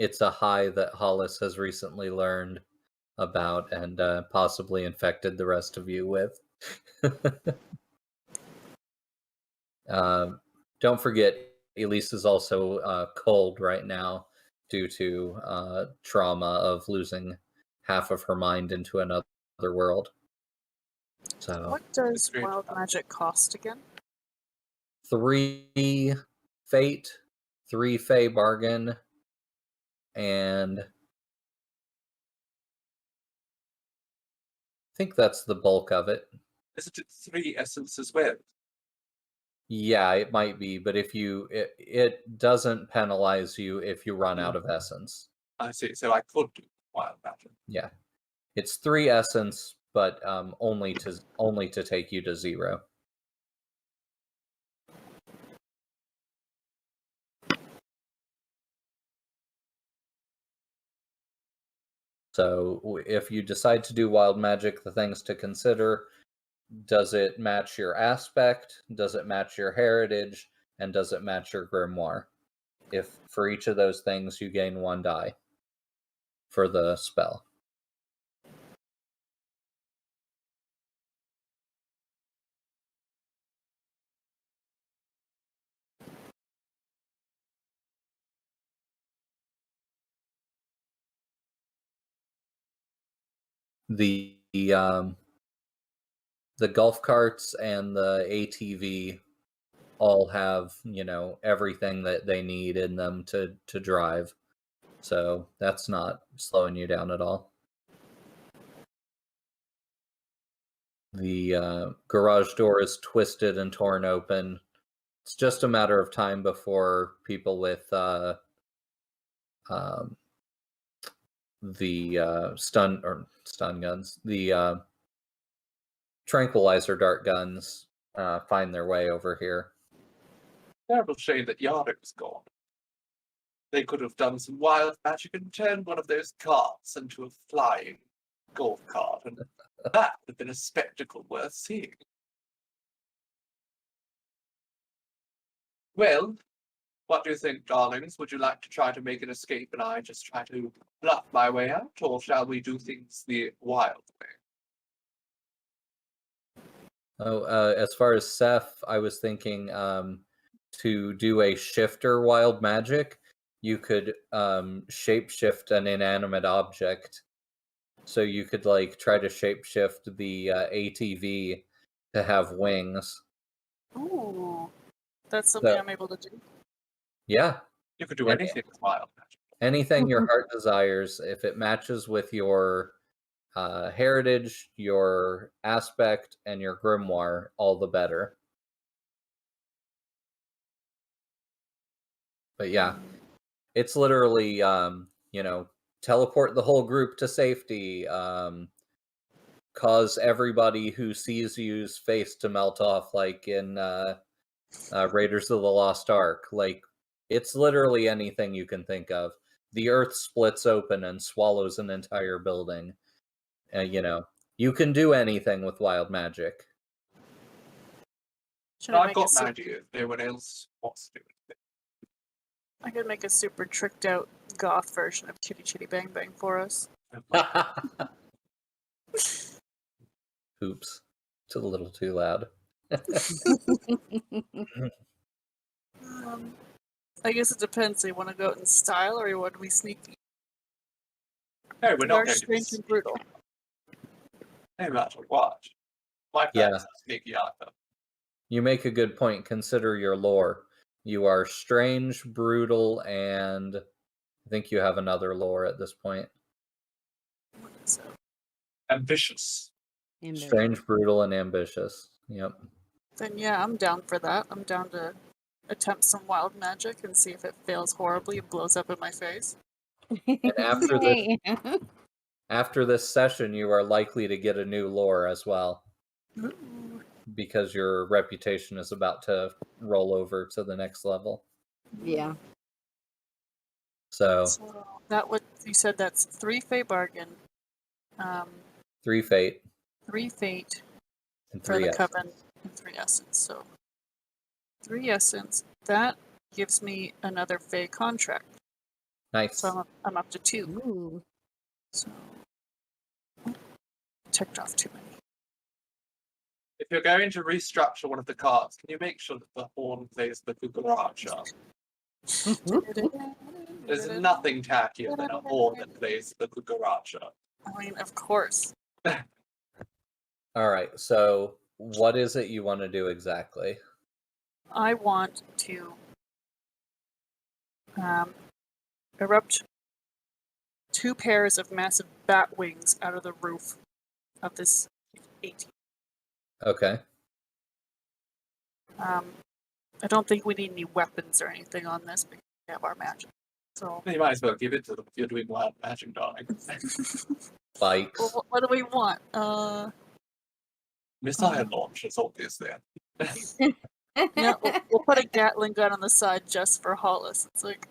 it's a high that Hollis has recently learned about and possibly infected the rest of you with. Don't forget, Elise is also cold right now due to trauma of losing half of her mind into another world. So What does great. wild magic cost again? 3 fate, 3 fey bargain, and I think that's the bulk of it. Isn't it 3 essence as well? Yeah, it might be, but if it doesn't penalize you if you run out of essence. I see. So I could do wild magic. Yeah, it's 3 essence, but only to take you to 0. So if you decide to do wild magic, the things to consider: does it match your aspect? Does it match your heritage? And does it match your grimoire? If for each of those things you gain 1 die for the spell. The golf carts and the ATV all have, everything that they need in them to drive. So that's not slowing you down at all. The garage door is twisted and torn open. It's just a matter of time before people with the stun guns, the tranquilizer dart guns find their way over here. Terrible shame that Yardik's gone. They could have done some wild magic and turned one of those carts into a flying golf cart, and that would have been a spectacle worth seeing. Well, what do you think, darlings? Would you like to try to make an escape and I just try to bluff my way out, or shall we do things the wild way? Oh, as far as Seth, I was thinking to do a shifter wild magic, you could shapeshift an inanimate object. So you could try to shapeshift the ATV to have wings. Ooh, that's something I'm able to do. Yeah. You could do anything with wild magic. Anything your heart desires, if it matches with your heritage, your aspect, and your grimoire, all the better. But yeah, it's literally, teleport the whole group to safety, cause everybody who sees you's face to melt off, like in Raiders of the Lost Ark. It's literally anything you can think of. The earth splits open and swallows an entire building. You can do anything with wild magic. Should I I've make got a an idea if no one else wants to do anything. I could make a super tricked out goth version of Chitty Chitty Bang Bang for us. Oops. It's a little too loud. I guess it depends. Do you want to go out in style or you want to be sneaky? No, we're We not are going to be strange and brutal. No matter what. My Yeah. plans are sneaky either. You make a good point. Consider your lore. You are strange, brutal, and I think you have another lore at this point. What is it? Ambitious. Strange, brutal, and ambitious. Yep. Then yeah, I'm down for that. I'm down to attempt some wild magic and see if it fails horribly and blows up in my face. And after this, Yay. after this session, you are likely to get a new lore as well, Ooh. because your reputation is about to roll over to the next level. Yeah. So So that would you said that's 3 Fey bargain, 3 fate 3 fate and for 3 the essence. coven, and 3 essence. So 3 essence. That gives me another Fey contract. Nice. So I'm up to 2. Ooh. So ticked off too many. If you're going to restructure one of the cards, can you make sure that the horn plays the cucaracha? There's nothing tackier than a horn that plays the cucaracha. I mean, of course. All right. So what is it you want to do exactly? I want to erupt 2 pairs of massive bat wings out of the roof of this 18. Okay. I don't think we need any weapons or anything on this because we have our magic. So You might as well give it to them if you're doing wild magic, darling. Bikes. well, what do we want? Missile launchers, obviously. Yeah, we'll put a Gatling gun on the side just for Hollis. It's like,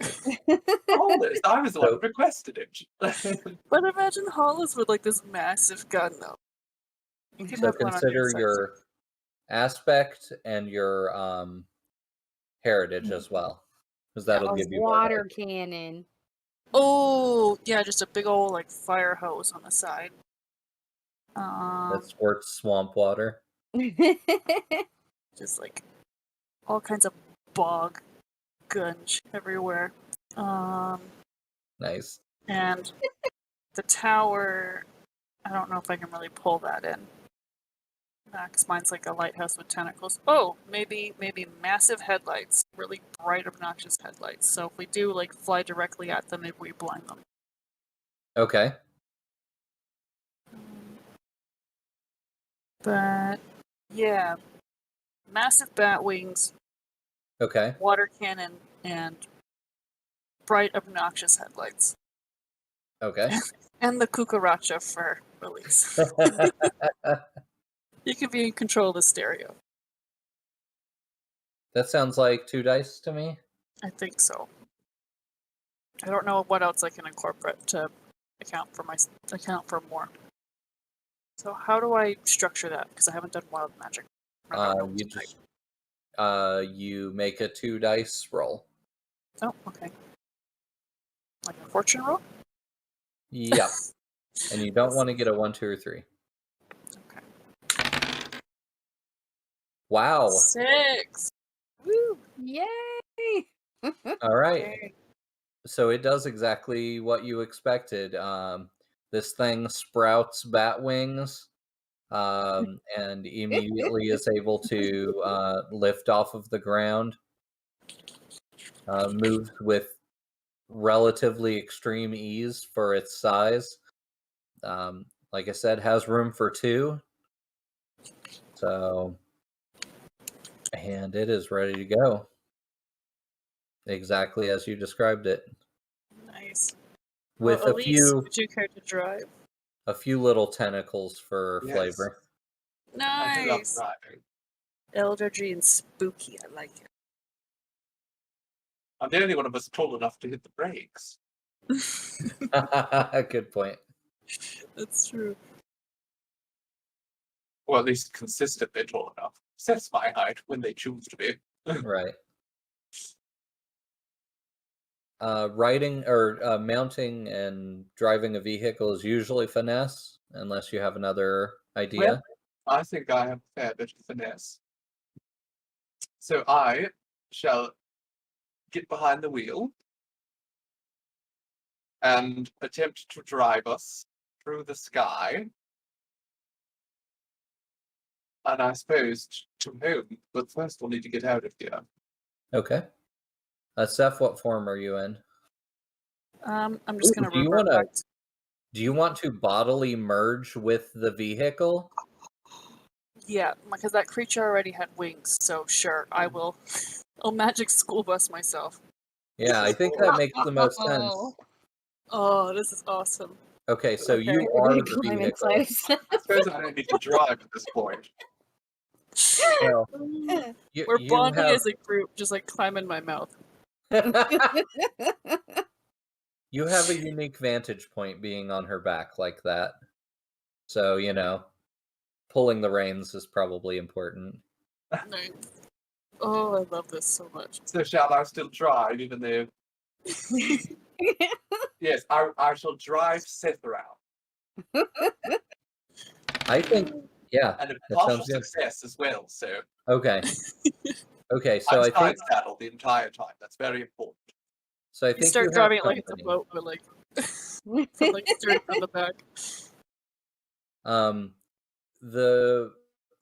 Hollis, I was the one who requested it. but imagine Hollis with like this massive gun though. You could So have one on consider inside. your aspect and your heritage as well, because that'll A give you water cannon. Oh yeah, just a big old like fire hose on the side. that squirts swamp water. Just like all kinds of bog gunge everywhere. Nice. And the tower, I don't know if I can really pull that in. Because mine's like a lighthouse with tentacles. Oh, maybe massive headlights, really bright, obnoxious headlights. So if we do like fly directly at them, maybe we blind them. Okay. But yeah, massive bat wings, Okay. water cannon, and bright, obnoxious headlights. Okay. And the cucaracha for release. You can be in control of the stereo. That sounds like 2 dice to me. I think so. I don't know what else I can incorporate to account for more. So how do I structure that? Because I haven't done wild magic. I don't know what You to type. just you make a 2 dice roll. Oh, okay. Like a fortune roll? Yep. And you don't want to get a 1, 2, or 3. Okay. Wow. 6! Woo! Yay! All right. Okay. So it does exactly what you expected. This thing sprouts bat wings and immediately is able to lift off of the ground. Moves with relatively extreme ease for its size. Like I said, has room for 2. So, and it is ready to go. Exactly as you described it. Nice. With well, a Elise, few would you care to drive? little tentacles for Yes. flavor. I do love Nice! driving. Eldritchy and spooky, I like I'm the only one of us tall enough to hit the brakes. it. Good point. That's true. Or at least consistently tall enough. That's my height when they choose to be. Right. Riding or mounting and driving a vehicle is usually finesse, unless you have another idea. Well, I think I have a fair bit of finesse. So I shall get behind the wheel and attempt to drive us through the sky. And I suppose to home, but first we'll need to get out of here. Okay. Seth, what form are you in? I'm just Ooh, gonna revert back to Do you want to bodily merge with the vehicle? yeah, because that creature already had wings, so sure, I will. I'll magic school bus myself. Yeah, I think that makes the most sense. Oh. Oh, this is awesome. Okay, so Okay. you We're are gonna the climb vehicle. inside of Seth. I suppose I don't need to drive at this point. Well, We're you bonding have as a group, just like climb in my mouth. you have a unique vantage point being on her back like that. So, pulling the reins is probably important. Nice. Oh, I love this so much. So shall I still drive, even though... Yes, I shall drive Sith around. I think, yeah, And a that partial sounds good. success as well, so... Okay. Okay, so I'm I think side saddled the entire time. That's very important. so. I You think start you have driving it like it's a company. boat, but like from like steering from the back.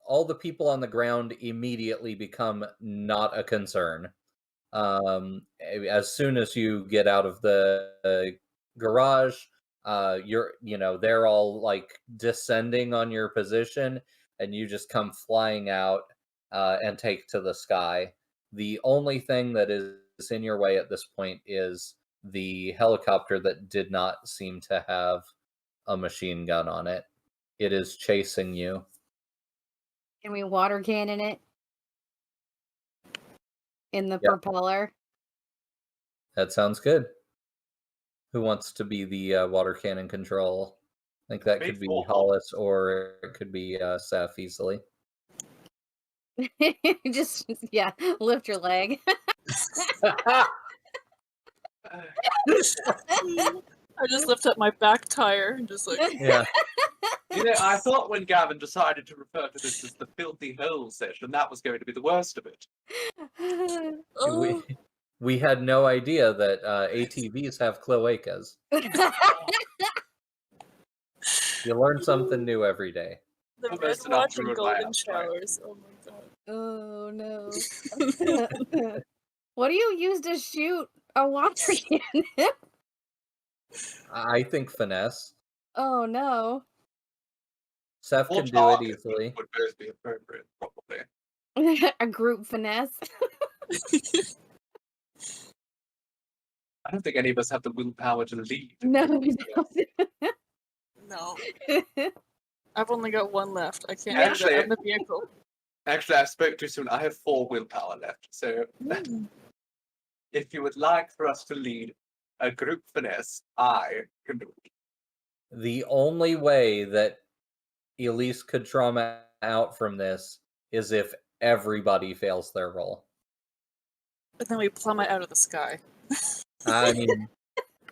All the people on the ground immediately become not a concern. As soon as you get out of the garage, they're all like descending on your position, and you just come flying out and take to the sky. The only thing that is in your way at this point is the helicopter that did not seem to have a machine gun on it. It is chasing you. Can we water cannon it in the Yep. propeller? That sounds good. Who wants to be the water cannon control? I think that could be Hollis, or it could be Seth easily. Just lift your leg. I just lift up my back tire and just like Yeah. I thought when Gavin decided to refer to this as the filthy hole session, that was going to be the worst of it. oh, We had no idea that ATVs have cloacas. You learn something new every day. the Almost red enough watch to and ruin my golden appetite. showers. Oh my god. Oh no. What do you use to shoot a water cannon? I think finesse. Oh no. Seth Or can do it target easily. would both be appropriate, probably. A group finesse. I don't think any of us have the willpower to lead. No, we don't. No. I've only got one left. I can't Actually- do that. I'm the vehicle. Actually, I spoke too soon. I have 4 willpower left. So if you would like for us to lead a group finesse, I can do it. The only way that Elise could trauma out from this is if everybody fails their roll. But then we plummet out of the sky. I mean,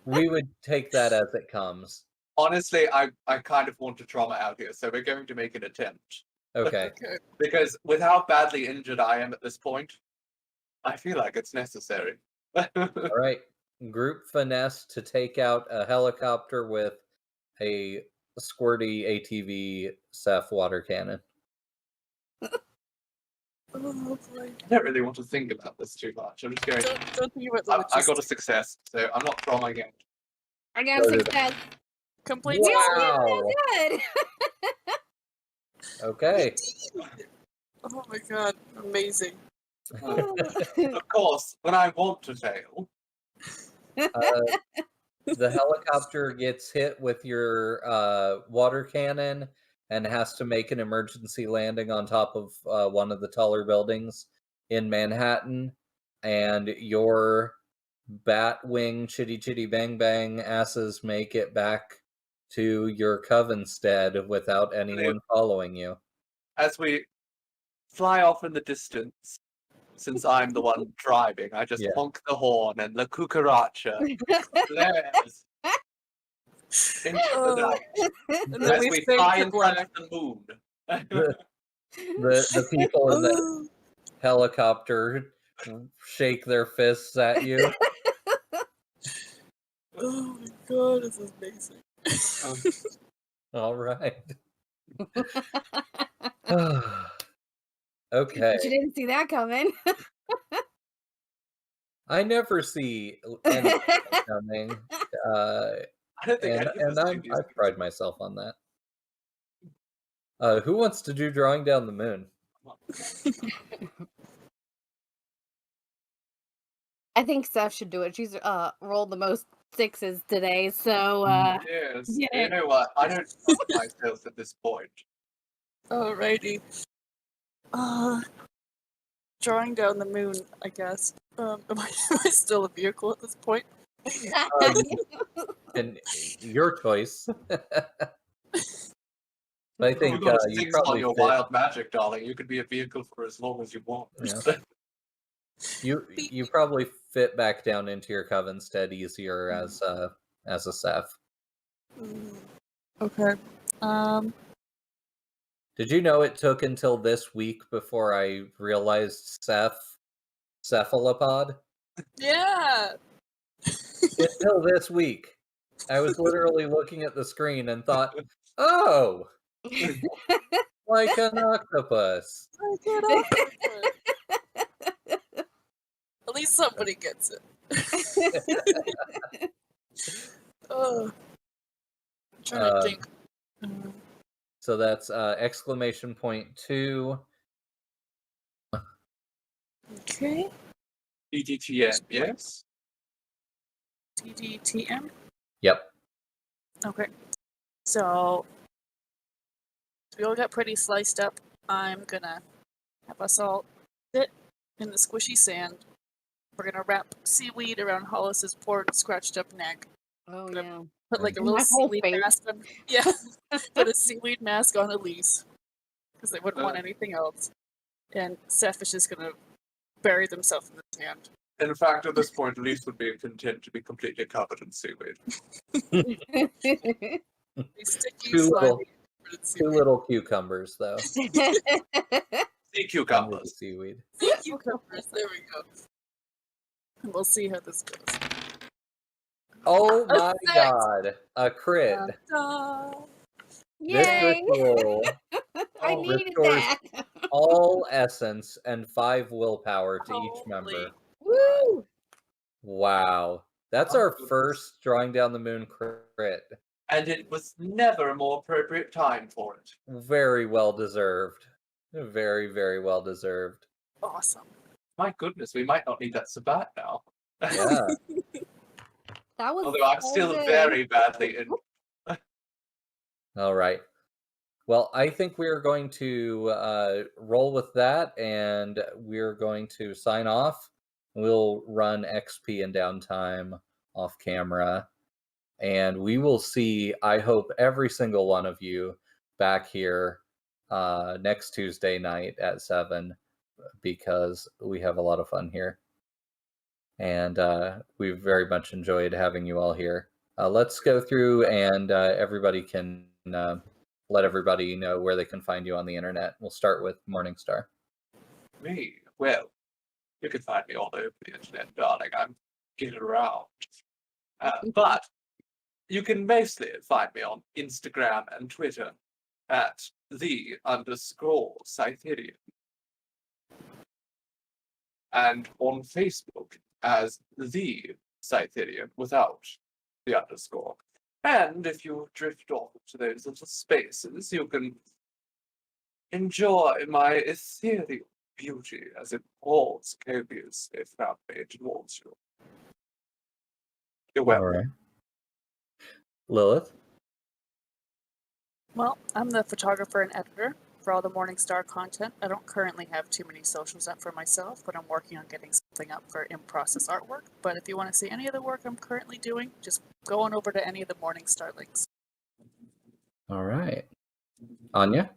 we would take that as it comes. Honestly, I kind of want to trauma out here, so we're going to make an attempt. Okay. Okay. Because with how badly injured I am at this point, I feel like it's necessary. All right. Group finesse to take out a helicopter with a squirty ATV Ceph water cannon. Oh boy. I don't really want to think about this too much. I'm just going. Don't think about the I got a logistics. success, so I'm not trauma yet. I got a So did success. Complete Wow. Good. Okay. Oh my god, amazing. Of course, when I want to fail, The helicopter gets hit with your water cannon and has to make an emergency landing on top of one of the taller buildings in Manhattan. And your Batwing Chitty Chitty Bang Bang asses make it back to your Covenstead without anyone following you. as we fly off in the distance, since I'm the one driving, I just Yeah. honk the horn and the cucaracha flares into the Oh. night And then as we we fade fly to in black. front of the moon. The people in the Oh. helicopter shake their fists at you. Oh my god, this is amazing. All right. Okay. But you didn't see that coming. I never see anything coming. I don't think And, any of and us I'm, do I these pride myself on that. Who wants to do drawing down the moon? I think Steph should do it. She's rolled the most 6s today, so Yes. yeah. You know what? I don't trust myself at this point. Alrighty. Drawing down the moon, I guess. Am I still a vehicle at this point? And your choice. But I You've think got a you 6 probably on your fit. wild magic, darling. You could be a vehicle for as long as you want. Yeah. You probably fit back down into your coven stead easier as a Seth. Okay. Did you know it took until this week before I realized cephalopod? Yeah. Until this week. I was literally looking at the screen and thought, oh, like an octopus. At least somebody gets it. Oh. I'm trying to think. So that's exclamation point 2. Okay. EDTM, yes? TDTM. Yep. Okay. So we all got pretty sliced up. I'm gonna have us all sit in the squishy sand. We're gonna wrap seaweed around Hollis's poor scratched up neck. Oh yeah. Put like a And little my whole seaweed face. mask on. Yeah. Put a seaweed mask on Elise. Because they wouldn't want anything else. And Seth is just gonna bury themselves in the sand. In fact, at this point, Elise would be content to be completely covered in seaweed. They sticky, Two slimy, two little cucumbers, though. Sea Under cucumbers. the seaweed. cucumbers. There we go. And we'll see how this goes. Oh A my 6. god, a crit. This Yay! ritual I needed restores that. all essence and 5 willpower to each Holy member. Woo! Wow. That's Oh, our goodness. first drawing down the moon crit. And it was never a more appropriate time for it. Very well deserved. Very, very well deserved. Awesome. My goodness, we might not need that Sabat now. Yeah. That was Although I'm so still good. very badly in. All right. Well, I think we're going to roll with that, and we're going to sign off. We'll run XP and downtime off camera, and we will see, I hope, every single one of you back here next Tuesday night at 7, because we have a lot of fun here. And we've very much enjoyed having you all here. Let's go through, and everybody can let everybody know where they can find you on the internet. We'll start with Morningstar. Me? Well, you can find me all over the internet, darling. I'm getting around. But you can mostly find me on Instagram and Twitter at _Cytherian. And on Facebook as the Cytherian without the underscore. And if you drift off to those little spaces, you can enjoy my ethereal beauty as it pours copiously from me towards you. You're All welcome. right. Lilith? Well, I'm the photographer and editor for all the Morningstar content. I don't currently have too many socials up for myself, but I'm working on getting something up for in-process artwork. But if you want to see any of the work I'm currently doing, just go on over to any of the Morningstar links. All right. Anya?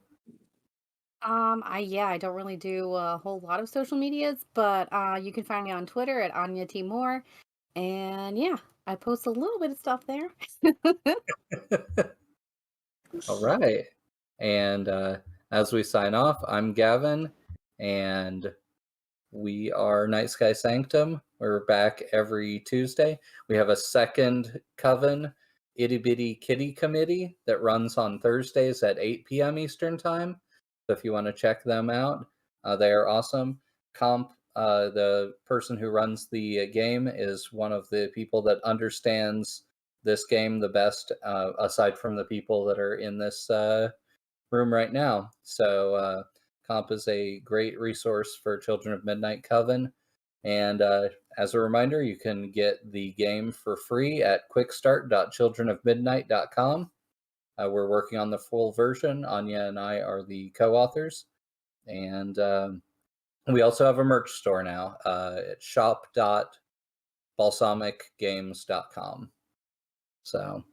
I don't really do a whole lot of social medias, but you can find me on Twitter at Anya T. Moore. And yeah, I post a little bit of stuff there. All right. And as we sign off, I'm Gavin, and we are Nightsky Sanctum. We're back every Tuesday. We have a second coven, Itty Bitty Kitty Committee, that runs on Thursdays at 8 p.m. Eastern Time. So if you want to check them out, they are awesome. Comp, the person who runs the game, is one of the people that understands this game the best, aside from the people that are in this room right now. So Comp is a great resource for Children of Midnight Coven. And as a reminder, you can get the game for free at quickstart.childrenofmidnight.com. We're working on the full version. Anya and I are the co-authors. And we also have a merch store now at shop.balsamicgames.com. So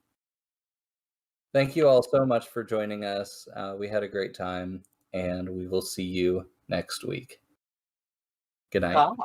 thank you all so much for joining us. We had a great time, and we will see you next week. Good night.